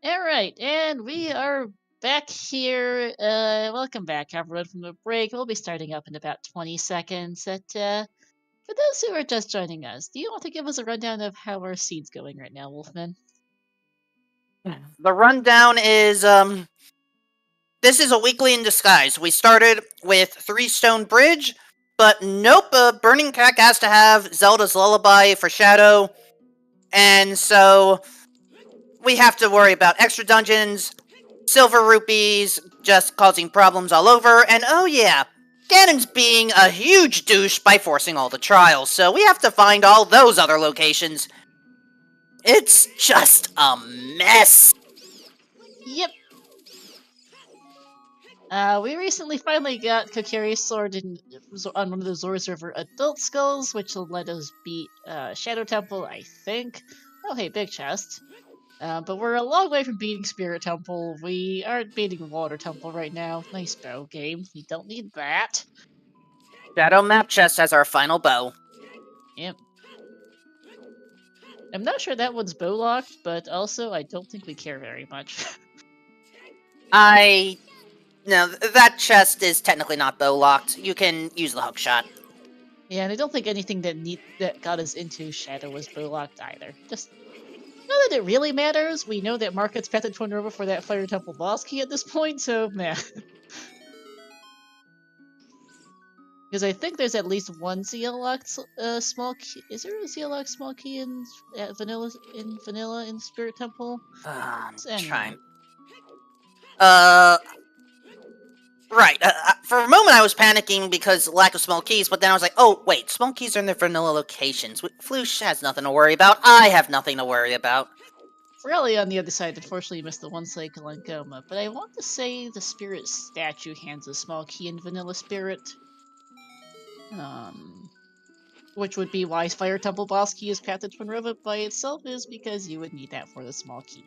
Alright, and we are back here. Welcome back, everyone, from the break. We'll be starting up in about 20 seconds. For those who are just joining us, do you want to give us a rundown of how our seed's going right now, Wolfman? The rundown is this is a weekly in disguise. We started with 3 Stone Bridge, but nope, Burning Cack has to have Zelda's Lullaby for Shadow, and so we have to worry about extra dungeons, silver rupees just causing problems all over, and oh yeah, Ganon's being a huge douche by forcing all the trials, so we have to find all those other locations. It's just a mess. Yep. We recently finally got Kokiri's sword on one of the Zora Server adult skulls, which will let us beat Shadow Temple, I think. Oh, hey, big chest. But we're a long way from beating Spirit Temple. We aren't beating Water Temple right now. Nice bow game. We don't need that. Shadow Map Chest as our final bow. Yep. I'm not sure that one's bow locked, but also I don't think we care very much. No, that chest is technically not bow locked. You can use the hook shot. Yeah, and I don't think anything that got us into Shadow was bow locked either. Just not that it really matters. We know that Market's Path to Tornova for that Fire Temple boss key at this point, so meh. Because I think there's at least one ZL locked small key. Is there a ZL locked small key in vanilla in Spirit Temple? I'm So anyway. trying. Right. For a moment, I was panicking because lack of small keys, but then I was like, oh, wait, small keys are in their vanilla locations. Flouche has nothing to worry about. I have nothing to worry about. Farrelli, on the other side, unfortunately missed the one cycle on Goma, but I want to say the Spirit statue hands a small key in Vanilla Spirit. Which would be why Fire Temple boss key is Path to Tornova by itself, is because you would need that for the small key.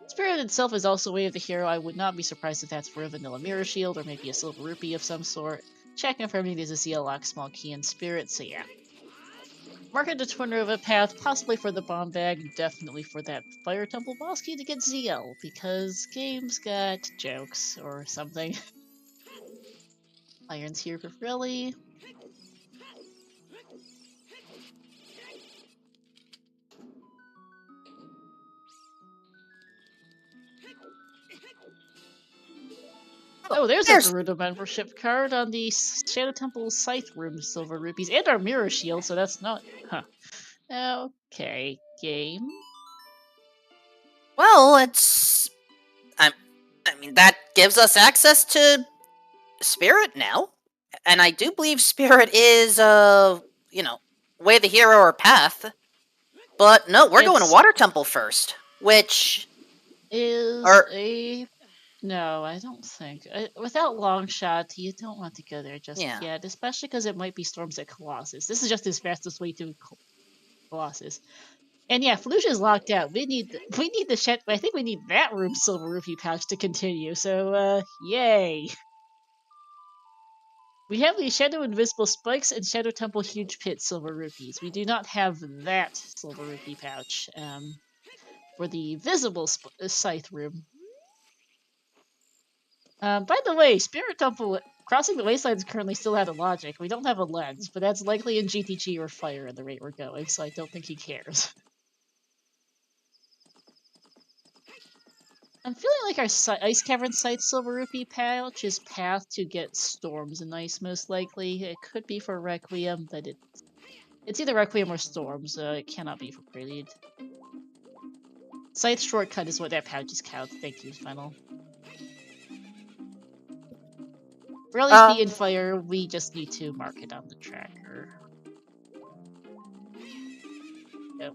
Spirit itself is also Way of the Hero. I would not be surprised if that's for a vanilla mirror shield or maybe a silver rupee of some sort. Check confirming there's a CL lock small key in Spirit, so yeah. Market to Tornova path, possibly for the bomb bag, definitely for that Fire Temple boss key to get ZL, because game's got jokes or something. Iron's here for Frilly. Oh, there's a Gerudo membership card on the Shadow Temple Scythe Room Silver Rupees, and our Mirror Shield, so that's not... Huh. Okay, game. Well, it's... I mean, that gives us access to Spirit now. And I do believe Spirit is, you know, Way of the Hero or Path. But no, we're going to Water Temple first, which... No, I don't think. Without long shot, you don't want to go there just yet, especially because it might be storms at Colossus. This is just his fastest way to Colossus. And yeah, Flouche is locked out. We need the shed. I think we need that room silver rupee pouch to continue. So yay! We have the Shadow Invisible Spikes and Shadow Temple Huge Pit silver rupees. We do not have that silver rupee pouch for the visible scythe room. By the way, Spirit Temple Crossing the Wasteland is currently still out of logic. We don't have a lens, but that's likely in GTG or Fire at the rate we're going, so I don't think he cares. I'm feeling like our Ice Cavern Site Silver Rupee pouch is Path to get Storms and Ice, most likely. It could be for Requiem, but it's either Requiem or Storms. It cannot be for Prelude. Scythe Shortcut is what that pouch is called. Thank you, Final. Really be in Fire, we just need to mark it on the tracker. Yep.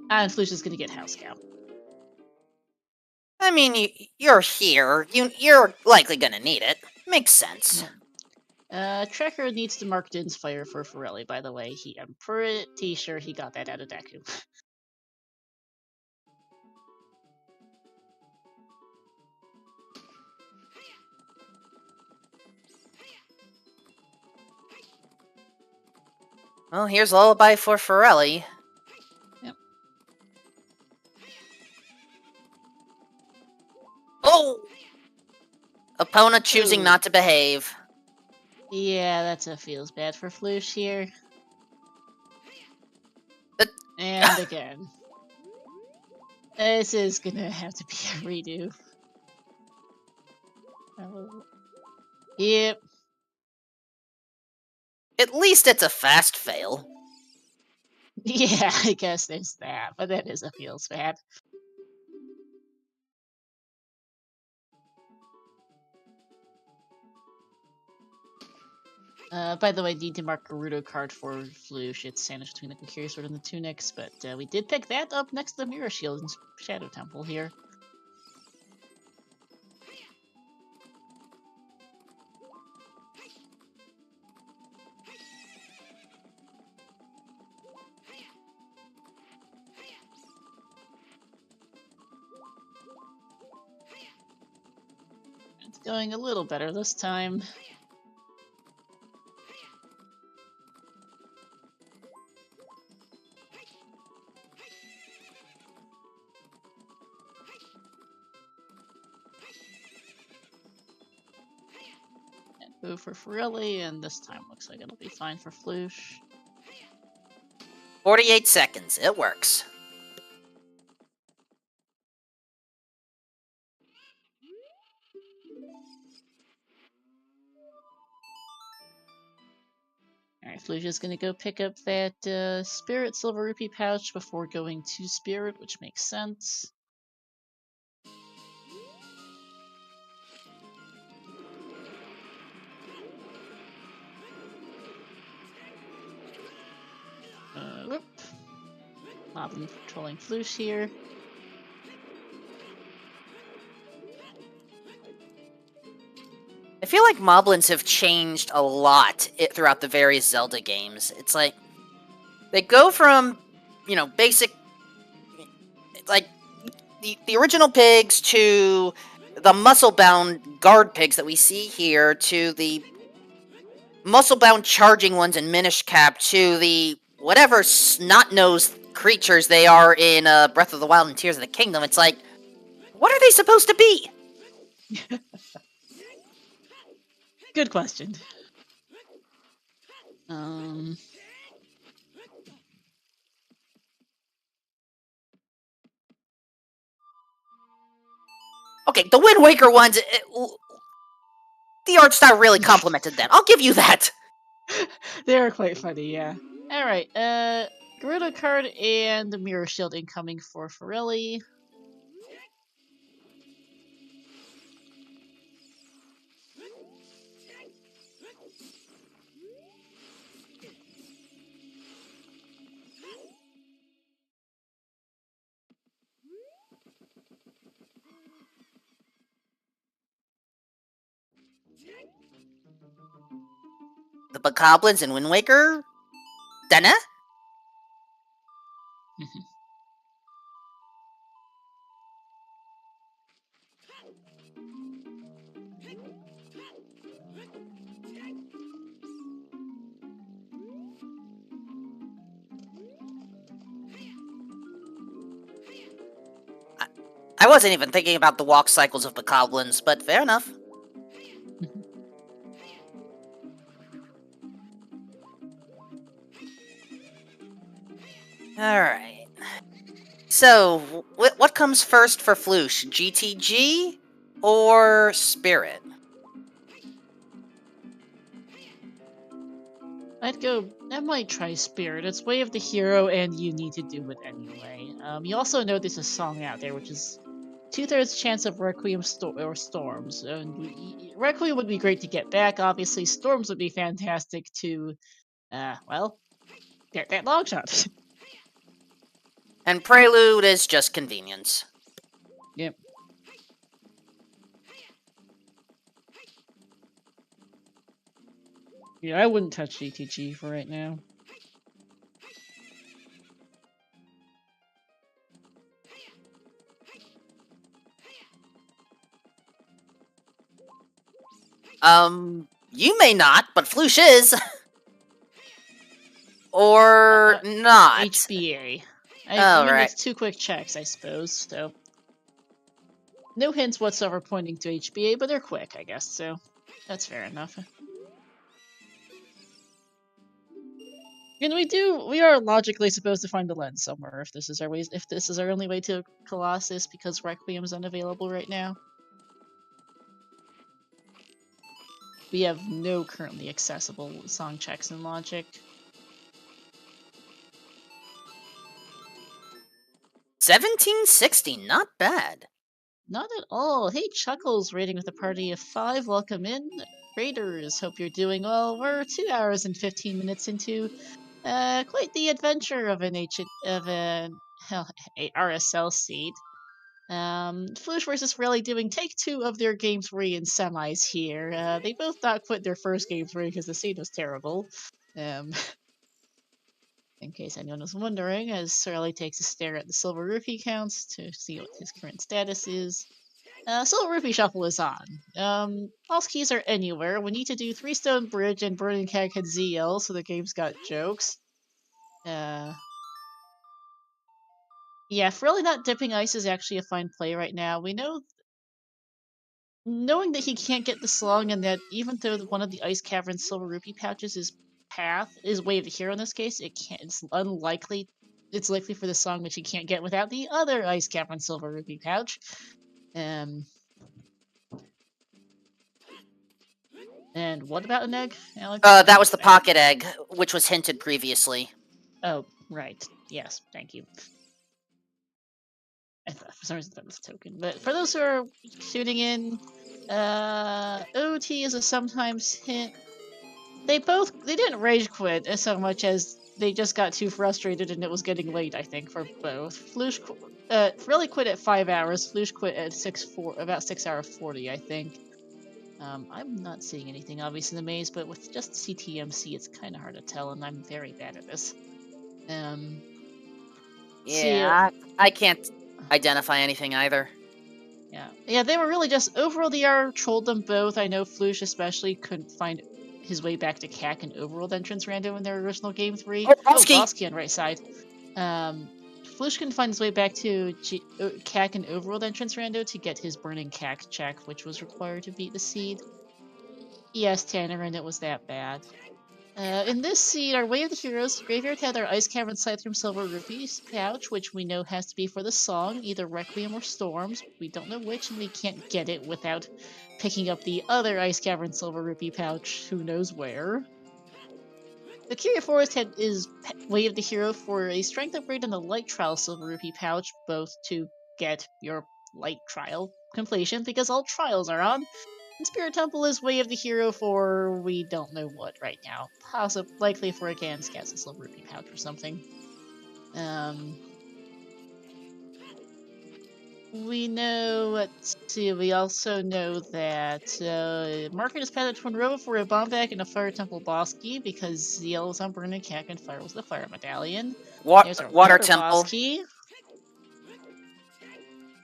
And Flouche is gonna get House Scout. I mean, you're here. You're likely gonna need it. Makes sense. Tracker needs to mark Din's Fire for Farrelli, by the way. I'm pretty sure he got that out of Deku. Well, here's Lullaby for Farrelli. Yep. Oh! Opponent choosing Ooh. not to behave. Yeah, that's a feels bad for Flouche here. But- And again. This is gonna have to be a redo. Oh. Yep. At least it's a fast fail. Yeah, I guess there's that, but that is a feels bad. By the way, need to mark a Rudo card for Flouche. It's sandwiched between the Kokiri Sword and the Tunics, but we did pick that up next to the Mirror Shield and Shadow Temple here. It's going a little better this time. Boo for Farrelli, and this time looks like it'll be fine for Flouche. 48 seconds. It works. Alright, Flouche is gonna go pick up that Spirit Silver Rupee pouch before going to Spirit, which makes sense. Whoop. Moblin controlling Flouche here. I feel like Moblins have changed a lot throughout the various Zelda games. It's like they go from, basic, like the original pigs to the muscle-bound guard pigs that we see here, to the muscle-bound charging ones in Minish Cap, to the whatever snot-nosed creatures they are in Breath of the Wild and Tears of the Kingdom. It's like, what are they supposed to be? Good question. Okay, the Wind Waker ones, the art style really complimented them. I'll give you that. They are quite funny, yeah. Alright, Gerudo card and the Mirror Shield incoming for Farrelli. The Bokoblins and Wind Waker? Dana? I wasn't even thinking about the walk cycles of Bokoblins, but fair enough. Alright. So, what comes first for Flouche? GTG or Spirit? I might try Spirit. It's Way of the Hero, and you need to do it anyway. You also know there's a song out there, which is 2/3 chance of Requiem or Storms. And Requiem would be great to get back, obviously. Storms would be fantastic to, well, get that long shot. And Prelude is just convenience. Yep. Yeah, I wouldn't touch GTG for right now. You may not, but Flouche is. Or not. HBA. We Oh, can right. make 2 quick checks, I suppose, so... No hints whatsoever pointing to HBA, but they're quick, I guess, so... That's fair enough. And we are logically supposed to find the lens somewhere if this is our only way to Colossus because Requiem's unavailable right now. We have no currently accessible song checks in Logic. 1760, not bad. Not at all. Hey, Chuckles, rating with a party of 5. Welcome in. Raiders, hope you're doing well. We're 2 hours and 15 minutes into quite the adventure of an RSL seed. Flouche versus Farrelli doing take 2 of their game 3 in semis here. They both not quit their first game 3 because the seed was terrible. In case anyone was wondering, as Farrelli takes a stare at the silver rupee counts to see what his current status is. Silver Rupee Shuffle is on. Lost keys are anywhere. We need to do 3 Stone Bridge and Burning Keg had ZL, so the game's got jokes. Yeah, Farrelli not dipping ice is actually a fine play right now. We know... Knowing that he can't get the song and that even though one of the Ice Cavern Silver Rupee pouches is Way of the Hero in this case, it's likely for the song which he can't get without the other Ice Cavern Silver Rupee pouch. And what about an egg, Alex? That was the pocket egg, which was hinted previously. Oh, right. Yes, thank you. I thought for some reason that was a token. But for those who are tuning in, OT is a sometimes hint. They didn't rage quit as so much as they just got too frustrated and it was getting late, I think, for both. Flouche really quit at 5 hours. Flouche quit at about 6 hours 40, I think. I'm not seeing anything obvious in the maze, but with just CTMC, it's kind of hard to tell, and I'm very bad at this. I can't identify anything either. Yeah, they were really just Overworld ER trolled them both. I know Flouche especially couldn't find his way back to CAC and Overworld entrance random in their original game 3. Bosky on right side. Flouche couldn't find his way back to CAC and Overworld entrance rando to get his burning CAC check, which was required to beat the seed. Yes, Tanner, and it was that bad. In this seed, our Way of the Heroes, Graveyard had our Ice Cavern Scythe Silver Rupees pouch, which we know has to be for the song, either Requiem or Storms. We don't know which, and we can't get it without picking up the other Ice Cavern Silver Rupee pouch, who knows where. The Curia Forest is Way of the Hero for a Strength upgrade and the Light Trial Silver Rupee pouch, both to get your Light Trial completion, because all trials are on. And Spirit Temple is Way of the Hero for we don't know what right now. Likely for a Gans Castle Silver Rupee pouch or something. We know, let's see, we also know that Market is padded Twin Robo for a Bomb Bag and a Fire Temple Boss Key because ZL was on Burning Cack and Fire was the Fire Medallion. There's our Water Temple. Boss Key.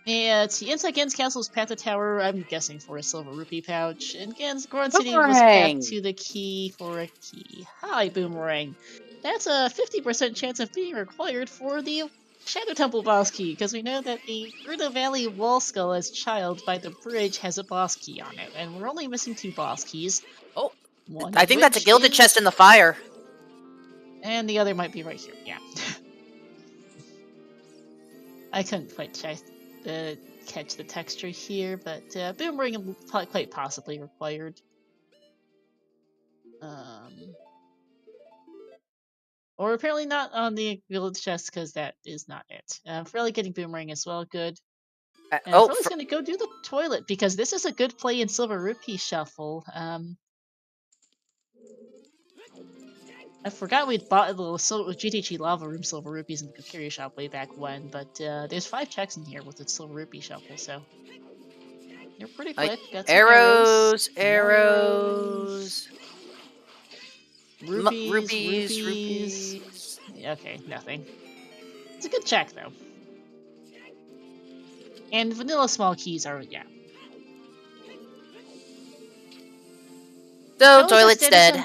Yeah, Inside Gans Castle's Path to Tower, I'm guessing for a Silver Rupee pouch. And Grand City was Path to the Key for a key. Hi, Boomerang. That's a 50% chance of being required for the Shadow Temple boss key, because we know that the Ruda Valley Wall Skull as child by the bridge has a boss key on it, and we're only missing 2 boss keys. Oh, I think that's a Gilded Chest in the fire. And the other might be right here, yeah. I couldn't quite catch the texture here, but Boomerang quite possibly required. Or apparently not on the Gilded Chest, because that is not it. Farrelli getting Boomerang as well, good. And Farrelli's going to go do the toilet, because this is a good play in Silver Rupee Shuffle. I forgot we'd bought a little GTG Lava Room Silver Rupees in the Kokiri shop way back when, but there's 5 checks in here with the Silver Rupee Shuffle, so... You're pretty quick. Got some arrows. Rupees. Okay, nothing. It's a good check, though. And vanilla small keys are, yeah. So, toilet's dead.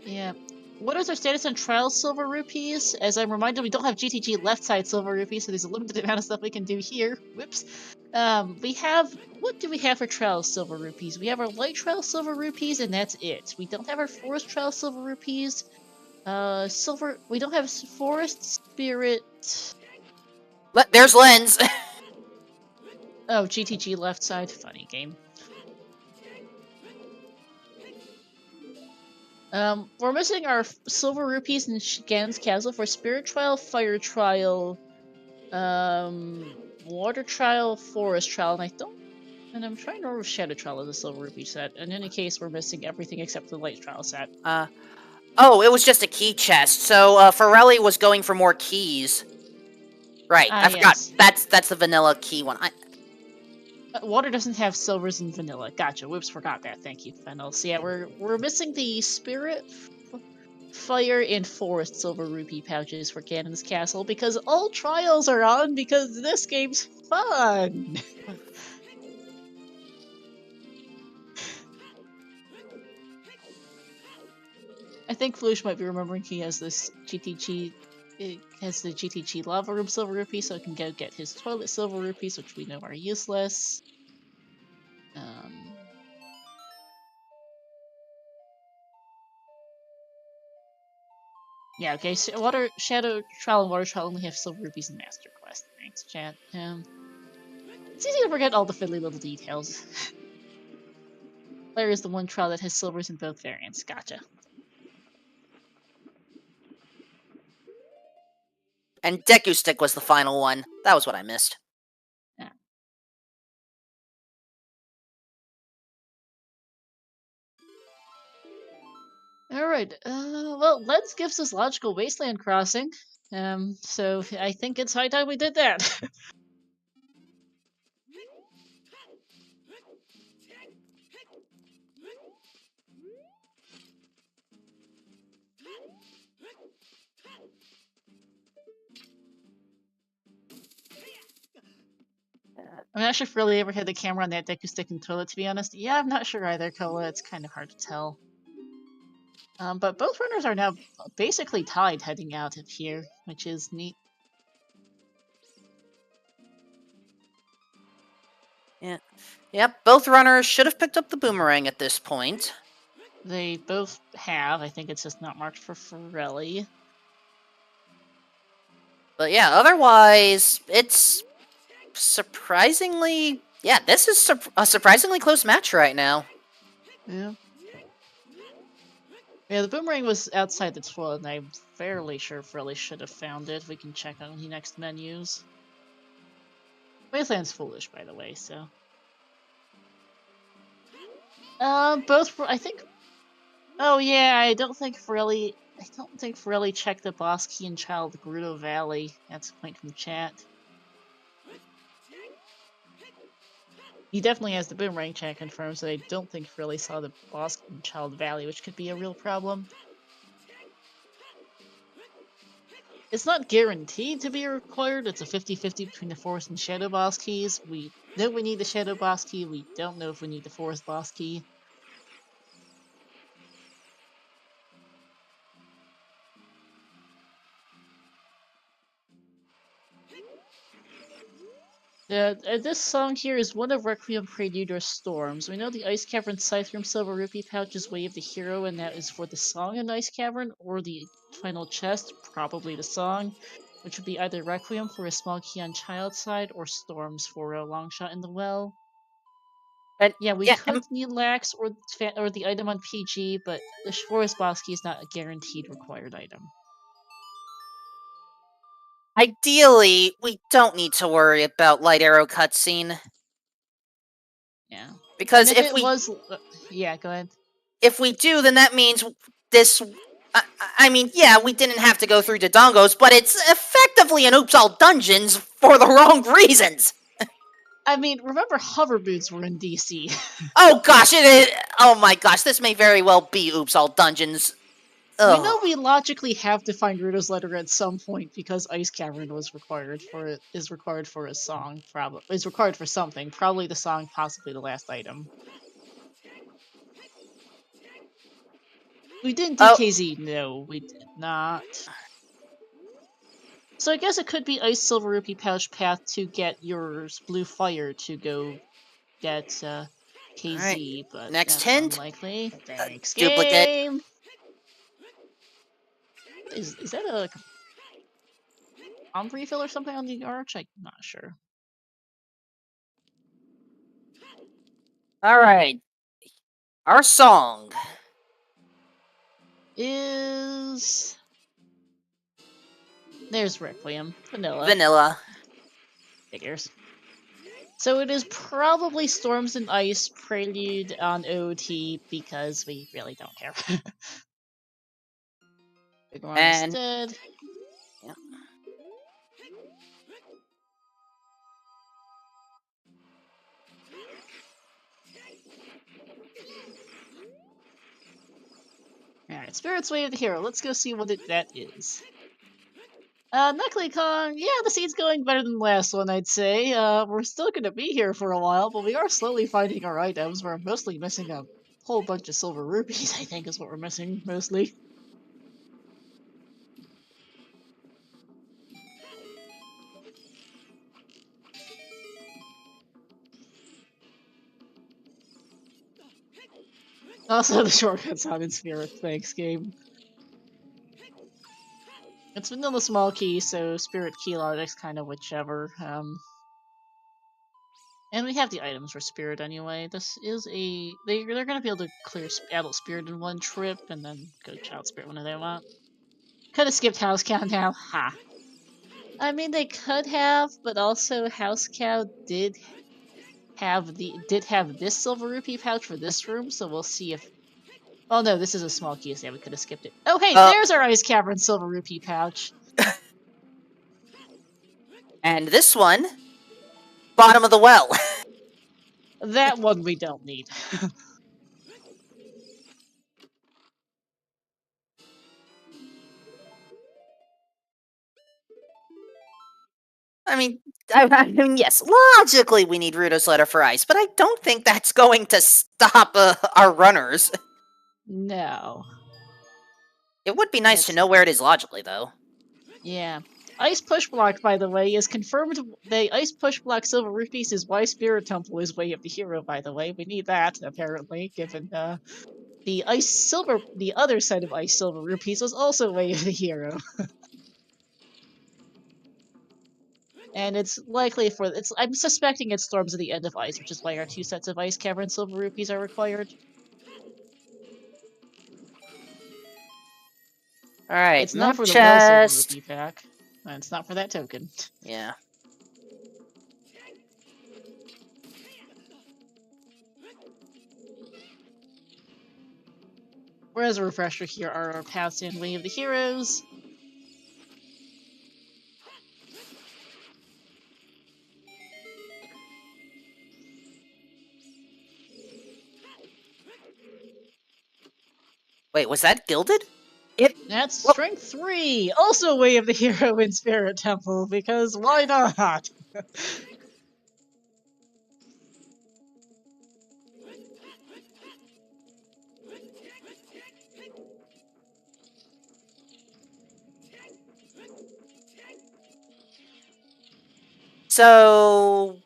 Yeah. What is our status on trial silver rupees? As I'm reminded, we don't have GTG left side silver rupees, so there's a limited amount of stuff we can do here. Whoops. We have, what do we have for trial silver rupees? We have our light trial silver rupees, and that's it. We don't have our forest trial silver rupees. We don't have forest spirit. There's Lens. Oh, GTG left side. Funny game. We're missing our silver rupees in Gan's Castle for Spirit Trial, Fire Trial, Water Trial, Forest Trial, and I'm trying to remember if Shadow Trial is a silver rupee set. In any case, we're missing everything except the Light Trial set. Oh, it was just a key chest, so, Farrelli was going for more keys. Right, I forgot. Yes. That's the vanilla key one. Water doesn't have silvers and vanilla. Gotcha. Whoops, forgot that. Thank you, Fennel. So yeah, we're missing the Spirit, Fire, and Forest silver rupee pouches for Ganon's Castle because all trials are on because this game's fun. I think Flouche might be remembering he has this GTG. It has the GTG Lava Room silver rupee, so he can go get his toilet silver rupees, which we know are useless. Yeah, okay, so Shadow Trial and Water Trial only have silver rupees in Master Quest. Thanks, chat. It's easy to forget all the fiddly little details. Fire is the one trial that has silvers in both variants. Gotcha. And Deku Stick was the final one. That was what I missed. Yeah. Alright, well, Lens gives us Logical Wasteland Crossing. So I think it's high time we did that. I'm not sure if really ever had the camera on that Deku Stick and toilet, to be honest. Yeah, I'm not sure either, Kola. It's kind of hard to tell. But both runners are now basically tied heading out of here, which is neat. Yeah. Yep, both runners should have picked up the boomerang at this point. They both have. I think it's just not marked for Farrelli. But yeah, otherwise, it's surprisingly... Yeah, this is a surprisingly close match right now. Yeah. Yeah, the boomerang was outside the toilet, and I'm fairly sure Farrelli should have found it. We can check on the next menus. Wasteland's foolish, by the way, so... both... I think... Oh yeah, I don't think Farrelli checked the boss key in Child Gerudo Valley. That's a point from chat. He definitely has the boomerang chat confirmed, so I don't think Farrelli saw the boss in Child Valley, which could be a real problem. It's not guaranteed to be required. It's a 50-50 between the Forest and Shadow boss keys. We know we need the Shadow boss key. We don't know if we need the Forest boss key. This song here is one of Requiem Prelude or Storms. We know the Ice Cavern Scythe Room Silver Rupee pouch is Way of the Hero, and that is for the song in Ice Cavern, or the final chest, probably the song, which would be either Requiem for a small key on Child's side, or Storms for a long shot in the well. And yeah, we could need Lax or the item on PG, but the Forest boss key is not a guaranteed required item. Ideally, we don't need to worry about Light Arrow cutscene. Yeah. Because if it was... yeah, go ahead. If we do, then that means this... I mean, yeah, we didn't have to go through Dodongos, but it's effectively an Oops All Dungeons for the wrong reasons. I mean, remember hover boots were in DC. Oh gosh, it is... Oh my gosh, this may very well be Oops All Dungeons. Ugh. We know we logically have to find Ruto's letter at some point because Ice Cavern is required for a song, is required for something. Probably the song, possibly the last item. We didn't do KZ. No, we did not. So I guess it could be Ice Silver Rupee Pouch path to get your Blue Fire to go get KZ, Alright. but Next that's hint. unlikely. Thanks, Duplicate. game! Is that a refill or something on the arch? I'm not sure. Alright. Our song is... There's Requiem. Vanilla. Vanilla. Figures. So it is probably Storms and Ice Prelude on OT because we really don't care. Big one instead. Yeah. Alright, Spirit's Way of the Hero. Let's go see what that is. Knuckly Kong, yeah, the scene's going better than the last one, I'd say. We're still gonna be here for a while, but we are slowly finding our items. We're mostly missing a whole bunch of silver rupees, I think is what we're missing, mostly. Also, the shortcuts on in Spirit, thanks, game. It's vanilla small key, so Spirit Key Logic's kind of whichever. And we have the items for Spirit anyway. This is a... They're gonna be able to clear Adult Spirit in one trip, and then go Child Spirit whenever they want. Could've skipped House Cow now, ha. I mean, they could have, but also House Cow did have this silver rupee pouch for this room, so we'll see if... Oh no, this is a small key, so yeah, we could've skipped it. Oh hey, there's our Ice Cavern silver rupee pouch! And this one, bottom of the well. That one we don't need. I mean, yes, logically we need Ruto's Letter for Ice, but I don't think that's going to stop our runners. No. It would be nice to know where it is logically, though. Yeah. Ice Push Block, by the way, is confirmed. The Ice Push Block Silver Rupees is why Spirit Temple is Way of the Hero, by the way. We need that, apparently, given the other side of Ice Silver Rupees was also Way of the Hero. And it's likely I'm suspecting it's Storms at the End of Ice, which is why our 2 sets of Ice Cavern Silver Rupees are required. Alright, it's not for the Well Silver Rupee pack, and it's not for that token. Yeah. Whereas a refresher here are our paths in Way of the Heroes. Wait, was that Gilded? That's Strength 3! Also Way of the Hero in Spirit Temple, because why not? So,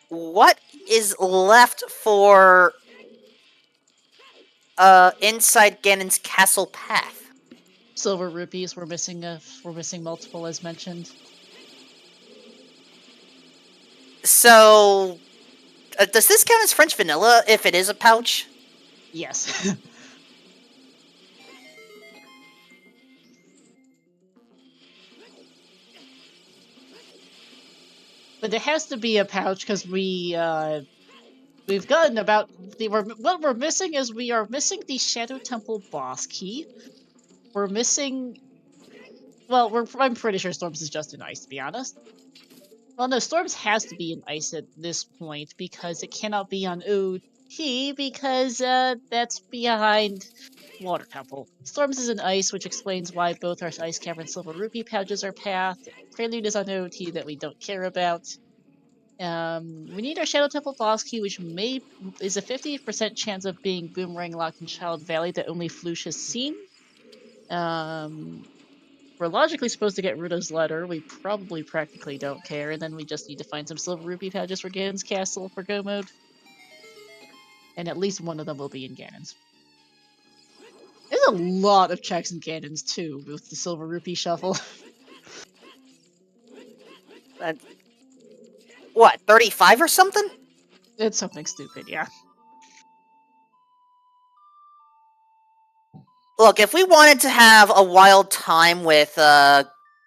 what is left for inside Ganon's castle path? Silver rupees. We're missing multiple, as mentioned. So, does this count as French vanilla if it is a pouch? Yes. But it has to be a pouch because we've gotten about what we're missing is we are missing the Shadow Temple boss key. We're missing. Well, I'm pretty sure Storms is just an ice, to be honest. Well, no, Storms has to be an ice at this point because it cannot be on OT because that's behind Water Temple. Storms is an ice, which explains why both our Ice Cavern Silver Rupee pouches are pathed. Prelude is on OT that we don't care about. We need our Shadow Temple boss key, which is a 50% chance of being boomerang locked in Child Valley that only Flouche has seen. We're logically supposed to get Ruto's letter. We probably practically don't care, and then we just need to find some silver rupee pouches for Ganon's castle for go mode. And at least one of them will be in Ganon's. There's a lot of checks in Ganon's too with the silver rupee shuffle. What, 35 or something? It's something stupid, yeah. Look, if we wanted to have a wild time with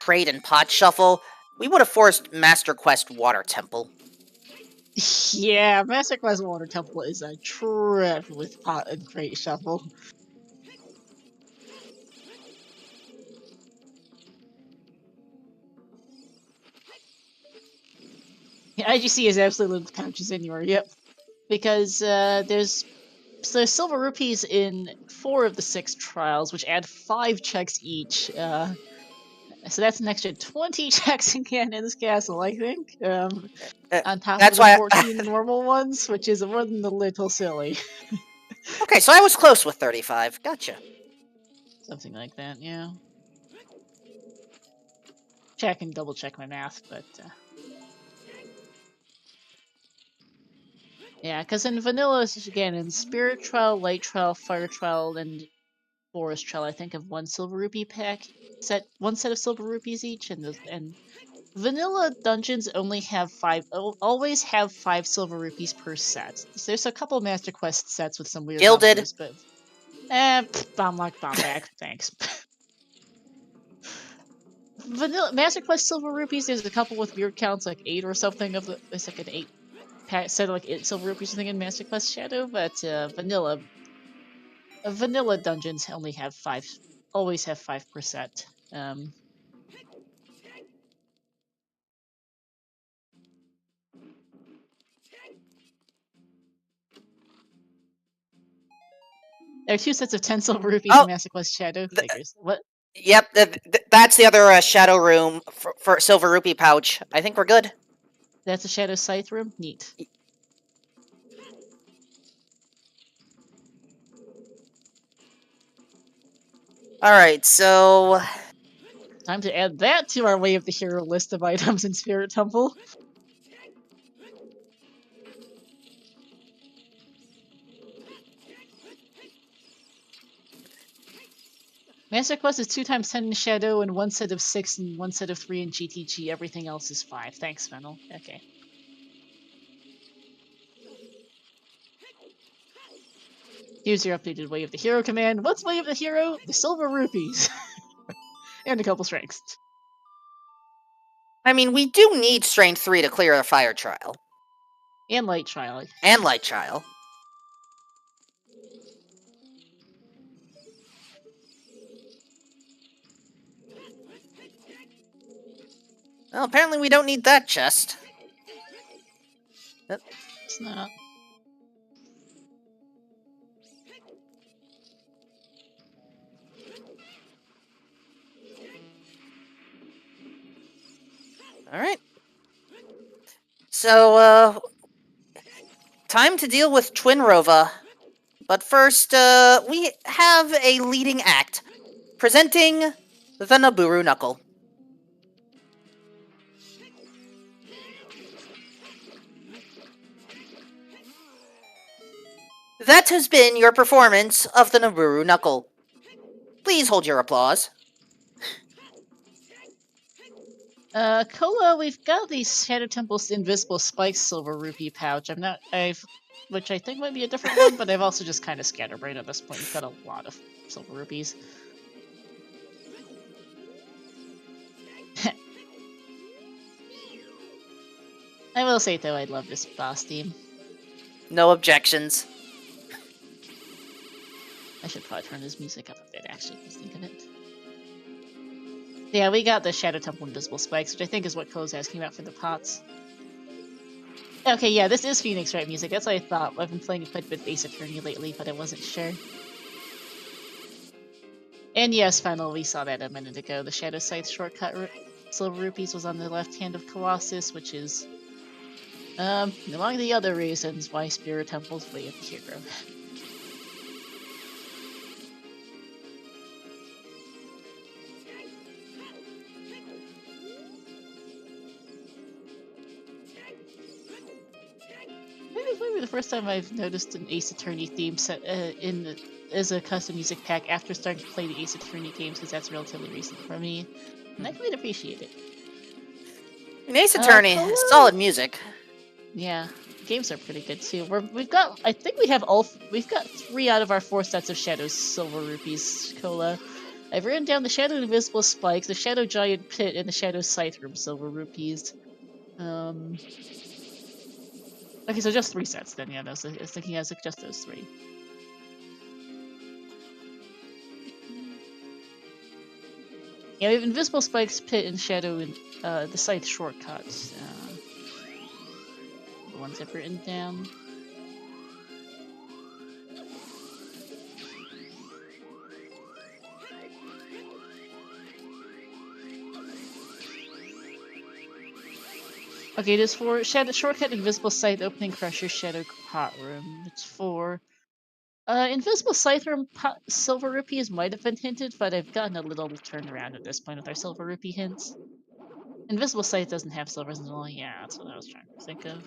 Crate and Pot Shuffle, we would have forced Master Quest Water Temple. Yeah, Master Quest Water Temple is a trip with Pot and Crate Shuffle. Yeah, IGC is absolutely pouches anywhere, yep. Because there's silver rupees in 4 of the 6 trials, which add 5 checks each. So that's an extra 20 checks in Ganon's castle, I think. On top of the 14 normal ones, which is more than a little silly. Okay, so I was close with 35. Gotcha. Something like that, yeah. Double check my math, but yeah, because in vanilla, again, in Spirit Trial, Light Trial, Fire Trial, and Forest Trial, I think of 1 silver rupee pack one set of silver rupees each, and vanilla dungeons only have always have 5 silver rupees per set. So there's a couple Master Quest sets with some weird numbers, but bomb lock, bomb back, thanks. Vanilla Master Quest silver rupees, there's a couple with weird counts, like 8 or something of the. It's like an 8 pack set of like 8 silver rupees or something in Master Quest Shadow, but vanilla dungeons only have 5. Always have 5%. There are 2 sets of 10 silver rupees in Master Quest Shadow. Figures. What? Yep, that's the other Shadow Room for silver rupee pouch. I think we're good. That's a Shadow Scythe room? Neat. Alright, so... time to add that to our Way of the Hero list of items in Spirit Temple. Master Quest is 2 times 10 in Shadow and 1 set of 6 and 1 set of 3 in GTG. Everything else is 5. Thanks, Fennel. Okay. Here's your updated Way of the Hero command. What's Way of the Hero? The silver rupees. And a couple strengths. I mean, we do need Strength 3 to clear a Fire Trial. And Light Trial. And Light Trial. Well, apparently we don't need that chest. It's not. Alright. So, time to deal with Twin Rova. But first, we have a leading act. Presenting the Naburu Knuckle. That has been your performance of the Naburu Knuckle. Please hold your applause. Kola, we've got these Shadow Temple's Invisible Spikes silver rupee pouch. Which I think might be a different one, but I've also just kind of scatterbrained at this point. We've got a lot of silver rupees. I will say, though, I love this boss theme. No objections. I should probably turn his music up a bit, actually, just think of it. Yeah, we got the Shadow Temple Invisible Spikes, which I think is what Cole's asking about for the pots. Okay, yeah, this is Phoenix Wright music. That's what I thought. I've been playing quite a bit of Ace Attorney lately, but I wasn't sure. And yes, finally, we saw that a minute ago. The Shadow Scythe shortcut Silver Rupees was on the left hand of Colossus, which is Among the other reasons why Spirit Temple's way of the hero. Maybe the first time I've noticed an Ace Attorney theme set as a custom music pack after starting to play the Ace Attorney games, because that's relatively recent for me, and I quite appreciate it. Ace Attorney, solid music. Yeah, games are pretty good too. We've got 3 out of our 4 sets of Shadow Silver Rupees, Cola. I've written down the Shadow Invisible Spikes, the Shadow Giant Pit, and the Shadow Scythe Room Silver Rupees. Okay, so just 3 sets then, yeah, I was thinking I was just those 3. Yeah, we have Invisible Spikes, Pit, and Shadow, and the Scythe shortcuts. The ones I've written down. Okay, there's 4 Shadow Shortcut, Invisible Scythe, Opening Crusher, Shadow Pot Room. It's 4. Invisible Scythe Room Silver Rupees might have been hinted, but I've gotten a little turnaround at this point with our Silver Rupee hints. Invisible Scythe doesn't have silvers as well. Yeah, that's what I was trying to think of.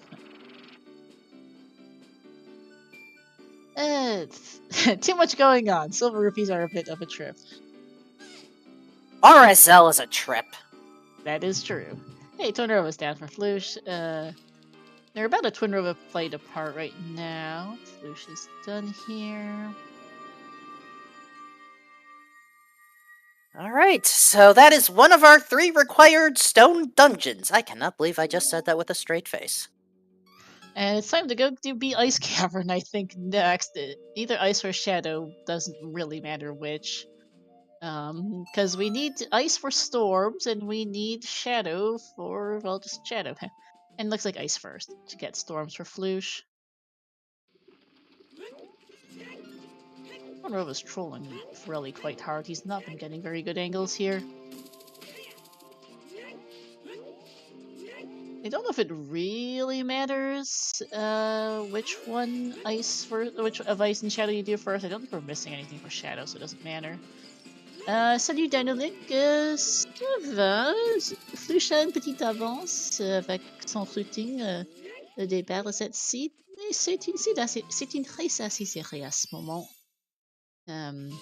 Too much going on. Silver Rupees are a bit of a trip. RSL is a trip. That is true. Hey, Twin Rova's down for Flouche. They're about a Twin Rova fight apart right now. Flouche is done here. Alright, so that is one of our 3 required stone dungeons. I cannot believe I just said that with a straight face. And it's time to go do beat Ice Cavern, I think, next. Either Ice or Shadow, doesn't really matter which. Because we need Ice for Storms, and we need Shadow for, well, just Shadow. And it looks like Ice first, to get Storms for Flouche. Rova's trolling Farrelli quite hard. He's not been getting very good angles here. I don't know if it really matters which one which of Ice and Shadow you do first. I don't think we're missing anything for Shadow, so it doesn't matter. Salut Dynolic, ça va? Flouche a une petite avance avec son routing de départ de cette site. C'est une race assez serrée à ce moment. Learning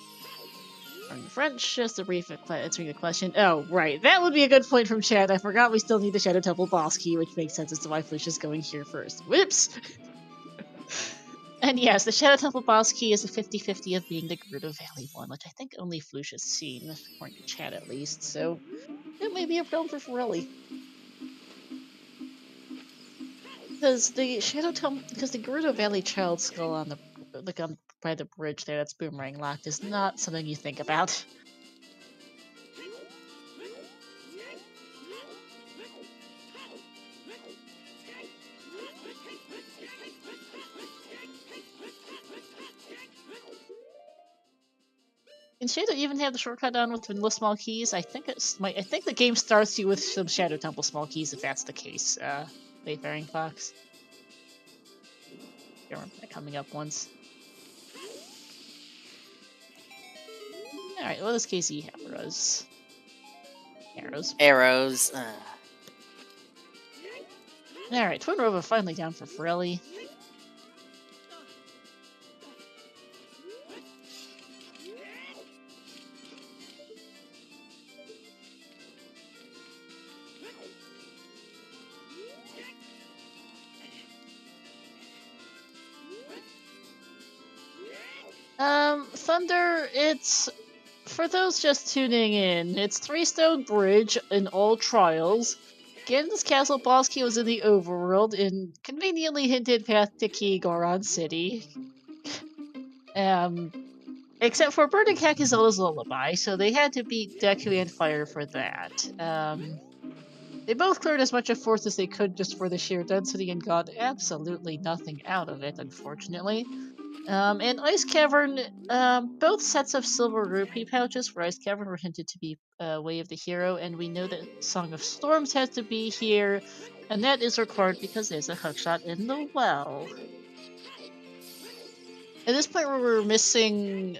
French, just a brief answering a question. Oh, right. That would be a good point from chat. I forgot we still need the Shadow Temple boss key, which makes sense as to why Flouche is going here first. Whoops! And yes, the Shadow Temple boss key is a 50-50 of being the Gerudo Valley one, which I think only Flouche has seen, according to chat at least, so it may be a problem for Farrelli. Because the Gerudo Valley Child Skull on by the bridge there that's boomerang locked is not something you think about. Can Shadow even have the shortcut on with vanilla small keys? I think the game starts you with some Shadow Temple small keys if that's the case. Wayfaring Fox. I remember that coming up once. Alright, well, this case you have arrows. Arrows. Alright, Twin Rova finally down for Farrelli. Thunder, it's... For those just tuning in, it's 3-stone bridge in all trials. Ganon's Castle boss key was in the Overworld, in conveniently hinted path to Key Goron City. Except for Burning Kakizelda's Lullaby, so they had to beat Deku and Fire for that. They both cleared as much of Force as they could just for the sheer density and got absolutely nothing out of it, unfortunately. And Ice Cavern, both sets of silver rupee pouches for Ice Cavern were hinted to be Way of the Hero, and we know that Song of Storms has to be here, and that is required because there's a hookshot in the well. At this point, we're missing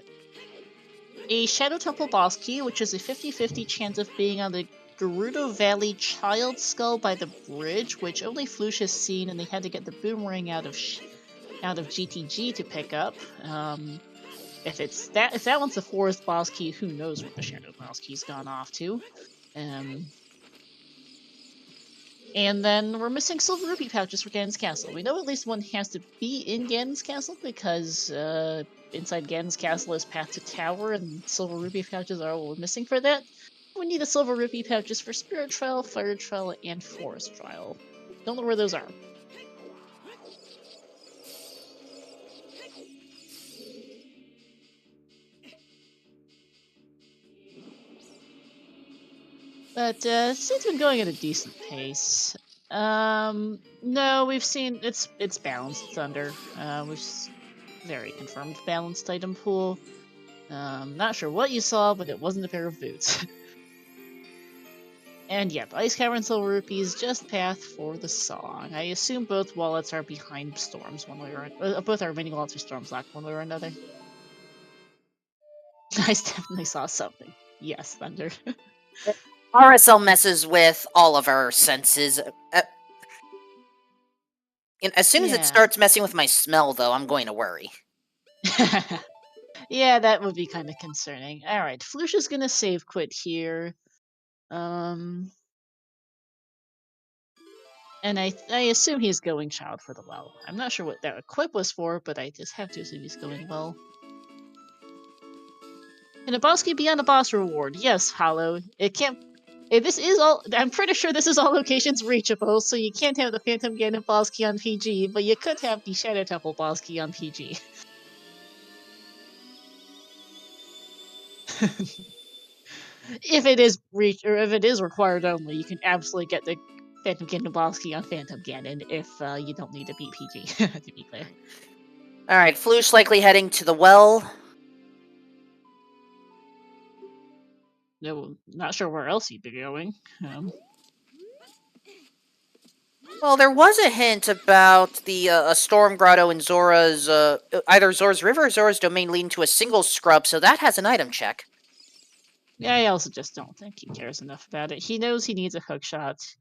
a Shadow Temple boss key, which is a 50-50 chance of being on the Gerudo Valley Child Skull by the bridge, which only Flouche has seen, and they had to get the boomerang out of GTG to pick up. If that one's the forest boss key, who knows where the Shadow boss key's gone off to. And then we're missing silver rupee pouches for Ganon's Castle. We know at least one has to be in Ganon's Castle because inside Ganon's Castle is Path to Tower, and silver rupee pouches are all we're missing for that. We need the silver rupee pouches for Spirit Trial, Fire Trial, and Forest Trial. Don't know where those are. But it's been going at a decent pace. No, we've seen it's balanced Thunder, which is very confirmed balanced item pool. Not sure what you saw, but it wasn't a pair of boots. And yep, Ice Cavern Silver Rupees just path for the song. I assume both wallets are behind storms one way or both our remaining wallets are storms locked one way or another. I definitely saw something. Yes, Thunder. RSL messes with all of our senses. As soon as it starts messing with my smell, though, I'm going to worry. Yeah, that would be kind of concerning. Alright, Flouche is gonna save quit here. And I assume he's going Child for the well. I'm not sure what that equip was for, but I just have to assume he's going well. Can a boss key be on a boss reward? Yes, Hollow. It can't. This is all. I'm pretty sure this is all locations reachable, so you can't have the Phantom Ganon boss key on PG, but you could have the Shadow Temple boss key on PG. If it is required only, you can absolutely get the Phantom Ganon boss key on Phantom Ganon if you don't need to beat PG. To be clear. All right, Flouche likely heading to the well. No, not sure where else he'd be going. Well, there was a hint about the Storm Grotto in Zora's, either Zora's River or Zora's Domain leading to a single scrub, so that has an item check. Yeah, I also just don't think he cares enough about it. He knows he needs a hookshot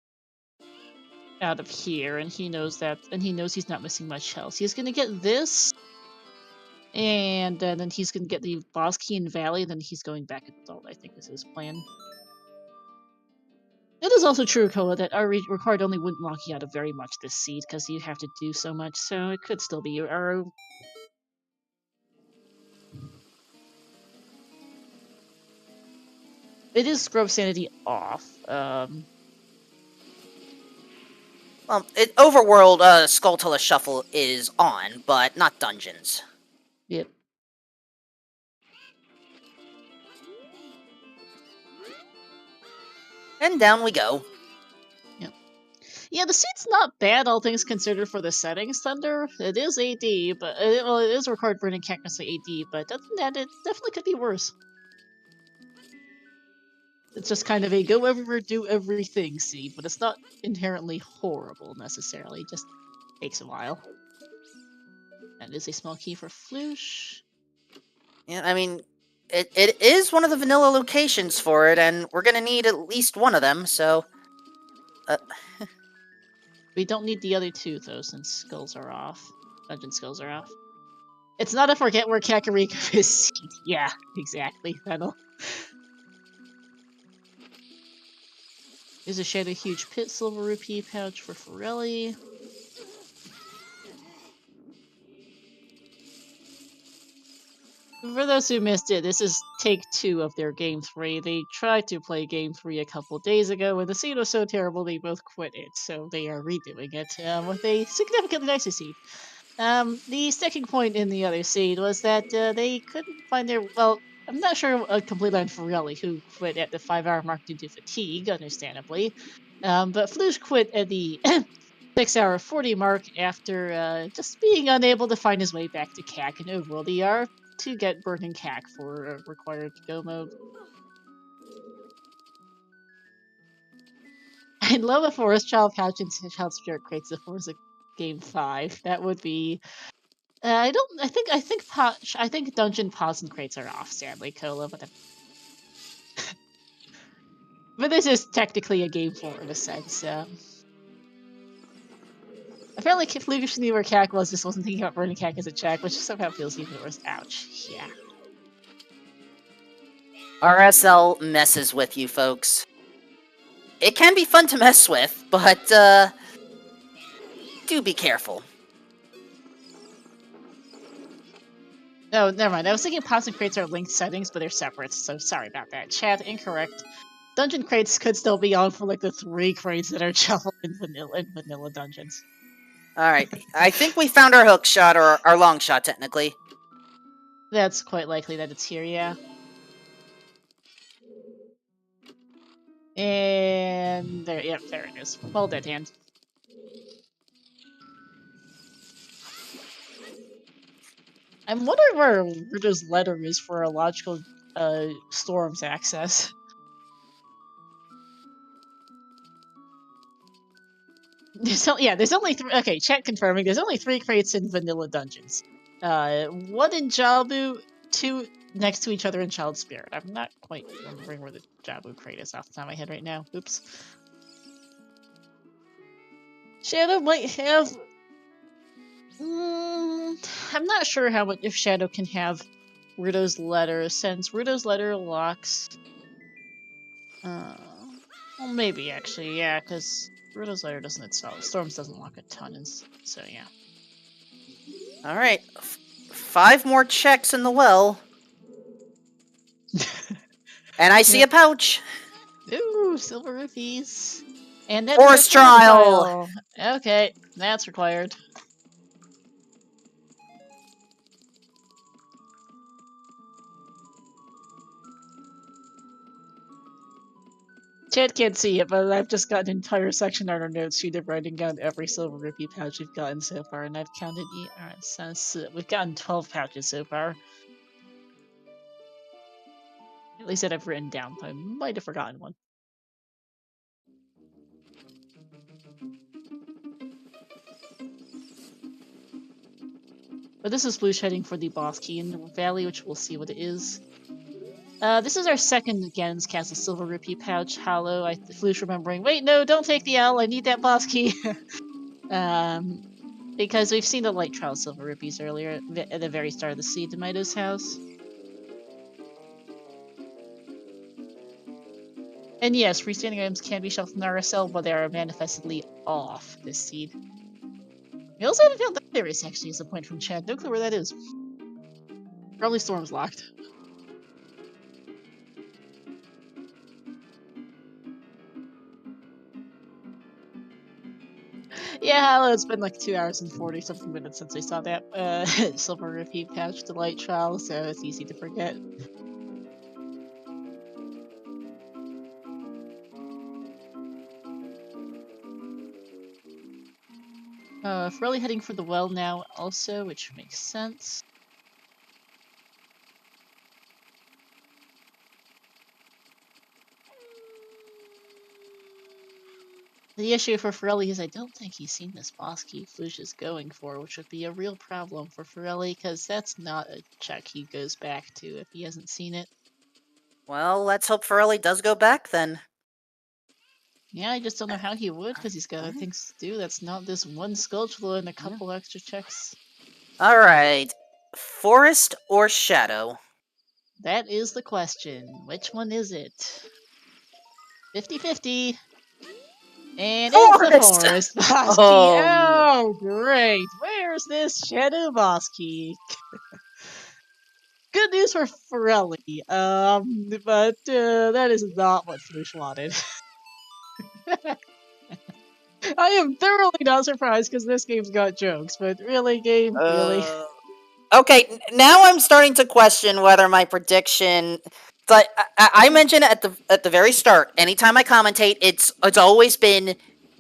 out of here, and he knows that, and he knows he's not missing much else. He's gonna get this, and then he's gonna get the boss key in Valley, then he's going back adult, I think is his plan. It is also true, Koa, that our required only wouldn't lock you out of very much this seed, because you have to do so much, so it could still be your arrow. It is Scrub Sanity off. Well, Overworld Skulltula Shuffle is on, but not Dungeons. Yep. And down we go. Yep. Yeah, the seat's not bad, all things considered, for the settings, Thunder. It is AD, but it is required burning cactus AD, but other than that, it definitely could be worse. It's just kind of a go everywhere, do everything seed, but it's not inherently horrible necessarily. It just takes a while. That is a small key for Flouche. Yeah, I mean, it is one of the vanilla locations for it, and we're gonna need at least one of them, so... We don't need the other two, though, since skulls are off. Dungeon skulls are off. It's not a forget where Kakariko is seed. Yeah, exactly, Fennel. There's a Shadow Huge Pit Silver Rupee pouch for farrelli. For those who missed it, this is take 2 of their Game 3. They tried to play Game 3 a couple days ago, and the seed was so terrible they both quit it, so they are redoing it with a significantly nicer seed. The sticking point in the other seed was that they couldn't find their... Well, I'm not sure completely on farrelli, who quit at the 5-hour mark due to fatigue, understandably. But Flouche quit at the 6-hour 40 mark after just being unable to find his way back to CAC in Overworld ER to get Burning CAC for required go mode. And Loma Forest, Child Pouch, and Child Spirit creates the Forza Game 5. That would be. I think Dungeon Pause and Crates are off, sadly, Cola, but this is technically a Game 4 in a sense. Apparently, Flouche knew where CAC was, just wasn't thinking about burning CAC as a check, which somehow feels even worse. Ouch. Yeah. RSL messes with you, folks. It can be fun to mess with, but, do be careful. No, never mind. I was thinking Pots and Crates are linked settings, but they're separate, so sorry about that. Chat, incorrect. Dungeon Crates could still be on for like the 3 crates that are shuffled in vanilla dungeons. Alright, I think we found our hook shot, or our long shot, technically. That's quite likely that it's here, yeah. And there, yep, there it is. Well, dead hand. I'm wondering where Ritter's letter is for a logical storms access. There's only 3. Okay, chat confirming. There's only 3 crates in vanilla dungeons. 1 in Jabu, 2 next to each other in Child Spirit. I'm not quite remembering where the Jabu crate is off the top of my head right now. Oops. Shadow might have. I'm not sure if Shadow can have Rudo's letter, since Rudo's letter locks. Well, maybe actually, yeah, because Rudo's letter doesn't itself. Storms doesn't lock a ton, and so yeah. Alright, 5 more checks in the well. And I see a pouch! Ooh, silver rupees! And that's Forest trial! Okay, that's required. Chat can't see it, but I've just got an entire section on our notes sheet of writing down every silver rupee pouch we've gotten so far, and I've counted. Alright, so we've gotten 12 pouches so far. At least that I've written down. I might have forgotten one. But this is Flouche heading for the boss key in the valley, which we'll see what it is. This is our second Ganon's Castle Silver Rupee pouch. Hollow. Flouche remembering. Wait, no, don't take the L. I need that boss key. Because we've seen the Light Trial Silver Rupees earlier at the very start of the seed to Mido's house. And yes, freestanding items can be shuffled in RSL, but they are manifestly off this seed. We also haven't found that there is actually as a point from chat. No clue where that is. Probably Storm's locked. Yeah, hello, it's been like 2 hours and 40 something minutes since I saw that silver repeat patch to Light Trial, so it's easy to forget. Farrelli heading for the well now also, which makes sense. The issue for Farrelli is I don't think he's seen this boss key Flouche is going for, which would be a real problem for Farrelli, because that's not a check he goes back to if he hasn't seen it. Well, let's hope Farrelli does go back then. Yeah, I just don't know how he would, because he's got other things to do. That's not this one Skulltula and a couple extra checks. Alright. Forest or Shadow? That is the question. Which one is it? 50-50. And Forest! it's the Forest boss key. Oh, great. Where's this Shadow boss key? Good news for Farrelli. But that is not what Flouche wanted. I am thoroughly not surprised because this game's got jokes, but really, game? Really? Okay, now I'm starting to question whether my prediction. But I mentioned at the very start, anytime I commentate, it's always been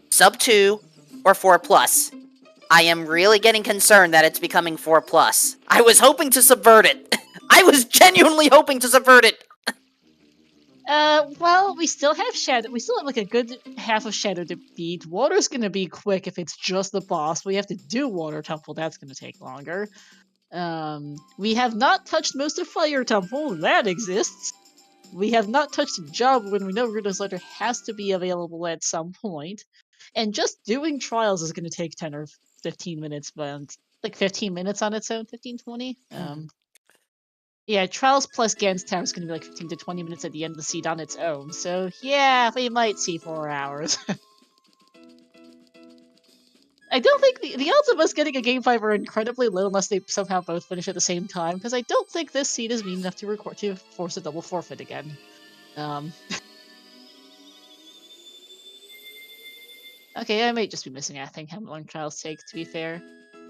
sub 2 or 4+. I am really getting concerned that it's becoming 4+. I was hoping to subvert it. I was genuinely hoping to subvert it. Well, we still have Shadow. We still have like a good half of Shadow to beat. Water's gonna be quick if it's just the boss. We have to do Water Temple. That's gonna take longer. We have not touched most of Fire Temple. That exists. We have not touched Job when we know Rudo's Letter has to be available at some point. And just doing Trials is gonna take 10 or 15 minutes, but like 15 minutes on its own, 15, 20. Yeah, Trials plus Gans Tower is going to be like 15 to 20 minutes at the end of the seed on its own, so yeah, we might see 4 hours. I don't think the odds of us getting a Game 5 are incredibly low unless they somehow both finish at the same time, because I don't think this seed is mean enough to force a double forfeit again. Okay, I might just be missing out. I think how long Trials take, to be fair.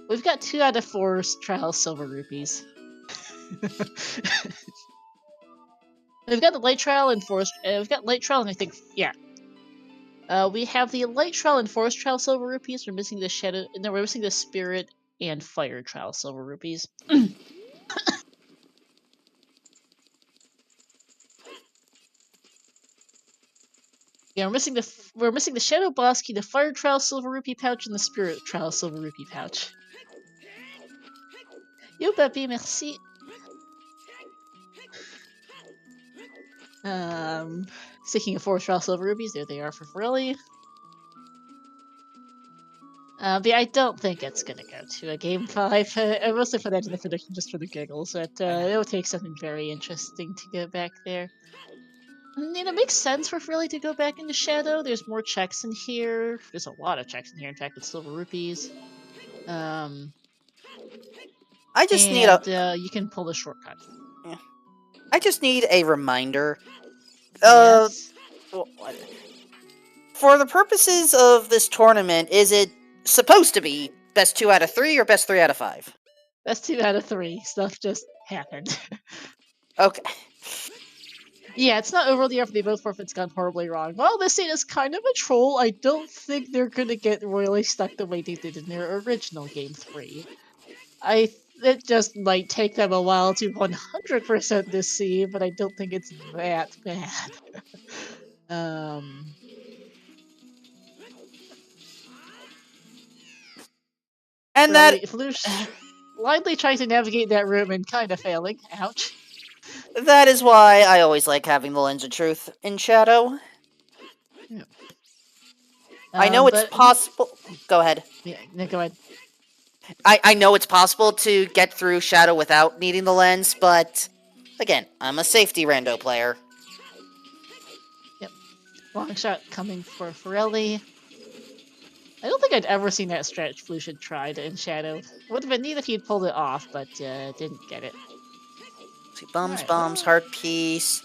We've got 2 out of 4 Trials Silver Rupees. We've got the Light Trial and Forest. We've got Light Trial and I think, yeah. We have the Light Trial and Forest Trial Silver Rupees. We're missing the Shadow. No, we're missing the Spirit and Fire Trial Silver Rupees. Yeah, we're missing the Shadow Boss Key, the Fire Trial Silver Rupee pouch, and the Spirit Trial Silver Rupee pouch. Yo, papi, merci. Speaking of Forest Trial Silver Rupees, there they are for farrelli. But yeah, I don't think it's gonna go to a Game 5. I mostly put that in the prediction just for the giggles, but it'll take something very interesting to go back there. It makes sense for farrelli to go back into Shadow. There's more checks in here. There's a lot of checks in here, in fact, with Silver Rupees. I just need you can pull the shortcut. Yeah. I just need a reminder. Yes? For the purposes of this tournament, is it supposed to be best 2 out of 3 or best 3 out of 5? Best 2 out of 3. Stuff just happened. Okay. Yeah, it's not Overworld if they both forfeits gone horribly wrong. Well, this scene is kind of a troll. I don't think they're gonna get royally stuck the way they did in their original Game 3. It just might take them a while to 100% this scene, but I don't think it's that bad. And really, Flouche blindly trying to navigate that room and kind of failing. Ouch. That is why I always like having the Lens of Truth in Shadow. Yeah. I know it's possible. Go ahead. Yeah, go ahead. I know it's possible to get through Shadow without needing the lens, but again, I'm a safety rando player. Yep. Long shot coming for farrelli. I don't think I'd ever seen that stretch Flouche had tried in Shadow. Would have been neat if he'd pulled it off, but didn't get it. See, bums, heart piece.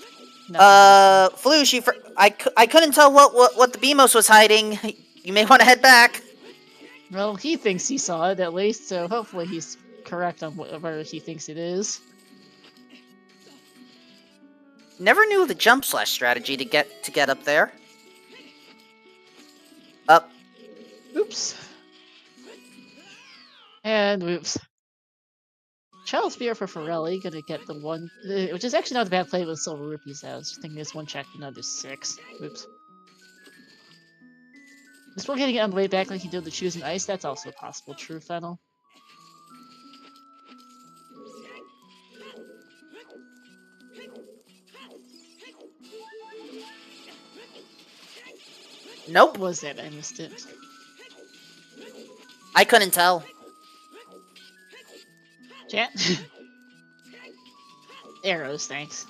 Flouche, I couldn't tell what the Beamos was hiding. You may want to head back. Well, he thinks he saw it at least, so hopefully he's correct on whatever he thinks it is. Never knew the jump slash strategy to get up there. Up. Oops. And whoops. Child's Spear for farrelli, gonna get the one, which is actually not a bad play with Silver Rupees. I was thinking there's one check, another 6. Oops. This one getting it on the way back like he did the Choose and Ice, that's also possible. True Fennel. Nope. What was that? I missed it. I couldn't tell. Chat? Arrows, thanks.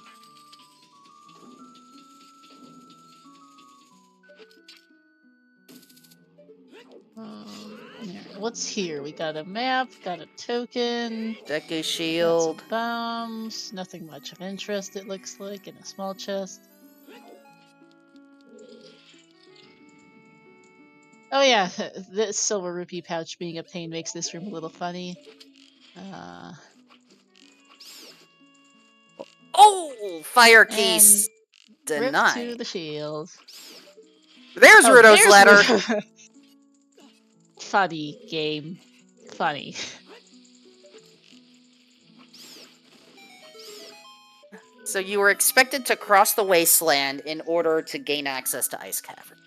What's here? We got a map, got a token, Deku Shield, some bombs, nothing much of interest it looks like, in a small chest. Oh yeah, this Silver Rupee pouch being obtained makes this room a little funny. Oh! Fire keys denied. To the shield. There's Rudo's letter! Funny game. Funny. So you were expected to cross the wasteland in order to gain access to Ice Cavern.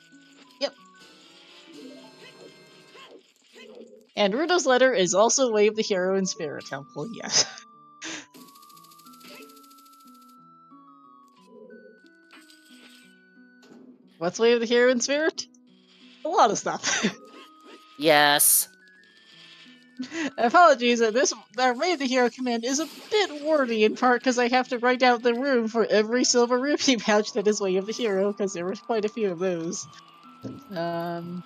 Yep. And Rudo's letter is also Way of the Hero in Spirit Temple, yes. What's Way of the Hero in Spirit? A lot of stuff. Yes. Apologies, our Way of the Hero command is a bit wordy, in part because I have to write out the room for every silver rupee pouch that is Way of the Hero, because there were quite a few of those. And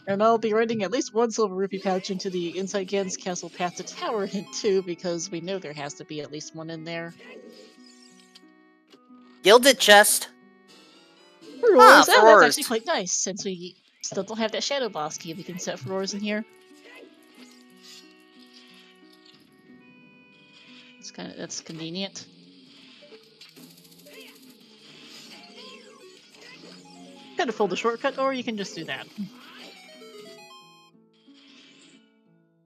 I'll be writing at least one silver rupee pouch into the Inside Gan's Castle Path to Tower hint too, because we know there has to be at least one in there. Gilded chest. For Roars, for that's Roars. actually quite nice, since we still don't have that Shadow Boss key we can set for Roars in here. That's convenient. Could have pulled a shortcut, or you can just do that.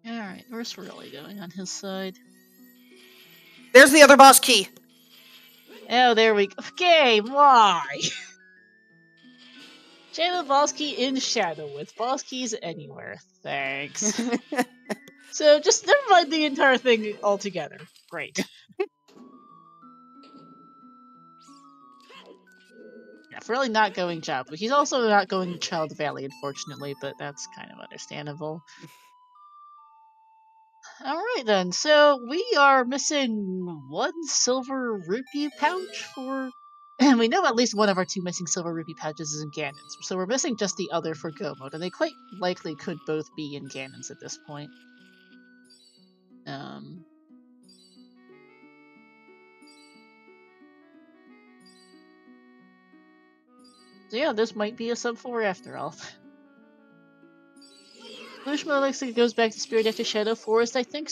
Alright, where's Farrelli going on his side? There's the other boss key! Oh, there we go. Okay, why? Shadow Boss Key in Shadow with boss keys anywhere. Thanks. So just never mind the entire thing altogether. Great. Yeah, Farrelli not going Job, but he's also not going Child Valley, unfortunately, but that's kind of understandable. Alright then, so we are missing one silver rupee pouch for... And we know at least one of our two missing silver rupee pouches is in Ganon's, so we're missing just the other for Go Mode, and they quite likely could both be in Ganon's at this point. So yeah, this might be a sub 4 after all. Flouche looks like it goes back to Spirit after Shadow Forest, I think.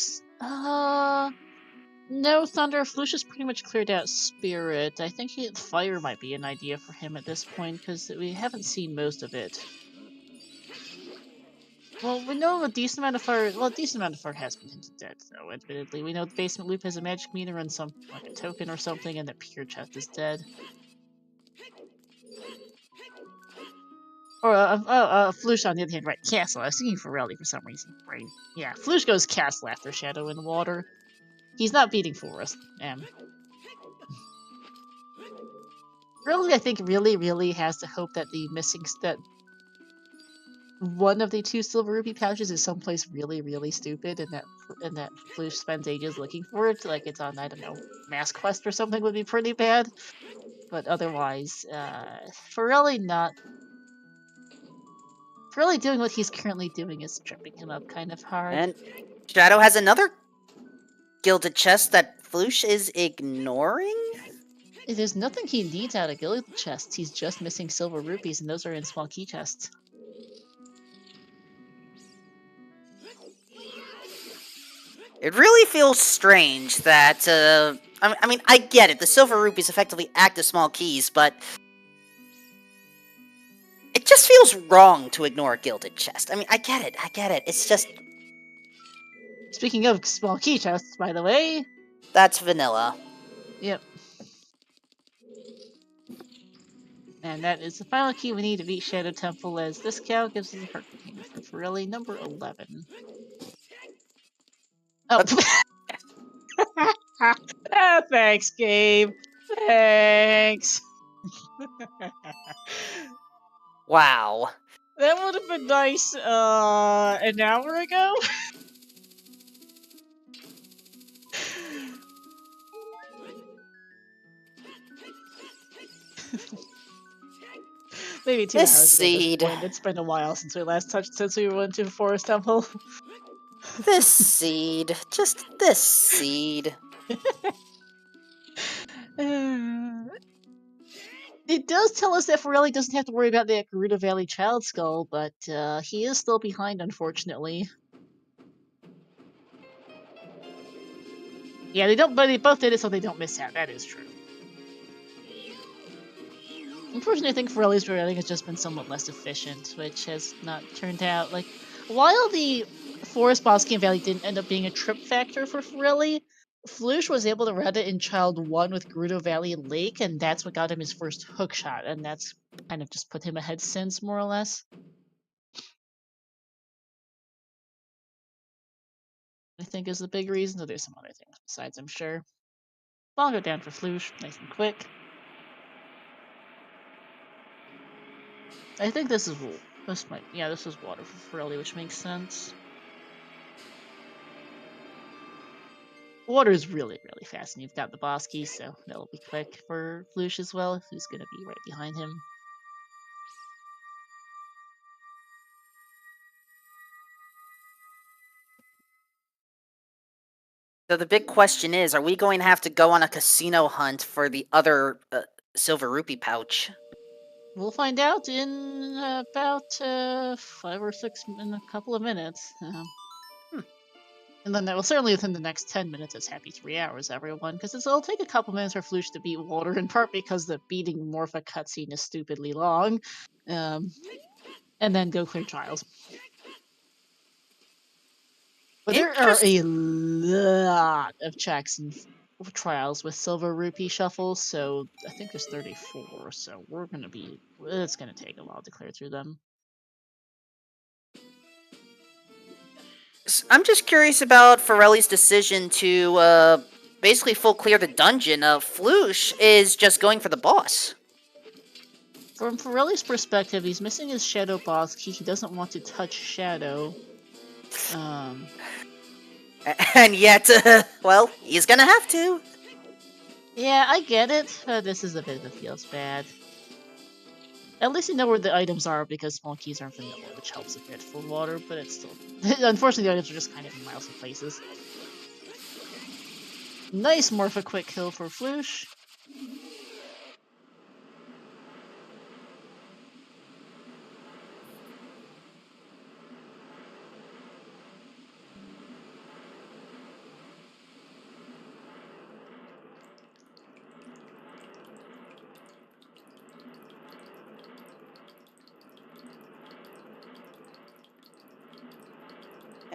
No, Thunder. Flouche has pretty much cleared out Spirit. I think Fire might be an idea for him at this point, because we haven't seen most of it. Well, we know a decent amount of Fire. Well, a decent amount of Fire has been hinted at, though, admittedly. We know the Basement Loop has a magic meter and some, like, a token or something, and that Pure Chest is dead. Or, Flouche on the other hand, right, Castle. I was thinking Farrelli for some reason. Right. Yeah, Flouche goes Castle after Shadow in Water. He's not beating Forest. Really, I think really has to hope that the that one of the two silver rupee pouches is someplace really stupid, and that Flouche spends ages looking for it, like it's on, I don't know, Mass Quest or something would be pretty bad. But otherwise, Farrelli doing what he's currently doing is tripping him up kind of hard. And Shadow has another gilded chest that Flouche is ignoring? There's nothing he needs out of gilded chests. He's just missing silver rupees, and those are in small key chests. It really feels strange that, I mean, I get it. The silver rupees effectively act as small keys, but it just feels wrong to ignore a gilded chest. I mean, I get it. It's just... Speaking of small key chests, by the way... That's vanilla. Yep. And that is the final key we need to beat Shadow Temple, as this cow gives us a heart container for Farrelli, number 11. Oh. Thanks, Gabe. Thanks. Wow. That would have been nice, an hour ago? Maybe 2 hours ago at this point. It's been a while since we went to Forest Temple. This seed. Just this seed. It does tell us that Farrelli doesn't have to worry about the Gerudo Valley Child Skull, but he is still behind, unfortunately. Yeah, but they both did it so they don't miss out. That is true. Unfortunately, I think Farrelli's running has just been somewhat less efficient, which has not turned out like. While the Forest Bosky Valley didn't end up being a trip factor for Farrelli, Flouche was able to run it in Child 1 with Gerudo Valley and Lake, and that's what got him his first hook shot, and that's kind of just put him ahead since, more or less. I think is the big reason, though there's some other things besides, I'm sure. I'll go down for Flouche, nice and quick. I think this is this is water for Farrelli, which makes sense. Water is really, really fast, and you've got the Bosky, so that'll be quick for Flouche as well, who's gonna be right behind him. So the big question is, are we going to have to go on a casino hunt for the other silver rupee pouch? We'll find out in about 5 or 6 in a couple of minutes. And then that will certainly within the next 10 minutes. It's happy 3 hours, everyone, because it'll take a couple minutes for Flouche to beat Water, in part because the beating Morpha cutscene is stupidly long, and then go clear trials. But there are a lot of checks and trials with Silver Rupee shuffles, so I think there's 34, so it's gonna take a while to clear through them. I'm just curious about Farrelli's decision to basically full clear the dungeon. Flouche is just going for the boss. From Farrelli's perspective, he's missing his Shadow boss key. He doesn't want to touch Shadow. And yet, well, he's gonna have to. Yeah, I get it. This is a bit of a feels bad. At least you know where the items are because small keys aren't vanilla, which helps a bit for Water, but it's still... Unfortunately, the items are just kind of in miles of places. Nice Morpha quick kill for Flouche.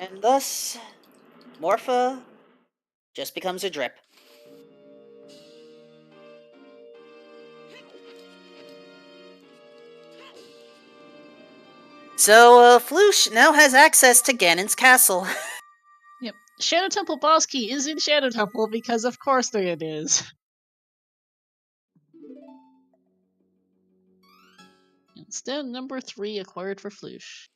And thus, Morpha just becomes a drip. So, Flouche now has access to Ganon's castle. Yep. Shadow Temple boss key is in Shadow Temple because of course there it is. Stone number 3 acquired for Flouche.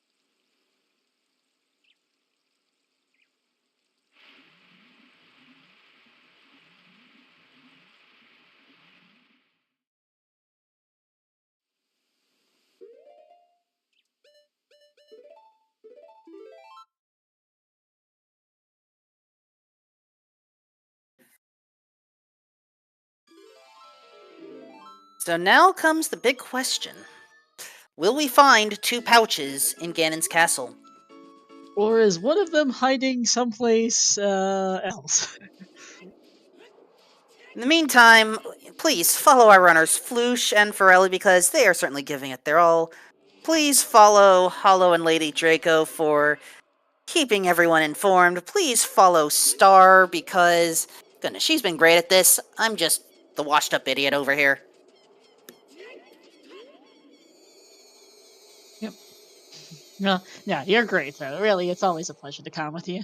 So now comes the big question. Will we find 2 pouches in Ganon's castle? Or is one of them hiding someplace else? In the meantime, please follow our runners, Flouche and Farrelli, because they are certainly giving it their all. Please follow Hollow and Lady Draco for keeping everyone informed. Please follow Star, because, goodness, she's been great at this. I'm just the washed-up idiot over here. Yep. No, yeah, you're great, though. Really, it's always a pleasure to come with you.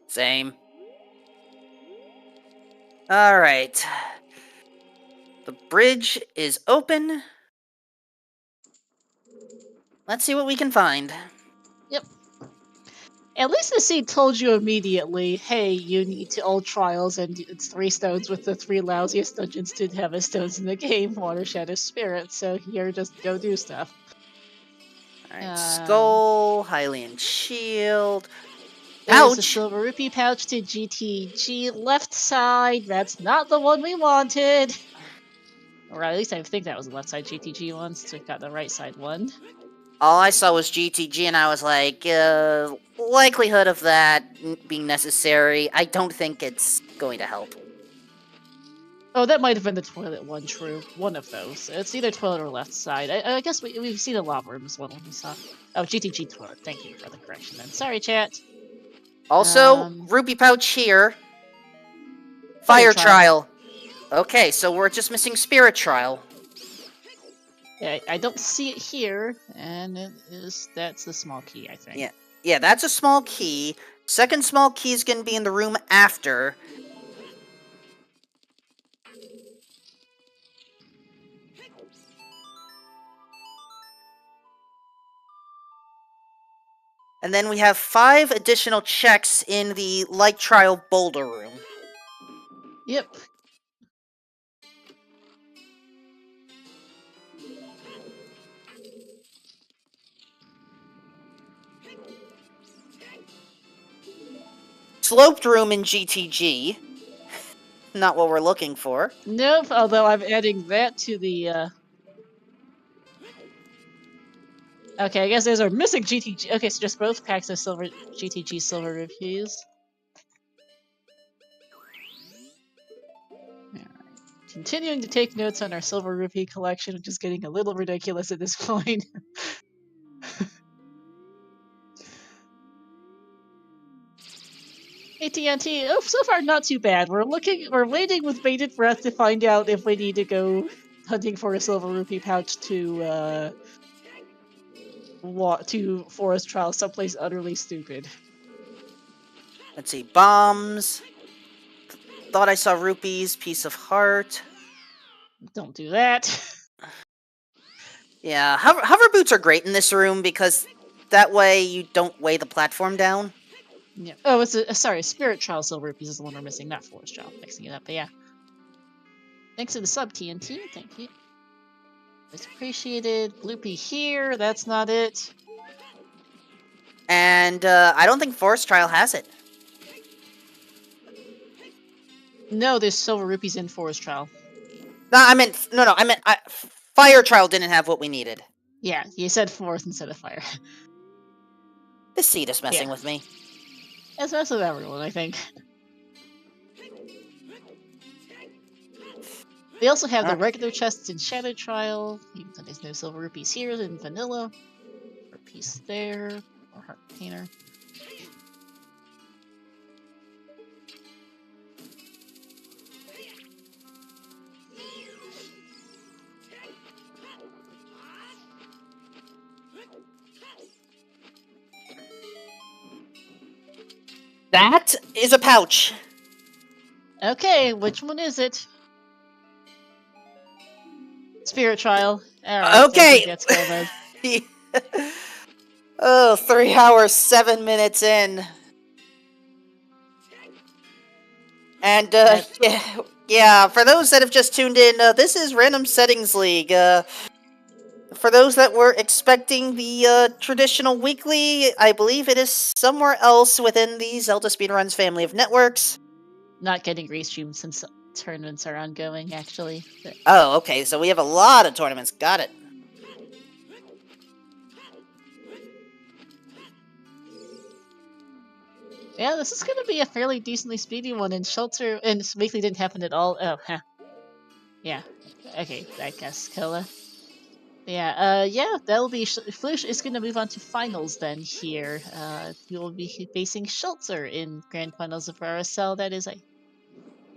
Same. Alright. The bridge is open. Let's see what we can find. Yep. At least the seed told you immediately, hey, you need to all trials, and it's 3 stones with the 3 lousiest dungeons to have as stones in the game, Water, Shadow, Spirit, so here, just go do stuff. Alright, Skull, Hylian Shield, There's a Pouch! Silver Rupee pouch to GTG, left side, that's not the one we wanted! Or at least I think that was the left side GTG one, so we've got the right side one. All I saw was GTG, and I was like, likelihood of that being necessary, I don't think it's going to help. Oh, that might have been the toilet one, true. One of those. It's either toilet or left side. I guess we've seen a lava room as well when we saw. Oh, GTG toilet. Thank you for the correction then. Sorry, chat. Also, rupee pouch here. Fire trial. Okay, so we're just missing spirit trial. Yeah, I don't see it here, and that's the small key, I think. Yeah, that's a small key. Second small key is going to be in the room after. And then we have 5 additional checks in the light trial boulder room. Yep. Sloped room in GTG. Not what we're looking for. Nope, although I'm adding that to the, Okay, I guess those are missing GTG. Okay, so just both packs of silver GTG silver rupees. Alright. Continuing to take notes on our silver rupee collection, which is getting a little ridiculous at this point. AT&T, oh, so far not too bad. We're waiting with bated breath to find out if we need to go hunting for a silver rupee pouch to forest trial someplace utterly stupid. Let's see, bombs. Thought I saw rupees, piece of heart. Don't do that. Yeah, hover boots are great in this room because that way you don't weigh the platform down. Yeah. Oh, it's sorry, Spirit Trial Silver Rupees is the one we're missing, not Forest Trial. Mixing it up, but yeah. Thanks to the sub, TNT. Thank you. It's appreciated. Bloopy here. That's not it. And I don't think Forest Trial has it. No, there's Silver Rupees in Forest Trial. No, I meant Fire Trial didn't have what we needed. Yeah, you said Forest instead of Fire. This seed is messing with me. It's messing with everyone, I think. They also have the regular chests in Shadow Trial. Even though there's no Silver Rupees here in Vanilla. Rupees there. Or Heart Painter. That is a pouch. Okay, which one is it? Spirit Trial. Alright, okay. Let's go then. 3 hours, 7 minutes in. And, yeah, for those that have just tuned in, this is Random Settings League. For those that were expecting the traditional weekly, I believe it is somewhere else within the Zelda Speedruns family of networks. Not getting restreamed since tournaments are ongoing, actually. But... Oh, okay, so we have a lot of tournaments. Got it. Yeah, this is gonna be a fairly decently speedy one, and Shelter and weekly didn't happen at all. Oh, huh. Yeah. Okay, I guess Kola. Yeah, yeah, that'll be Flouche is gonna move on to finals then here. We will be facing Shelter in Grand Finals of RSL. That is, I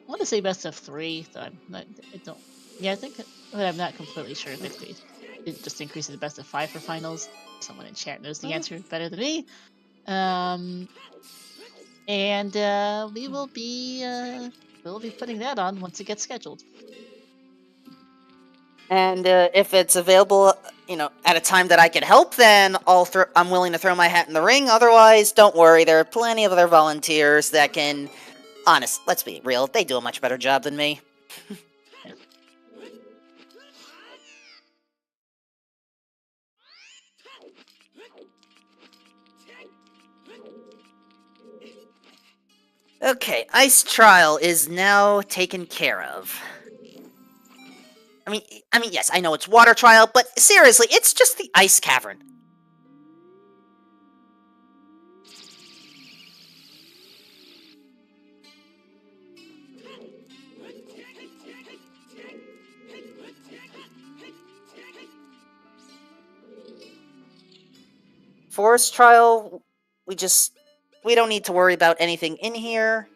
want to say best of 3, though I don't. Yeah, I think, but I'm not completely sure if it didn't just increase it to best of 5 for finals. Someone in chat knows the answer better than me. And we'll be putting that on once it gets scheduled. And if it's available, at a time that I can help, then I'm willing to throw my hat in the ring. Otherwise, don't worry. There are plenty of other volunteers that can. Honest, let's be real. They do a much better job than me. Yeah. Okay, ice trial is now taken care of. I mean, yes, I know it's water trial, but seriously, it's just the ice cavern. Forest Trial, we don't need to worry about anything in here.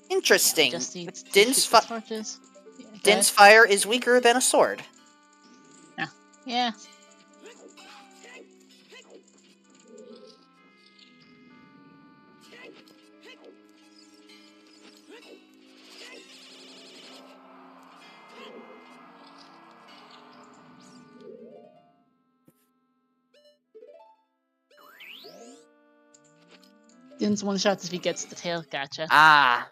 Interesting. Yeah, just need to Din's, shoot the torches. Yeah, Din's fire is weaker than a sword. Yeah. Din's one shots if he gets the tail. Gotcha. Ah.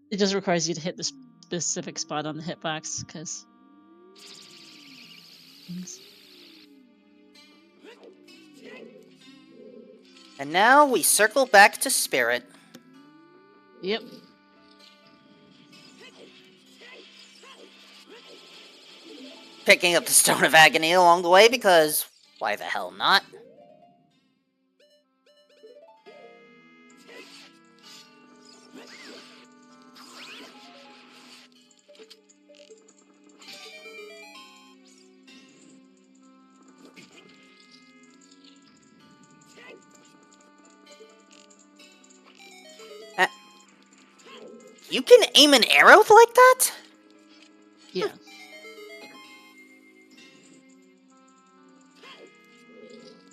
It just requires you to hit the specific spot on the hitbox, because. And now we circle back to Spirit. Yep. Picking up the Stone of Agony along the way, because why the hell not? You can aim an arrow like that? Yeah.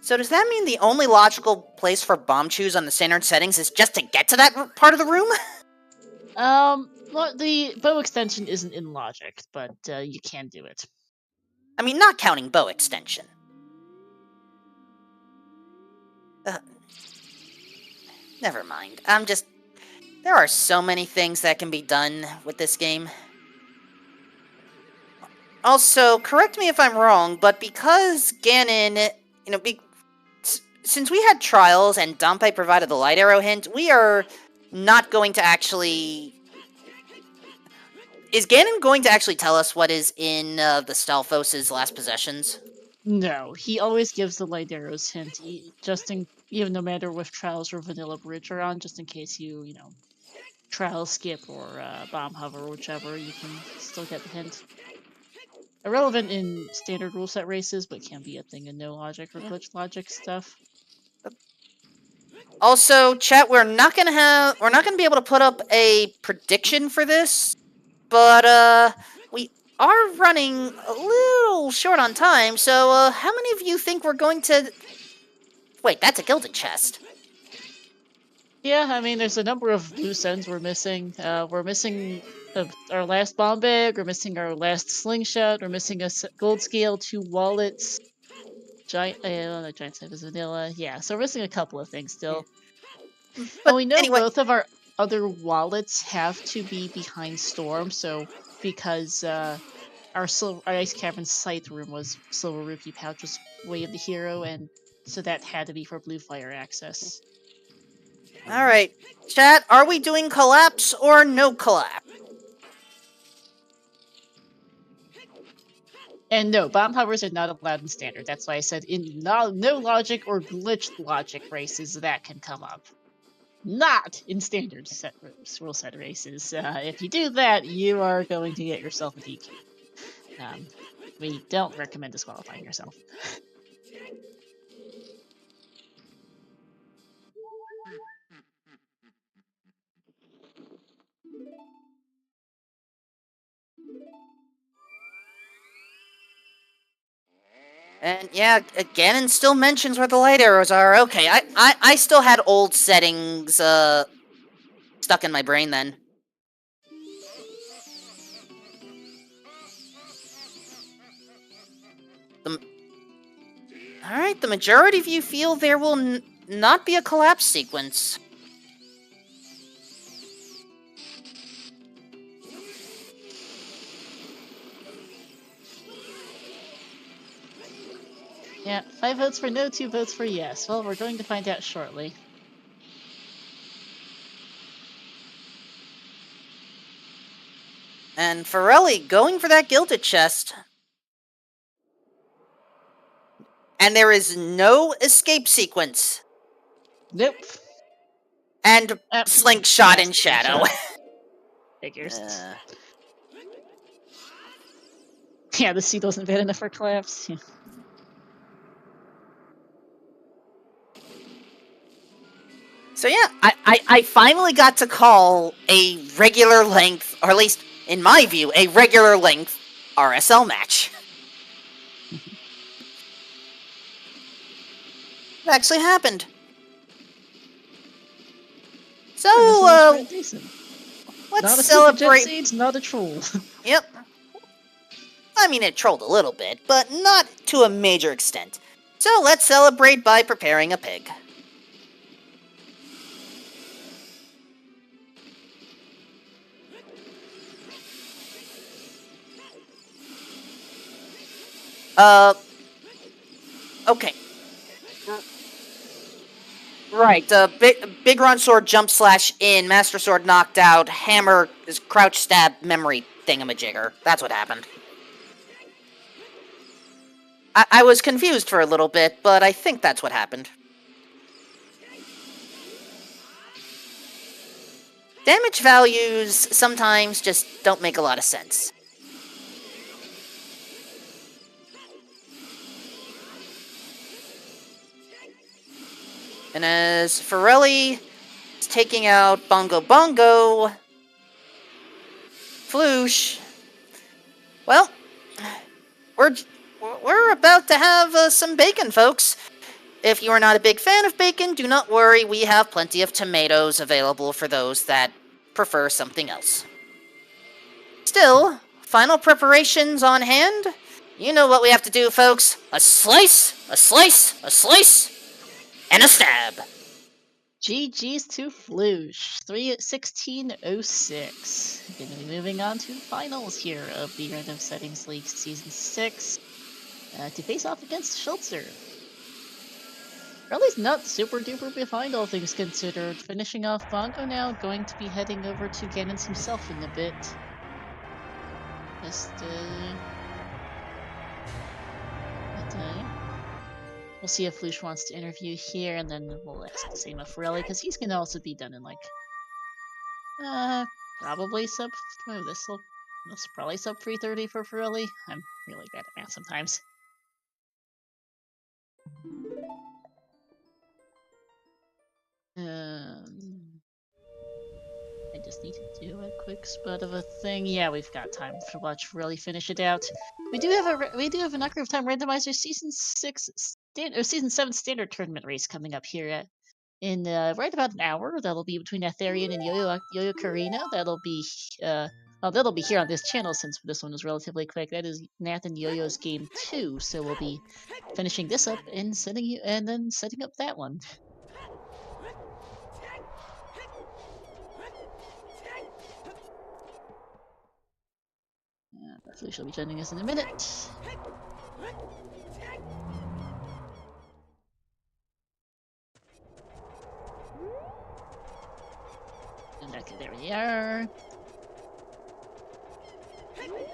So does that mean the only logical place for bomb chews on the standard settings is just to get to that part of the room? Well, the bow extension isn't in logic, but you can do it. I mean, not counting bow extension. Never mind. There are so many things that can be done with this game. Also, correct me if I'm wrong, but because Ganon, since we had trials and Dampe provided the light arrow hint, we are not going to actually... Is Ganon going to actually tell us what is in the Stalfos' last possessions? No, he always gives the light arrows hint, even no matter if trials or vanilla bridge are on, just in case you trial skip or bomb hover or whichever, you can still get the hint. Irrelevant in standard rule set races, but can be a thing in no logic or glitch logic stuff. Also, chat, we're not gonna be able to put up a prediction for this, but we are running a little short on time. So, how many of you think we're going to? Wait, that's a gilded chest. Yeah, I mean, there's a number of loose ends we're missing. We're missing our last bomb bag, we're missing our last slingshot, we're missing a gold scale, 2 wallets, giant size is vanilla. Yeah, so we're missing a couple of things still. But and we know anyway, both of our other wallets have to be behind Storm, so because our Ice Cavern Scythe room was Silver Rupee Pouch was Way of the Hero, and so that had to be for Blue Fire access. Alright, chat, are we doing collapse or no collapse? And no, bomb hovers are not allowed in standard. That's why I said in no logic or glitch logic races that can come up. Not in standard rule set races. If you do that, you are going to get yourself a DQ. We don't recommend disqualifying yourself. And yeah, Ganon still mentions where the light arrows are. Okay, I still had old settings stuck in my brain then. Alright, the majority of you feel there will not be a collapse sequence. Yeah, 5 votes for no, 2 votes for yes. Well, we're going to find out shortly. And farrelli going for that gilded chest. And there is no escape sequence. Nope. And slingshot in shadow. Figures. Yeah, the seat wasn't bad enough for collapse. So yeah, I finally got to call a regular length, or at least in my view, a regular length RSL match. It actually happened. So, let's not a celebrate. Seeds, not a troll. Yep. I mean, it trolled a little bit, but not to a major extent. So let's celebrate by preparing a pig. Okay. Right, big run sword jump slash in, master sword knocked out, hammer is crouch stab memory thingamajigger. That's what happened. I was confused for a little bit, but I think that's what happened. Damage values sometimes just don't make a lot of sense. And as Farrelli is taking out Bongo Bongo, Flouche, well, we're about to have some bacon, folks. If you are not a big fan of bacon, do not worry, we have plenty of tomatoes available for those that prefer something else. Still, final preparations on hand. You know what we have to do, folks. A slice, a slice, a slice, and a stab. GG's to Flouche, 3:16:06. Going to be moving on to finals here of the Random Settings League Season 6 to face off against Schultzer. Riley's not super duper behind, all things considered. Finishing off Bongo now, going to be heading over to Ganon's himself in a bit. Just, we'll see if Flouche wants to interview here, and then we'll ask the same of Farrelli, because he's gonna also be done in like, probably sub. Oh, this probably sub 3:30 for Farrelli. I'm really bad at math sometimes. I just need to do a quick spot of a thing. Yeah, we've got time to watch Farrelli finish it out. We do have an Ocarina of Time Randomizer Season 7 Standard Tournament race coming up here in right about an hour. That'll be between Aetherian and Yo-Yo Karina. That'll be here on this channel since this one was relatively quick. That is Nath and Yo-Yo's game 2, so we'll be finishing this up and setting up that one. Flouche will be joining us in a minute. And okay, there we are.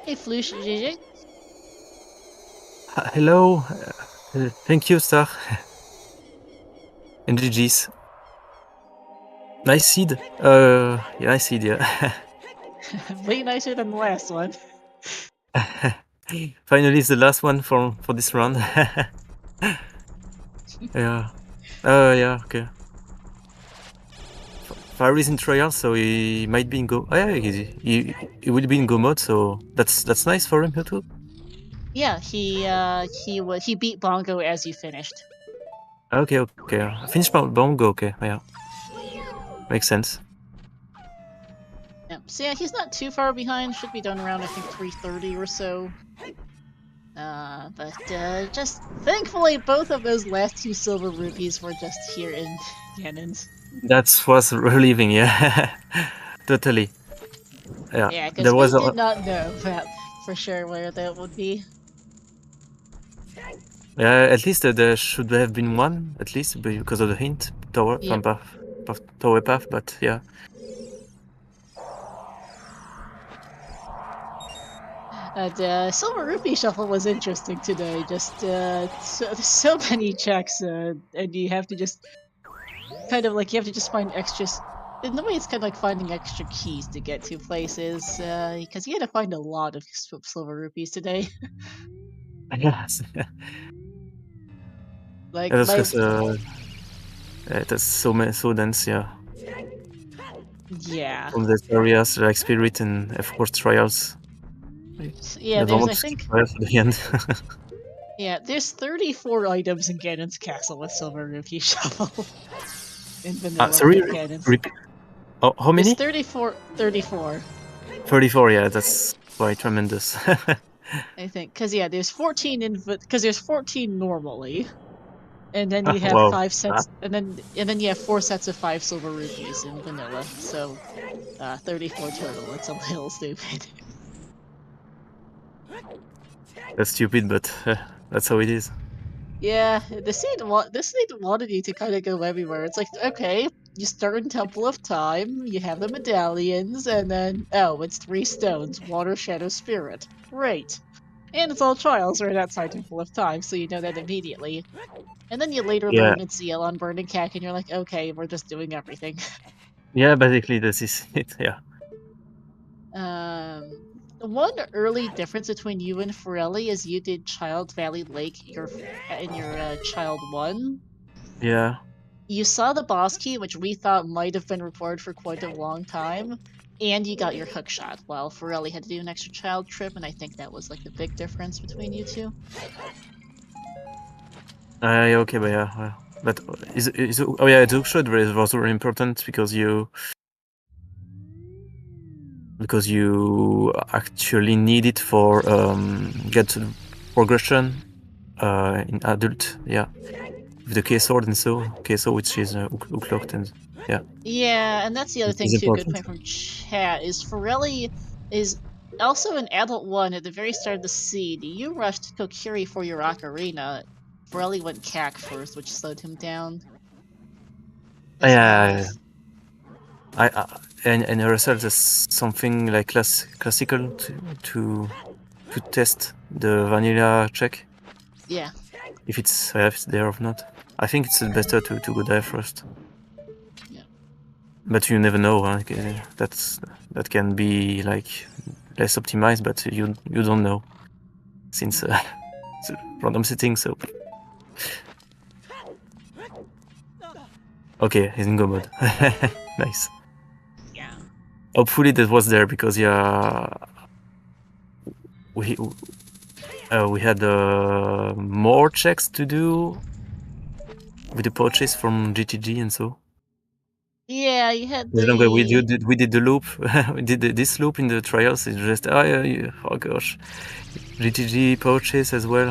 Hey Flouche, GG. Hello. Thank you, Star. And GG's. Nice seed. Yeah, nice seed, yeah. Way nicer than the last one. Finally, it's the last one for this round. Yeah. Yeah, okay. Farrelli's in trial, so he might be in go. Oh, yeah, he will be in go mode, so that's nice for him too. Yeah, he beat Bongo as you finished. Okay. I finished Bongo. Okay, yeah. Makes sense. Yeah. So yeah, he's not too far behind. Should be done around I think 3:30 or so. But just thankfully both of those last 2 silver rupees were just here in Ganon's. That was relieving, yeah. Totally. Yeah, because we did not know that for sure where that would be. Yeah, at least there should have been one, at least because of the hint tower from tower path, but yeah. The Silver Rupee Shuffle was interesting today. Just so many checks, and you have to just kind of like you have to just find extras. In the way, it's kind of like finding extra keys to get to places, because you had to find a lot of silver rupees today. Yes. Like That's my because that's so dense, yeah. yeah. From these areas like Spirit and of course Trials. Yeah, You don't there's want I to skip think Trials at the end. yeah, there's 34 items in Ganon's castle with silver rupee shovel in vanilla Sorry, for Ganon's. repeat. Oh, how There's many? 34. 34, yeah, that's quite tremendous. I think, because yeah, there's 14 because there's 14 normally, and then you have Wow. 5 sets, and then you have 4 sets of 5 silver rupees in vanilla. So, 34 total. It's a little stupid. That's stupid, but that's how it is. Yeah, this seed wanted you to kind of go everywhere. It's like, okay, you start in Temple of Time, you have the medallions, and then oh, it's 3 stones, Water, Shadow, Spirit. Great. And it's all trials right outside Temple of Time, so you know that immediately. And then you later Yeah, learn it's Zeal on Burning Cack, and you're like, okay, we're just doing everything. yeah, basically this is it, yeah. One early difference between you and Farrelli is you did Child Valley Lake in your Child 1. Yeah. You saw the boss key, which we thought might have been reported for quite a long time, and you got your hook shot, while Farrelli had to do an extra child trip, and I think that was like the big difference between you two. Yeah, okay, but yeah. But oh yeah, the hookshot was very important because you actually need it for get progression in adult, yeah. With the K sword and so KSO, which is hook locked, and yeah. Yeah, and that's the other It thing is too. Good important. point from chat is Farrelli is also an adult one at the very start of the seed. You rushed Kokiri for your ocarina. Farrelli went CAC first, which slowed him down. As well Yeah, as and yourself is something like classical to test the vanilla check yeah. if it's there or not. I think it's better to go there first. Yeah. But you never know. Huh? That can be like less optimized, but you don't know since it's a random setting. So okay, he's in go mode. Nice. Yeah. Hopefully that was there because yeah, we had more checks to do with the purchase from GTG and so. Yeah, you had For example, we the did the loop. We did this loop in the trials. It's just oh gosh, GTG purchase as well.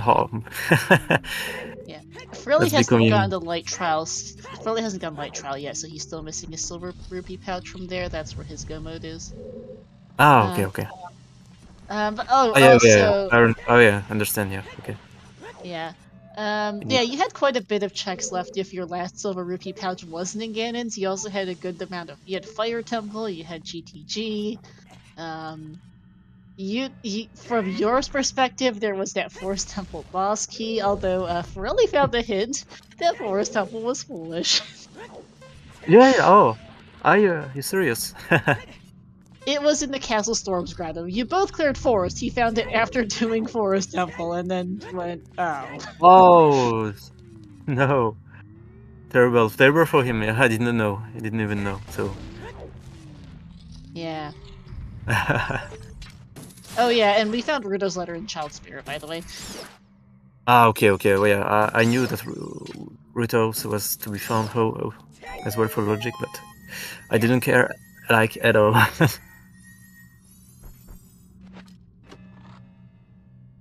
yeah. Farrelli That's hasn't becoming. gotten the light trials. Farrelli hasn't gotten light trial yet, so he's still missing his silver rupee pouch from there. That's where his go mode is. Okay. But Oh yeah, also Oh yeah, understand. Yeah, okay. yeah. Yeah, you had quite a bit of checks left if your last silver rupee pouch wasn't in Ganon's. You also had a good amount of. You had Fire Temple, you had GTG. You from your perspective, there was that Forest Temple boss key, although Farrelli found a hint that Forest Temple was foolish. Yeah. Oh, you serious? It was in the Castle Storms grotto. You both cleared Forest. He found it after doing Forest Temple, and then went, oh. Oh no, terrible for him. I didn't know. I didn't even know. So. Yeah. Oh yeah, and we found Ruto's letter in Child Spirit, by the way. Okay. Well, yeah, I knew that Ruto was to be found as well for logic, but I didn't care like at all.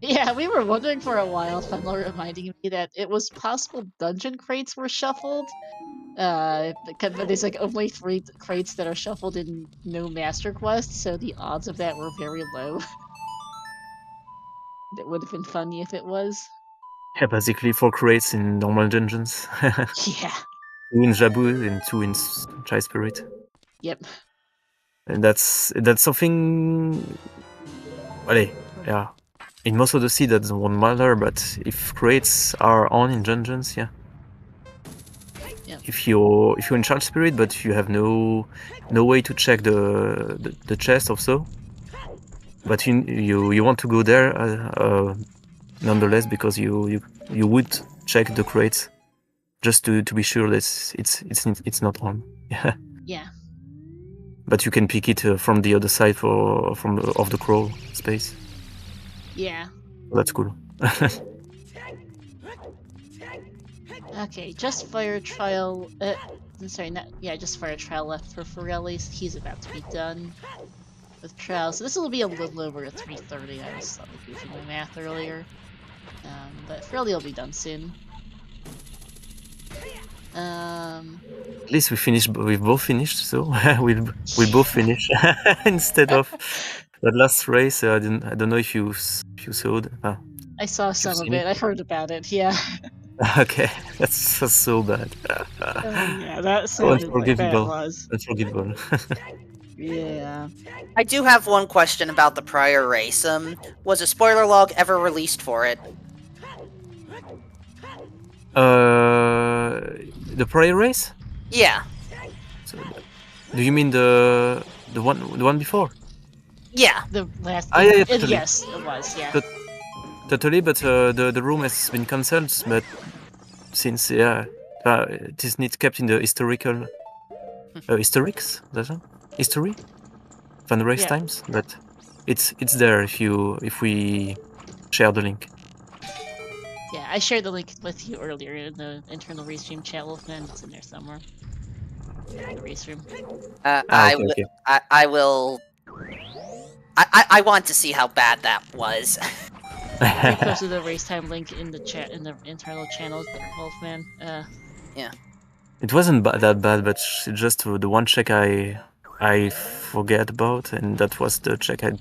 Yeah, we were wondering for a while, Fenlo reminding me that it was possible dungeon crates were shuffled. Because there's like only 3 crates that are shuffled in no master quest, so the odds of that were very low. That would have been funny if it was. Yeah, basically 4 crates in normal dungeons. Yeah. 2 in Jabu and 2 in Chai Spirit. Yep. And that's something. Allez, yeah. In most of the sea, that won't matter, but if crates are on in dungeons, yeah. if you're in charge spirit, but you have no way to check the chest or so. But you want to go there nonetheless, because you would check the crates just to be sure that it's not on. Yeah. Yeah. But you can pick it from the other side of the crawl space. Yeah. That's cool. Okay, just fire trial. Sorry, just fire trial left for Farrelli. He's about to be done with trial, so this will be a little over at 3:30. I was slightly goofing my math earlier, but Farrelli will be done soon. At least we've both finished, so we both finish instead of that last race. I don't know if you saw it. I saw some of seen it. I heard about it. Yeah. Okay, that's so bad. Yeah, that sounded like that was. Unforgivable. Yeah. I do have one question about the prior race. Was a spoiler log ever released for it? The prior race? Yeah. So, do you mean the one before? Yeah. The last. Yeah, totally. Yes, it was. Yeah. Totally, but the room has been cancelled. But since it is not kept in the historical historics, history from the race times. But it's there if we share the link. Yeah, I shared the link with you earlier in the internal restream chat, Wolfman. It's in there somewhere. The race room. Okay. I will. I want to see how bad that was. I posted the race time link in the chat in the internal channel, Wolfman. Yeah. It wasn't that bad, but just the one check I forget about, and that was the check I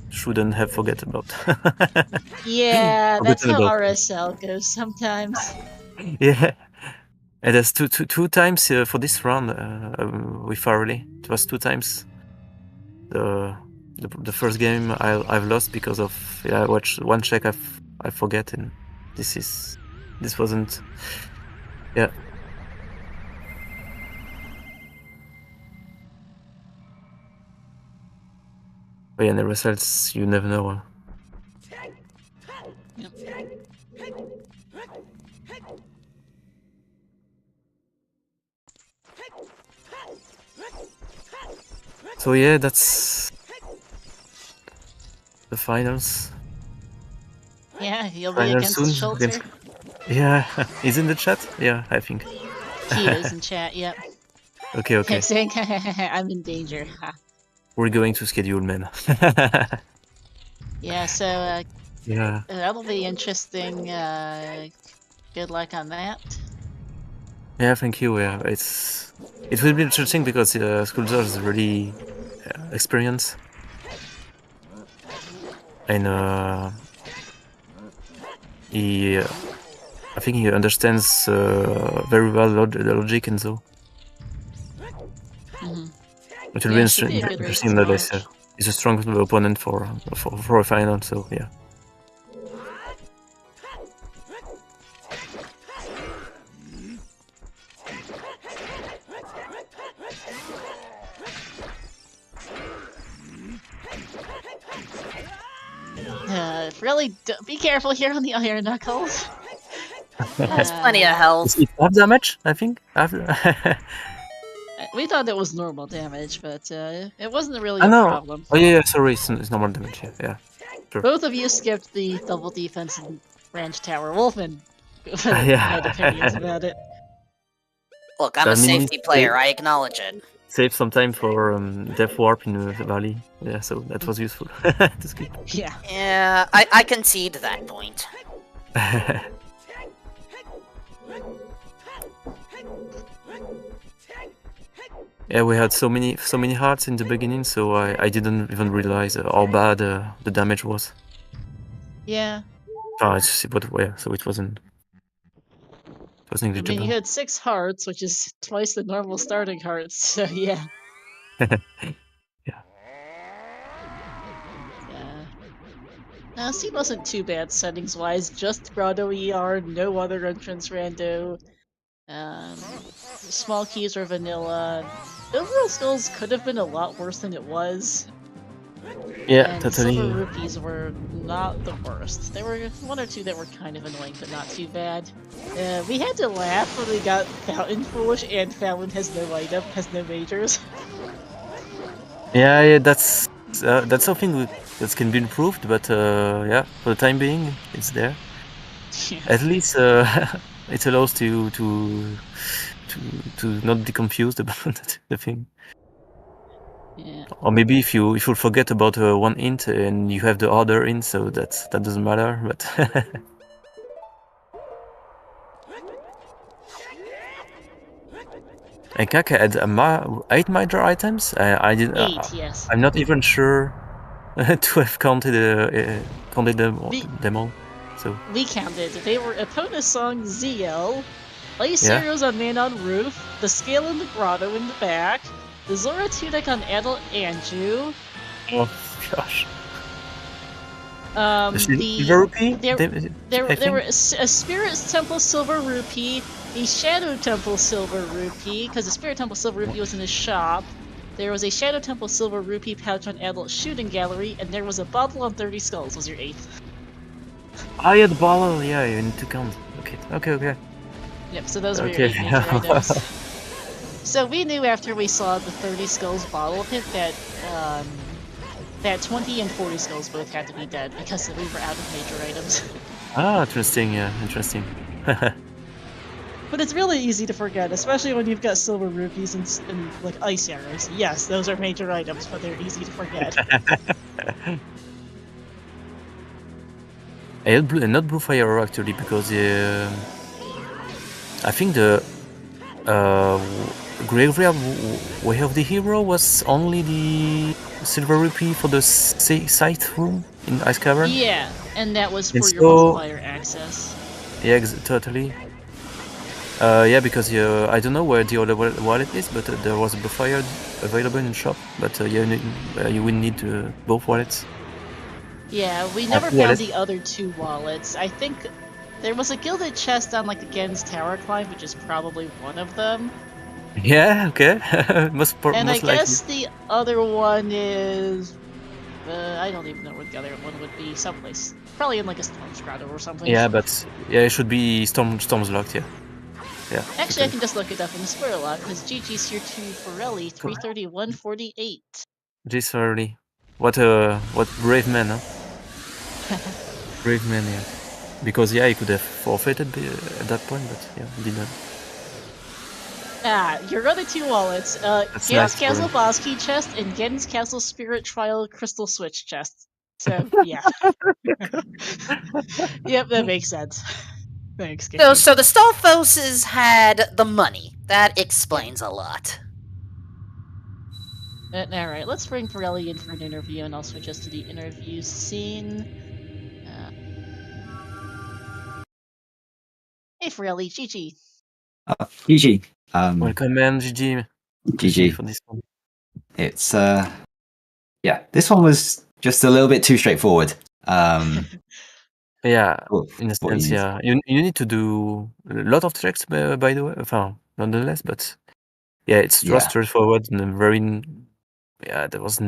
shouldn't have forget about. Yeah, that's how RSL goes sometimes. Yeah, and there's two times for this round with farrelli. It was 2 times. The first game I've lost because of I watched one check I forget, and this wasn't. Yeah. Oh yeah, and the results you never know. Yep. So yeah, that's the finals. Yeah, you'll be against Schulter. Yeah, he's in the chat? Yeah, I think. He is in chat, yep. Okay. Saying, I'm in danger. We're going to schedule, man. Yeah, so yeah, that'll be interesting. Good luck on that. Yeah, thank you. Yeah, it will be interesting because Skulzer is really experienced, and I think he understands very well the logic and so. It will be interesting that he's a strong opponent for a final. So yeah. Really, be careful here on the iron knuckles. There's plenty of health. It's half damage, I think. We thought it was normal damage, but it wasn't really a problem. Oh yeah, sorry, it's normal damage. Yeah, sure. Both of you skipped the double defense and branch tower. Wolfman had opinions about it. Look, I'm a safety player. I acknowledge it. Save some time for Death Warp in the valley. Yeah, so that was useful to skip. Yeah. Yeah, I concede that point. Yeah, we had so many hearts in the beginning, so I didn't even realize how bad the damage was. Yeah. So it wasn't. It wasn't negligible. I mean, you had 6 hearts, which is twice the normal starting hearts. So yeah. Yeah. Now, Seed wasn't too bad settings-wise. Just Grotto ER, no other entrance rando. Small keys were vanilla. Overall skulls could have been a lot worse than it was. Yeah, And totally. silver rupees were not the worst. There were one or two that were kind of annoying, but not too bad. We had to laugh when we got Fountain Foolish, and Fountain has no item, has no majors. Yeah, that's something that can be improved, but yeah, for the time being, it's there. Yeah. At least it allows to not be confused about the thing. Yeah. Or maybe if you forget about one int and you have the other int, so that doesn't matter. But and Kaka had 8 major items. I didn't. 8, yes. I'm not even sure to have counted them all. So we counted. They were Epona Song ZL, Ice Yeah. Arrows on Man on Roof, the Scale in the Grotto in the back, the Zora Tunic on Adult Anju. Oh gosh. The Silver Rupee? there were a Spirit's Temple Silver Rupee, a Shadow Temple Silver Rupee, because the Spirit Temple Silver Rupee was in the shop. There was a Shadow Temple Silver Rupee pouch on Adult Shooting Gallery, and there was a bottle on 30 Skulls, was your 8th. Oh yeah, the bottle. Yeah, you need to count. Okay. Yep, so those were your Okay. 8 major items. So we knew after we saw the 30 Skulls bottle hit that that 20 and 40 Skulls both had to be dead because we were out of major items. Ah, interesting. Yeah, interesting. But it's really easy to forget, especially when you've got silver rupees and like ice arrows. Yes, those are major items, but they're easy to forget. Not Blue Fire actually, because I think the Graveyard Way of the Hero was only the silver rupee for the scythe room in Ice Cavern. Yeah, and that was for And your Blue Fire access. Yeah, totally. Yeah, because I don't know where the other wallet is, but there was a Blue Fire available in the shop. But you will need both wallets. Yeah, we never found the other 2 wallets. I think there was a gilded chest on like the Gen's Tower Climb, which is probably one of them. Yeah, okay. most I likely. guess the other one is... I don't even know where the other one would be. Someplace. Probably in like a Storm's Grotto or something. Yeah, but yeah, it should be Storm's Locked, yeah. Yeah. Actually, I can just look it up in the spoiler log, because GG's here to farrelli 331.48. This early. What brave man, huh? Brave man, yeah. Because yeah, he could have forfeited at that point, but yeah, he didn't. Your other 2 wallets, Gen's nice Castle Boss Key chest and Gen's Castle Spirit Trial Crystal Switch chest. So, yeah. Yep, that makes sense. Thanks, Genki. So the Stalfoses had the money. That explains a lot. Alright, let's bring Farrelli in for an interview, and I'll switch us to the interview scene. Hey Farrelli, GG. GG. Welcome, man, GG. GG for this one. It's yeah, this one was just a little bit too straightforward. Yeah, in a sense, yeah. You need to do a lot of tricks, by the way, nonetheless, but yeah, it's just straightforward and very, yeah, there was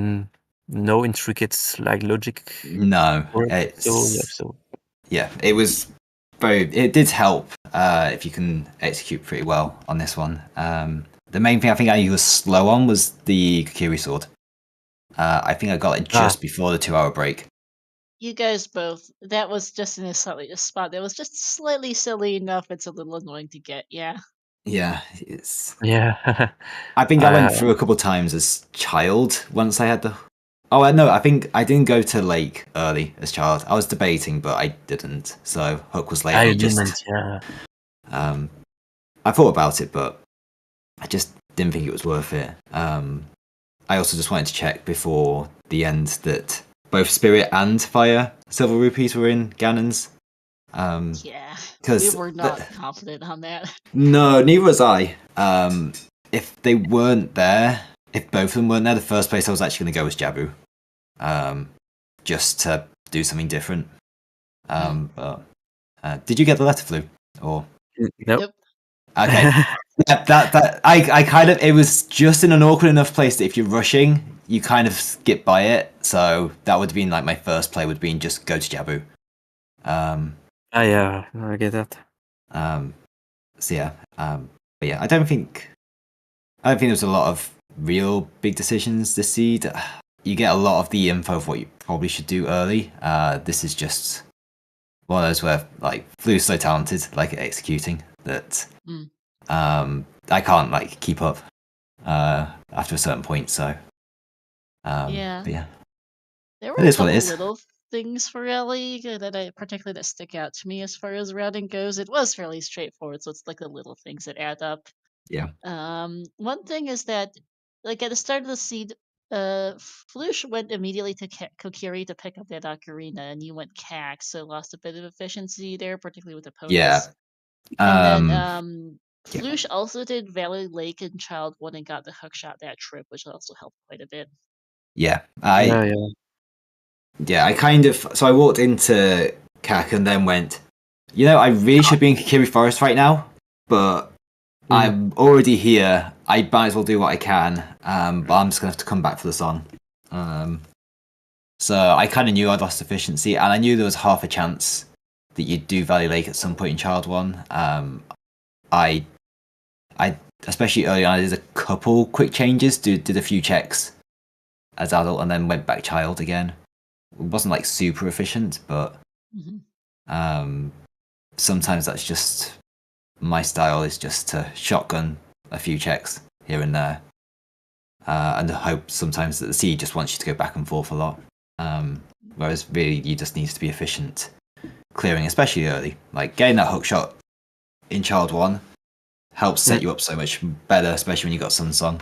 no intricate like logic. No, it's yeah, it was it did help if you can execute pretty well on this one. The main thing I think I was slow on was the Kokiri sword. I think I got it just before the 2-hour break. You guys both. That was just in a spot that was just slightly silly enough. It's a little annoying to get, yeah. Yeah, it's... Yeah. I think I went through a couple times as child once I had the... Oh, no, I think I didn't go to Lake early as child. I was debating, but I didn't. So Hook was late. I didn't, yeah. I thought about it, but I just didn't think it was worth it. I also just wanted to check before the end that both Spirit and Fire Silver Rupees were in Ganon's. Yeah, we were not confident on that. No, neither was I. If they weren't there, if both of them weren't there, the first place I was actually going to go was Jabu. Just to do something different. But did you get the letter, Flu? Or nope. Okay. Yeah, that I kind of, it was just in an awkward enough place that if you're rushing, you kind of skip by it. So that would have been like my first play would have been just go to Jabu. Yeah, I get that. So yeah, but yeah, I don't think there's a lot of real big decisions this seed. You get a lot of the info of what you probably should do early. This is just one of those where like Flu's so talented, like at executing that I can't like keep up after a certain point. So Yeah. but yeah, There it were a is what it couple is. little things for Ellie that stick out to me as far as routing goes. It was fairly straightforward, so it's like the little things that add up. Yeah, One thing is that, like at the start of the seed, Flouche went immediately to Kokiri to pick up that ocarina, and you went Cax, so lost a bit of efficiency there, particularly with the yeah, ponies. And then yeah, Flouche also did Valley Lake and Child One and got the hookshot that trip, which also helped quite a bit. yeah. Yeah. I kind of, so I walked into CAC and then went, I really should be in Kikiri Forest right now, but I'm already here. I might as well do what I can, but I'm just going to have to come back for the song. So I kind of knew I'd lost efficiency, and I knew there was half a chance that you'd do Valley Lake at some point in Child 1. I especially early on, I did a couple quick changes, did a few checks as adult, and then went back Child again. It wasn't like super efficient, but sometimes that's just my style is just to shotgun a few checks here and there, and hope sometimes that the seed just wants you to go back and forth a lot. Whereas really you just need to be efficient clearing, especially early. Like getting that hook shot in Child 1 helps set you up so much better, especially when you got Sun Song.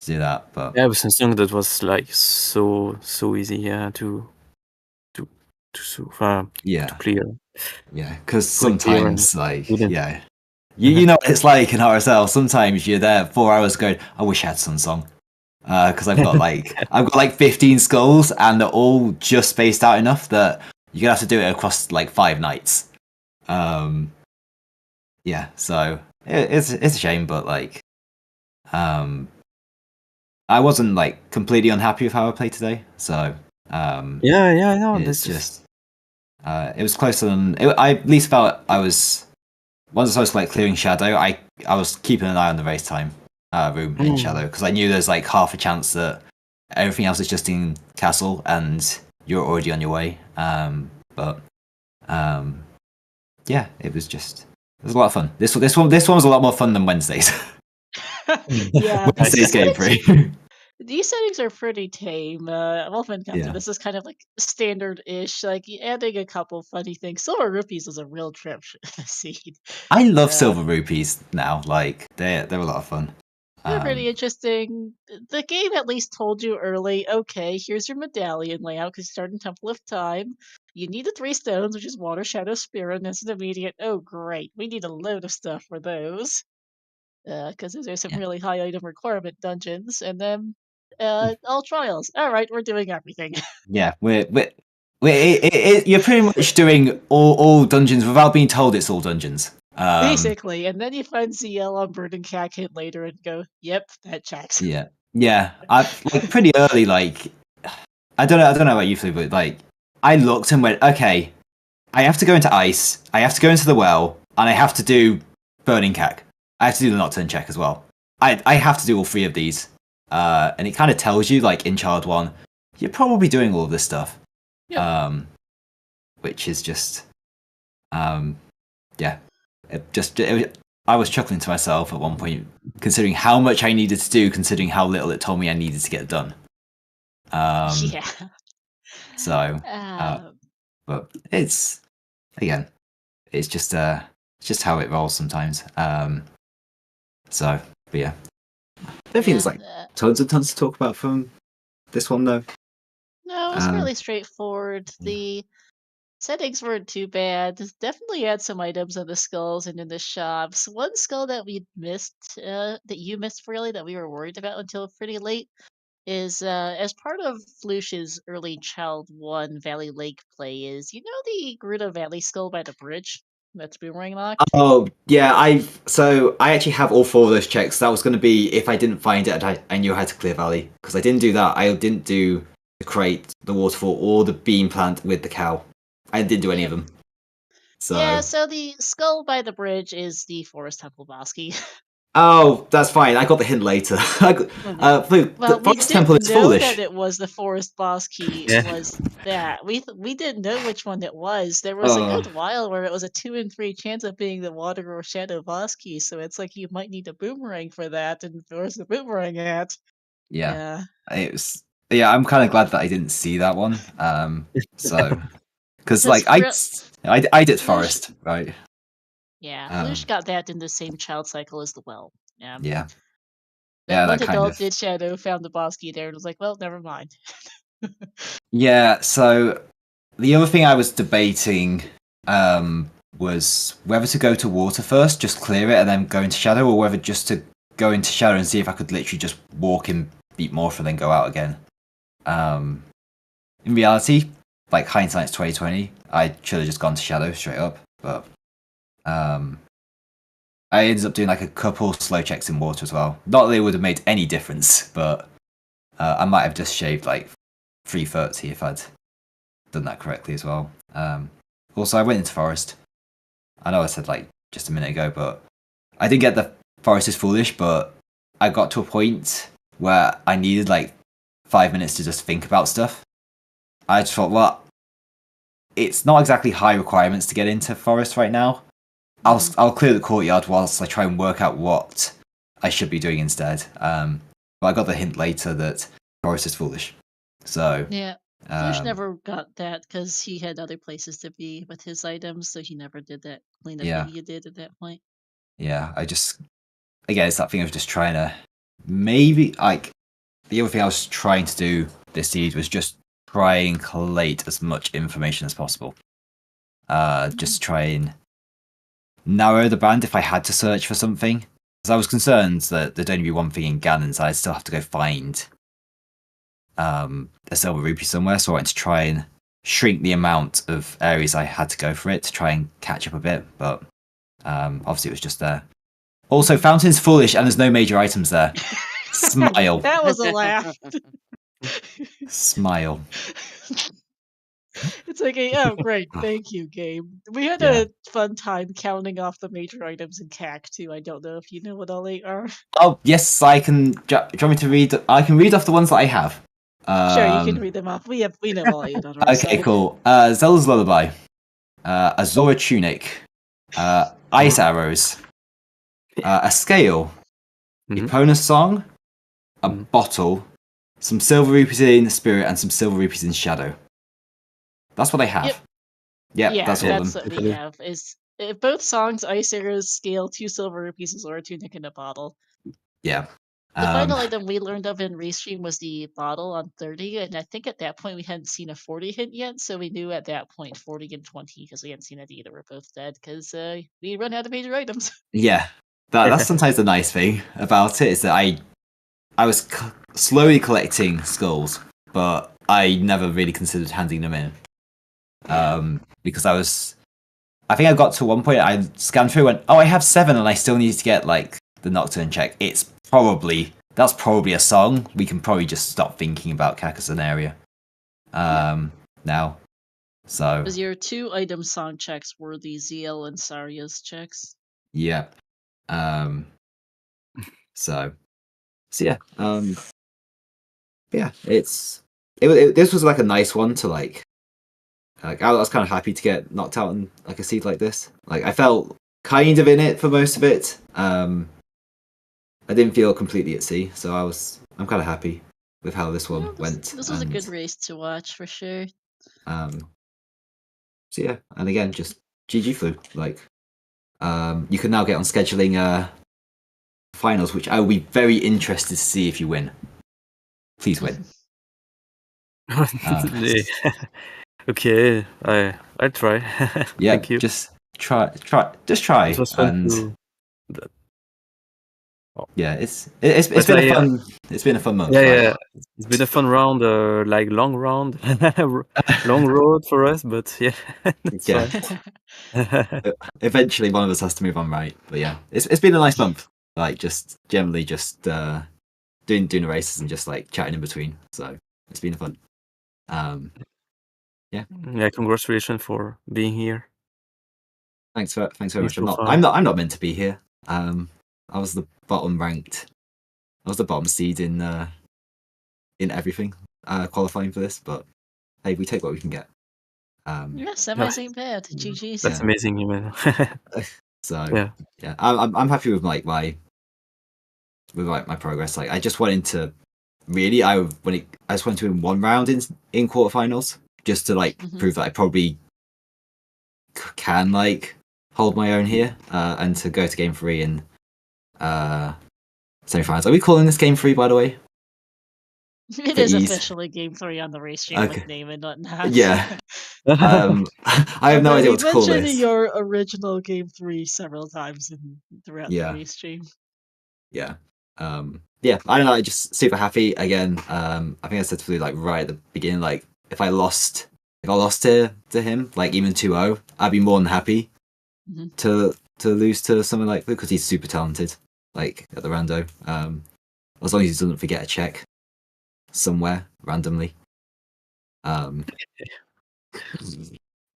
To do that, but yeah, with Samsung that was like so easy, to clear. Yeah, because Quick clear and sometimes like within. you know what it's like in RSL. Sometimes you're there 4 hours going, I wish I had Sun Song. Because I've got like 15 skulls and they're all just spaced out enough that you're gonna have to do it across like 5 nights. Yeah, so it's a shame, but like I wasn't like completely unhappy with how I played today. So No, it's just it was closer than I at least felt I was once I was like clearing Shadow. I was keeping an eye on the race time room in Shadow because I knew there's like half a chance that everything else is just in Castle and you're already on your way. But yeah, it was a lot of fun. This one was a lot more fun than Wednesdays. Yeah, Wednesday's game free. these settings are pretty tame. Wolfman Counter, this is kind of like standard-ish, like adding a couple funny things. Silver Rupees is a real trip seed. I love Silver Rupees now. Like they're a lot of fun. They're pretty interesting. The game at least told you early, okay, here's your medallion layout because you start in Temple of Time. You need the 3 stones, which is Water, Shadow, Spirit, and it's an immediate, oh great, we need a load of stuff for those. Because those are some really high item requirement dungeons. And then all trials. All right, we're doing everything. Yeah, you're pretty much doing all dungeons without being told it's all dungeons. Basically, and then you find ZL on Bird and Cat Hit later and go, yep, that checks. Yeah. I like pretty early. Like I don't know about you, Flu, but like I looked and went, okay, I have to go into ice, I have to go into the well, and I have to do burning cack. I have to do the nocturne check as well. I have to do all 3 of these, and it kind of tells you like in Child 1, you're probably doing all of this stuff. Yep. Which is just, yeah. I was chuckling to myself at one point, considering how much I needed to do, considering how little it told me I needed to get done. Yeah. So, but it's just how it rolls sometimes. So, but yeah, I don't think there's like tons to talk about from this one though. No, it was fairly straightforward. The settings weren't too bad. Definitely add some items on the skulls and in the shops. One skull that we missed, that you missed really, that we were worried about until pretty late, is as part of Flouche's early Child 1 Valley Lake play is, you know the Gerudo Valley skull by the bridge? That's boomerang locked. Oh yeah, I actually have all 4 of those checks. That was going to be if I didn't find it, I knew I had to clear Valley because I didn't do that. I didn't do the crate, the waterfall, or the bean plant with the cow. I didn't do any of them. So yeah, so the skull by the bridge is the Forest Temple Bosky. oh, that's fine. I got the hint later. Well, the we Forest Temple didn't is know foolish. that it was the Forest Bosky. Yeah. Was that we didn't know which one it was. There was a good while where it was a 2 in 3 chance of being the Water or Shadow Bosky. So it's like you might need a boomerang for that. And where's the boomerang at? Yeah. It was. Yeah, I'm kind of glad that I didn't see that one. So because like I did Forest, right? Yeah, Flouche got that in the same child cycle as the well. Yeah. That one that adult did Shadow, found the Bosky there, and was like, well, never mind. Yeah, so the other thing I was debating was whether to go to water first, just clear it, and then go into Shadow, or whether just to go into Shadow and see if I could literally just walk in, beat Morph, and then go out again. In reality, like hindsight's 2020, I should have just gone to Shadow straight up, but I ended up doing like a couple slow checks in water as well. Not that they would have made any difference, but I might have just shaved like 330 if I'd done that correctly as well. Also, I went into Forest. I know I said like just a minute ago, but I didn't get the Forest is foolish, but I got to a point where I needed like 5 minutes to just think about stuff. I just thought, well, it's not exactly high requirements to get into Forest right now. I'll clear the courtyard whilst I try and work out what I should be doing instead. But I got the hint later that Forest is foolish. So yeah, Flouche never got that because he had other places to be with his items, so he never did that cleanup that you did at that point. Yeah, again, it's that thing of just trying to maybe like the other thing I was trying to do this seed was just try and collate as much information as possible. Just try and narrow the band if I had to search for something. Because I was concerned that there'd only be one thing in Ganon, so I'd still have to go find a silver rupee somewhere. So I wanted to try and shrink the amount of areas I had to go for it to try and catch up a bit. But obviously it was just there. Also, Fountain's foolish and there's no major items there. Smile. That was a laugh. Smile. It's like, oh, great, thank you, game. We had a fun time counting off the major items in CAC too. I don't know if you know what all they are. Oh yes, I can. Do you want me to read? I can read off the ones that I have. Sure, you can read them off. We know all 8 on our Okay, side. cool. Zelda's Lullaby, Azora Tunic, Ice Arrows, a scale, Epona Song, a bottle, some silver rupees in Spirit, and some silver rupees in Shadow. That's what I have. Yep, Yeah, that's all of them. That's what we have. Is both songs, Ice Arrows, Scale, 2 silver rupees, Azora Tunic, and a bottle. Yeah. The final item we learned of in Restream was the bottle on 30, and I think at that point we hadn't seen a 40 hint yet, so we knew at that point 40 and 20 because we hadn't seen it either. We're both dead because we run out of major items. Yeah, that's sometimes the nice thing about it is that I was slowly collecting skulls, but I never really considered handing them in. Because I think I got to one point, I scanned through and went, oh, I have 7 and I still need to get like the Nocturne check. That's probably a song. We can probably just stop thinking about Carcassonne area now. So because your 2 item song checks were the ZL and Saria's checks. Yeah. So yeah. Yeah, this was like a nice one to like I was kind of happy to get knocked out in like a seed like this. Like I felt kind of in it for most of it. I didn't feel completely at sea, so I'm kind of happy with how this one went. This was a good race to watch for sure. So yeah, and again, just GG Flu. Like, you can now get on scheduling finals, which I will be very interested to see if you win. Please win. Okay, I'll try. Yeah, Thank you. just try. It was fun Yeah, it's But been a fun month, yeah, right? yeah, it's been a fun round, like long round, long road for us. But yeah, it's Yeah. fine. Eventually, one of us has to move on, right? But yeah, it's been a nice month. Like just generally just doing the races and just like chatting in between. So it's been fun. Yeah. Yeah, congratulations for being here. Thanks very much. So far. I'm not meant to be here. I was the bottom ranked. I was the bottom seed in everything qualifying for this, but hey, we take what we can get. Yeah, semis ain't bad. GG's. That's amazing, man. So yeah, I'm happy with like my progress. Like I just wanted to really I just wanted to win one round in quarterfinals just to like prove that I probably can like hold my own here and to go to game 3 in semifinals. Are we calling this game 3 by the way? It is officially game 3 on the race stream with name and whatnot. Yeah. I have no idea what to call this. You mentioned your original game 3 several times throughout the race stream. Yeah. Yeah, I don't know, I'm just super happy again. I think I said to Blue like right at the beginning, like if I lost to him, like even 2-0, I'd be more than happy to lose to someone like Blue because he's super talented, like at the rando. As long as he doesn't forget a check somewhere randomly.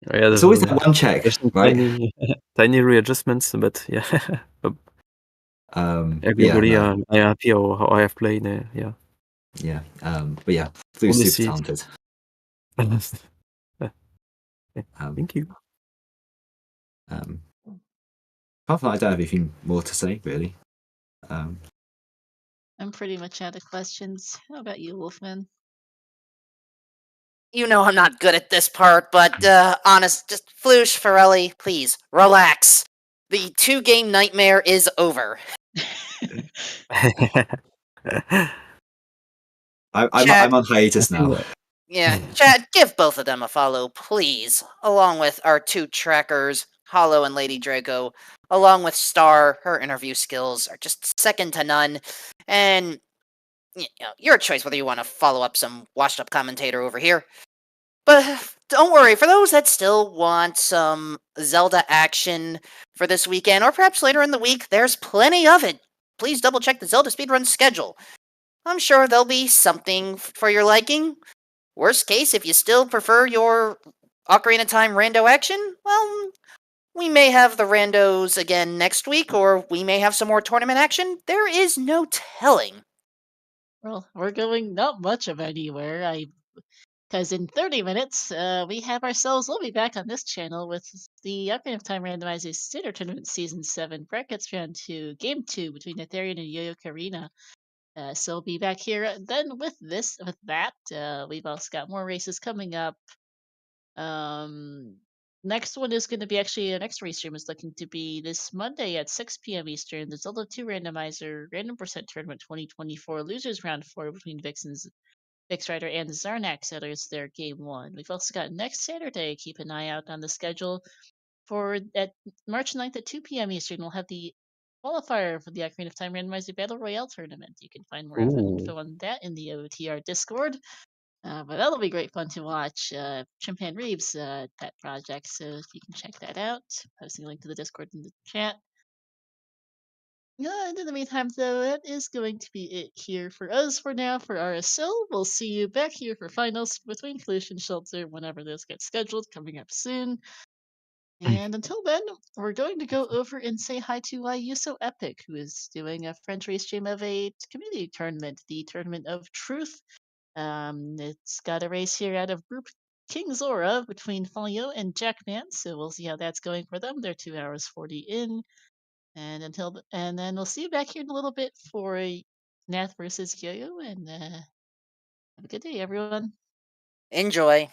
It's always that one check, right? Tiny readjustments, but yeah. Everybody, I'm happy how I have played. Yeah. Yeah. But yeah, Blue's super talented. Thank you. Apart from that, I don't have anything more to say, really. I'm pretty much out of questions. How about you, Wolfman? You know I'm not good at this part, but honest, just Flouche, Farrelli, please, relax. The 2-game nightmare is over. I'm on hiatus now. Yeah, chat, give both of them a follow, please. Along with our 2 trackers, Hollow and Lady Draco. Along with Star, her interview skills are just second to none. And you know, your choice whether you want to follow up some washed up commentator over here. But don't worry, for those that still want some Zelda action for this weekend, or perhaps later in the week, there's plenty of it. Please double check the Zelda Speedrun schedule. I'm sure there'll be something for your liking. Worst case, if you still prefer your Ocarina of Time rando action, well, we may have the randos again next week, or we may have some more tournament action. There is no telling. Well, we're going not much of anywhere. Because in 30 minutes, we'll be back on this channel with the Ocarina of Time Randomizer Standard Tournament Season 7 Brackets Round 2, Game 2 between Ethereum and Yo-Yo Karina. So we'll be back here then with that. We've also got more races coming up. Next one is going to be actually, our next race stream is looking to be this Monday at 6 p.m. Eastern. The Zelda 2 Randomizer Random Percent Tournament 2024 Losers Round 4 between Vix Rider and Zarnak setters their game 1. We've also got next Saturday. Keep an eye out on the schedule for at March 9th at 2 p.m. Eastern. We'll have the qualifier for the Ocarina of Time Randomizer Battle Royale tournament. You can find more info on that in the OoTR Discord. But that'll be great fun to watch. Chimpan Reeves that project, so if you can check that out, posting a link to the Discord in the chat. And in the meantime, though, that is going to be it here for us for now for RSL. We'll see you back here for finals between Flouche and Shelter whenever those get scheduled, coming up soon. And until then, we're going to go over and say hi to Yuso Epic, who is doing a French race stream of a community tournament, the Tournament of Truth. It's got a race here out of Group King Zora between Folio and Jackman, so we'll see how that's going for them. They're 2 hours 40 in. And then we'll see you back here in a little bit for a Nath versus Yo-Yo, and have a good day, everyone. Enjoy.